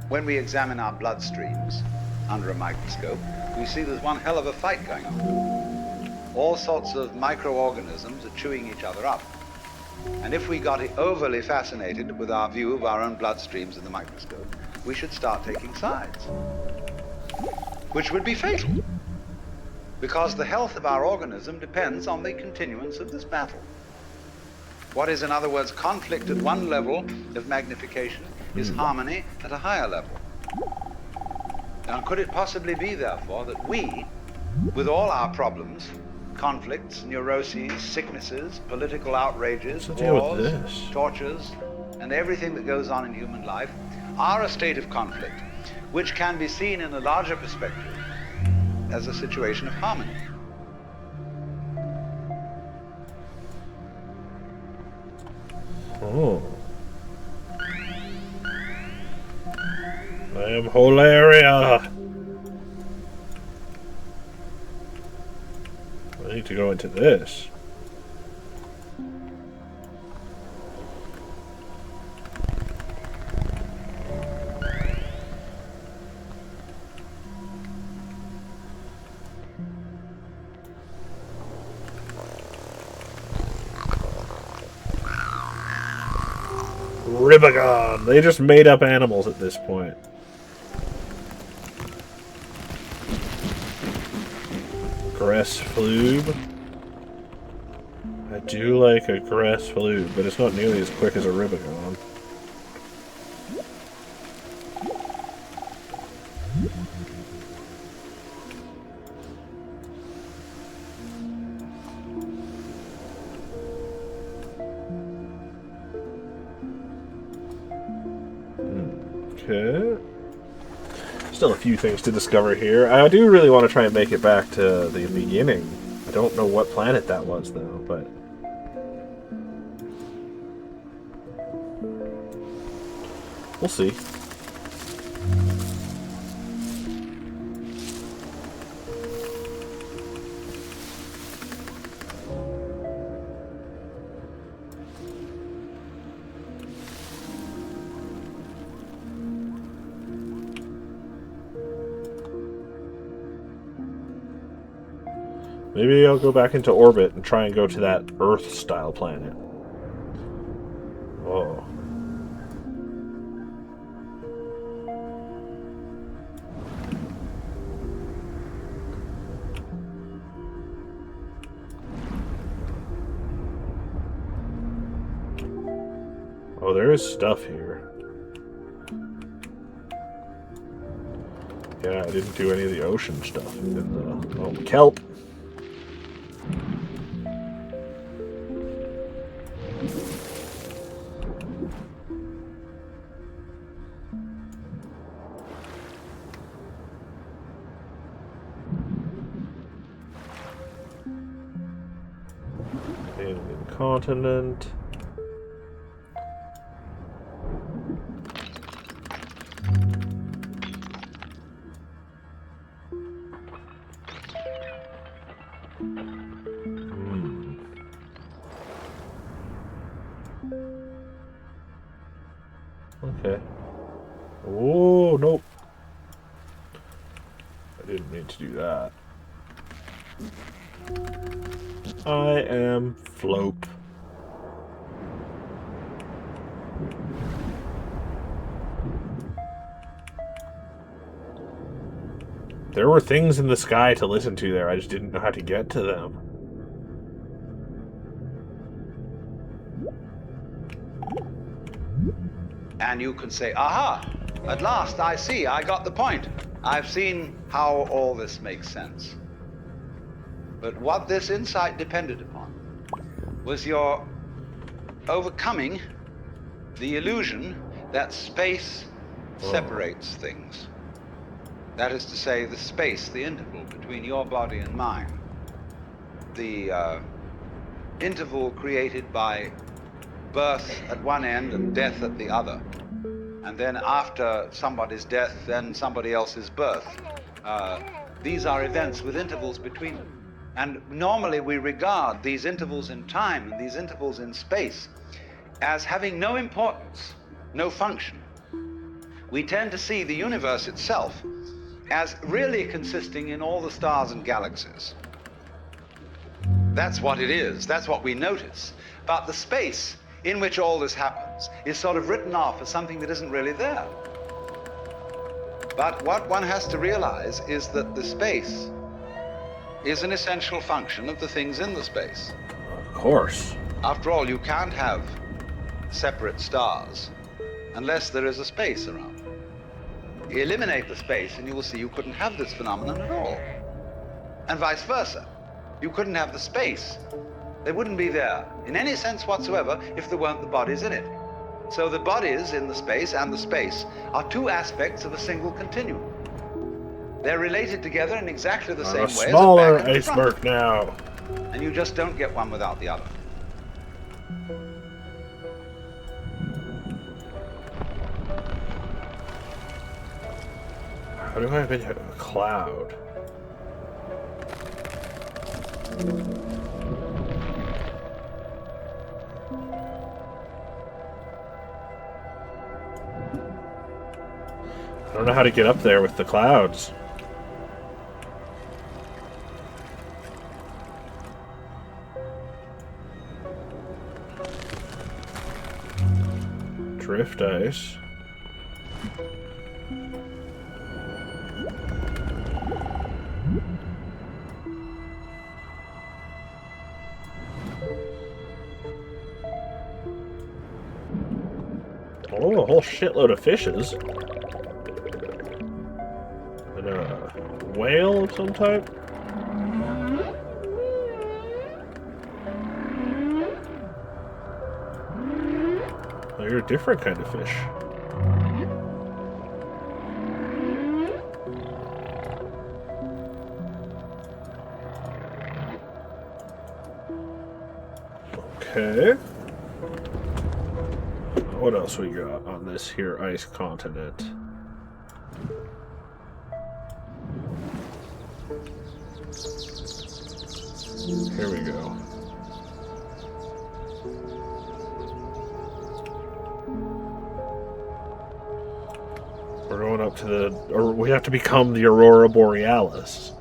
When we examine our bloodstreams under a microscope, we see there's one hell of a fight going on. All sorts of microorganisms are chewing each other up. And if we got overly fascinated with our view of our own bloodstreams in the microscope, we should start taking sides, which would be fatal, because the health of our organism depends on the continuance of this battle. What is, in other words, conflict at one level of magnification is harmony at a higher level. Now, could it possibly be, therefore, that we, with all our problems, conflicts, neuroses, sicknesses, political outrages, What's the deal with wars, this? tortures, and everything that goes on in human life, are a state of conflict, which can be seen in a larger perspective as a situation of harmony? Oh. I am whole area. I need to go into this. Ribagon. They just made up animals at this point. Grass floob. I do like a grass floob, but it's not nearly as quick as a Ribagon. Okay. Still a few things to discover here. I do really want to try and make it back to the beginning. I don't know what planet that was, though, but... we'll see. Maybe I'll go back into orbit and try and go to that Earth-style planet. Oh. Oh, there is stuff here. Yeah, I didn't do any of the ocean stuff. Oh, kelp. Alien continent. Okay. Oh, nope. I didn't mean to do that. I am Flope. There were things in the sky to listen to there. I just didn't know how to get to them. And you can say, aha, at last I see, I got the point. I've seen how all this makes sense. But what this insight depended upon was your overcoming the illusion that space separates things. That is to say, the space, the interval between your body and mine. The interval created by birth at one end and death at the other. and then after somebody's death, then somebody else's birth. These are events with intervals between them. And normally we regard these intervals in time and these intervals in space as having no importance, no function. We tend to see the universe itself as really consisting in all the stars and galaxies. That's what it is, that's what we notice. But the space in which all this happens is sort of written off as something that isn't really there. But what one has to realize is that the space is an essential function of the things in the space. Of course. After all, you can't have separate stars unless there is a space around. Eliminate the space and you will see you couldn't have this phenomenon at all. And vice versa. You couldn't have the space. They wouldn't be there in any sense whatsoever if there weren't the bodies in it. So the bodies in the space and the space are two aspects of a single continuum. They're related together in exactly the same way. A smaller as a back and front. iceberg now. And you just don't get one without the other. How do I have a cloud? I don't know how to get up there with the clouds. Drift ice. Oh, a whole shitload of fishes. And a whale of some type? Oh, you're a different kind of fish. Okay. What else we got on this here ice continent? Here we go. We're going up to the... Or we have to become the Aurora Borealis.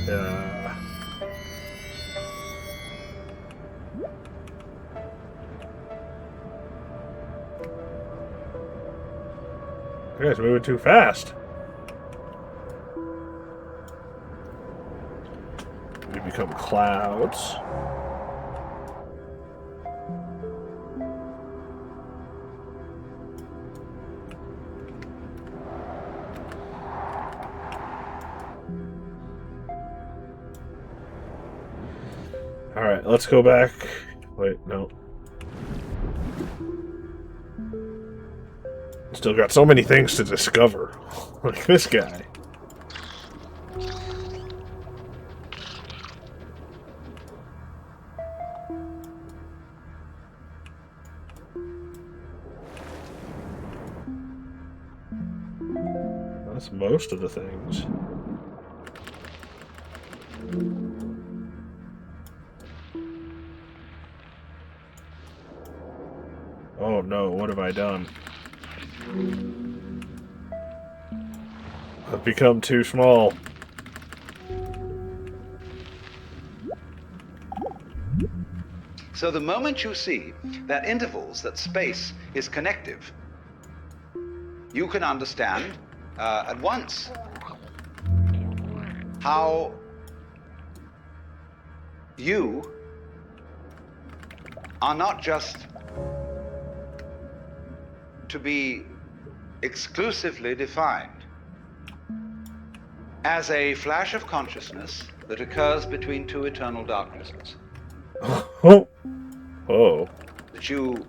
Yeah. You guys are moving too fast. We become clouds. Alright, let's go back. Wait, no. Still got so many things to discover. Like this guy. That's most of the things. Oh no, what have I done? I've become too small. So the moment you see that intervals, that space is connective, you can understand at once how you are not just to be exclusively defined as a flash of consciousness that occurs between two eternal darknesses. Oh. Oh. That you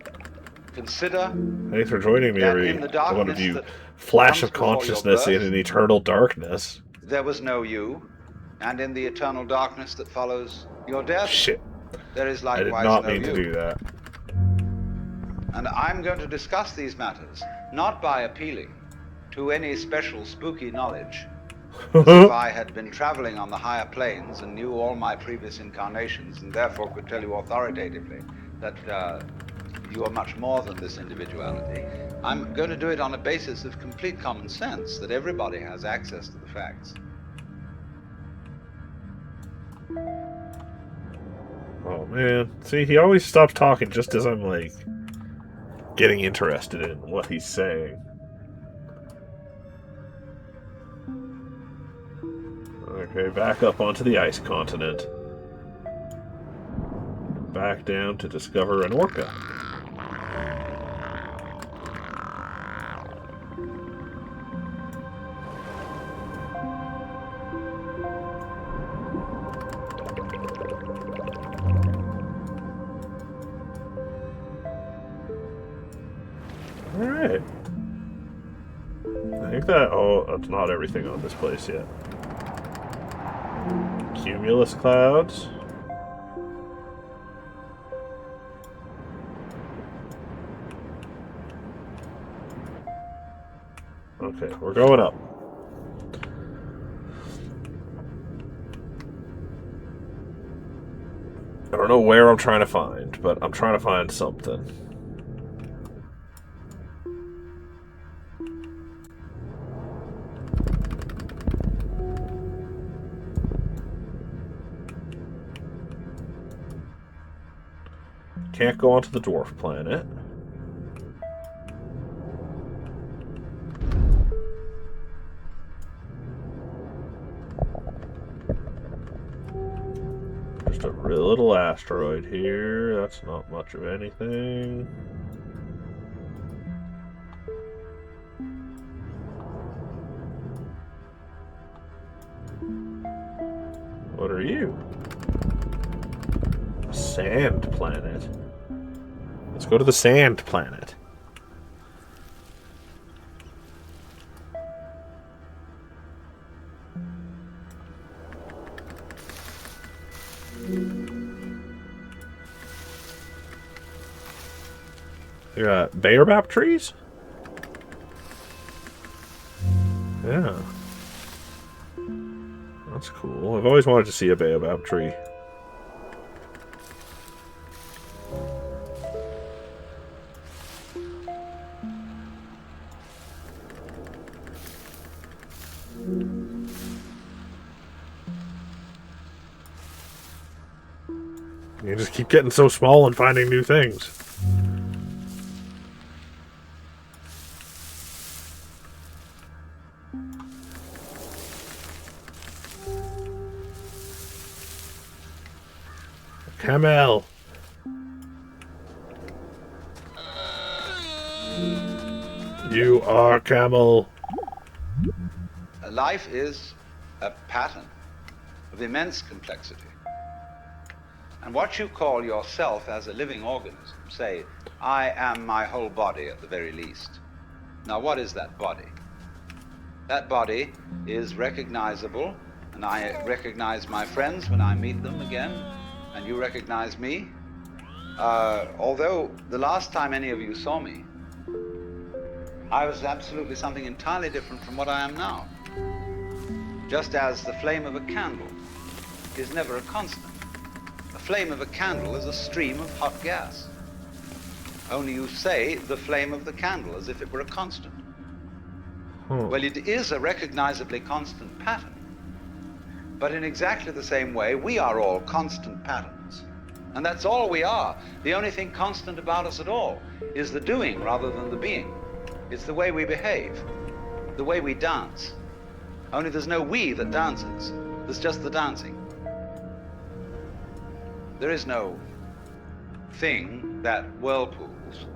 consider Thanks for joining me, that every in the one of darkness you. that Flash comes of before your consciousness in birth, an eternal darkness. there was no you, and in the eternal darkness that follows your death, Shit. there is I did likewise not no mean to you. do that. And I'm going to discuss these matters not by appealing to any special spooky knowledge, as if I had been traveling on the higher planes and knew all my previous incarnations and therefore could tell you authoritatively that you are much more than this individuality. I'm going to do it on a basis of complete common sense, that everybody has access to the facts. Oh man. See, he always stops talking just as I'm like getting interested in what he's saying. Okay, back up onto the ice continent. Back down to discover an orca. Alright. I think that... Oh, that's not everything on this place yet. Cumulus clouds. Okay, we're going up. I don't know where I'm trying to find, but I'm trying to find something. Can't go onto the dwarf planet. Just a real little asteroid here. That's not much of anything. What are you? A sand planet. Let's go to the sand planet. They got baobab trees? Yeah. That's cool. I've always wanted to see a baobab tree. You just keep getting so small and finding new things. Camel. You are camel. Life is a pattern of immense complexity. And what you call yourself as a living organism, say, I am my whole body at the very least. Now, what is that body? That body is recognizable, and I recognize my friends when I meet them again, and you recognize me. Although the last time any of you saw me, I was absolutely something entirely different from what I am now. Just as the flame of a candle is never a constant. The flame of a candle is a stream of hot gas. Only you say the flame of the candle as if it were a constant. Well, it is a recognizably constant pattern. But in exactly the same way, we are all constant patterns. And that's all we are. The only thing constant about us at all is the doing rather than the being. It's the way we behave, the way we dance. Only there's no we that dances. There's just the dancing. There is no thing that whirlpools.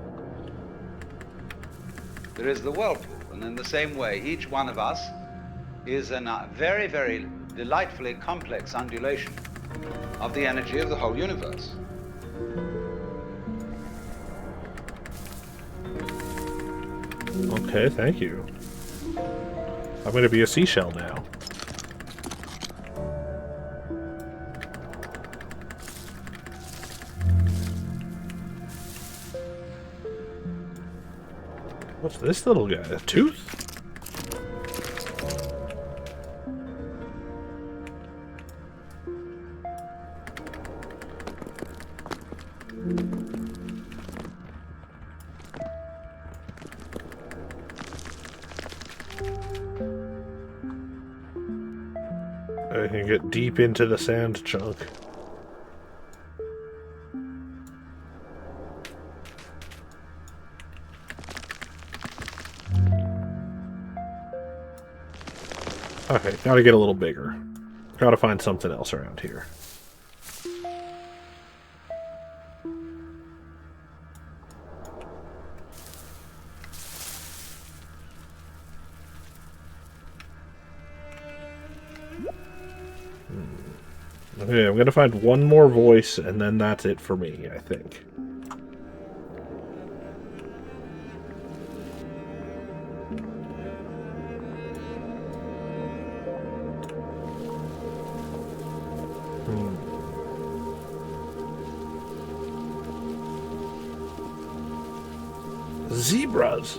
There is the whirlpool. And in the same way, each one of us is a very, very delightfully complex undulation of the energy of the whole universe. Okay, thank you. I'm going to be a seashell now. What's this little guy? A tooth? I can get deep into the sand chunk. Okay, gotta get a little bigger. Gotta find something else around here. Okay, I'm gonna find one more voice, and then that's it for me, I think. Zebras.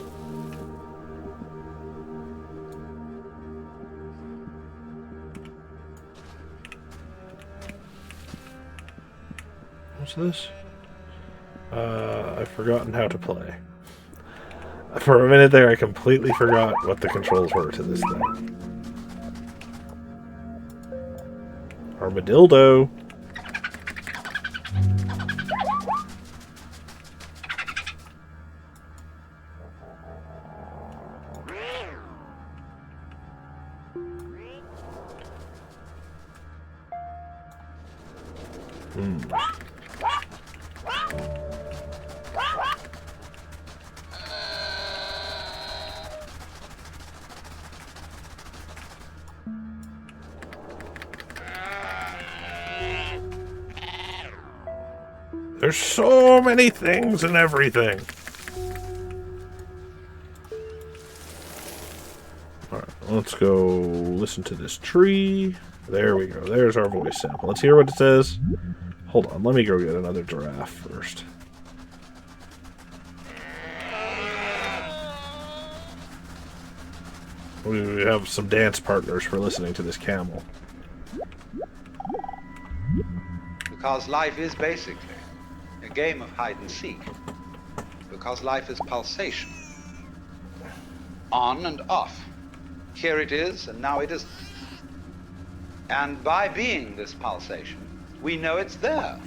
What's this? I've forgotten how to play. For a minute there, I completely forgot what the controls were to this thing. Armadillo. There's so many things and everything. Alright, let's go listen to this tree. There we go. There's our voice sample. Let's hear what it says. Hold on, let me go get another giraffe first. We have some dance partners for listening to this camel. Because life is basically a game of hide and seek. Because life is pulsation. On and off. Here it is, and now it isn't. And by being this pulsation, we know it's there.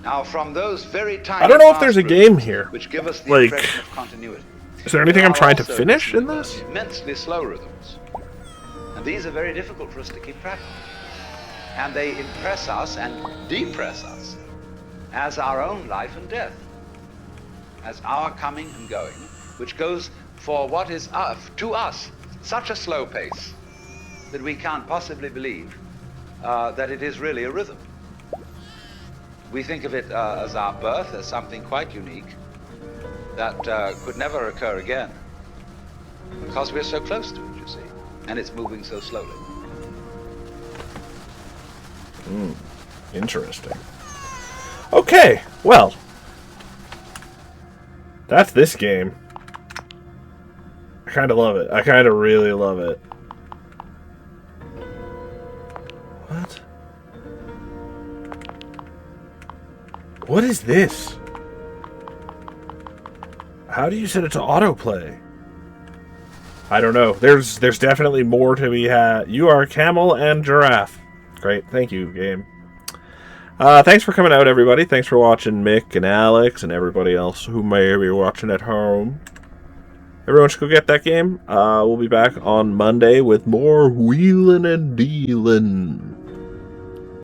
Now, from those very tiny I don't know if there's a fast game rhythms here. which give us the Like, impression of continuity. is there anything There I'm are trying to also finish in this? Immensely slow rhythms. And these are very difficult for us to keep track of. And they impress us and depress us as our own life and death, as our coming and going, which goes for what is to us such a slow pace that we can't possibly believe that it is really a rhythm. We think of it as our birth, as something quite unique that could never occur again, because we're so close to it, you see, and it's moving so slowly. Interesting. Okay, well, that's this game. I kind of love it. I kind of really love it. What? What is this? How do you set it to autoplay? I don't know. There's definitely more to be had. You are a camel and giraffe. Great. Thank you, game. Thanks for coming out, everybody. Thanks for watching Mick and Alex and everybody else who may be watching at home. Everyone should go get that game. We'll be back on Monday with more wheeling and dealing.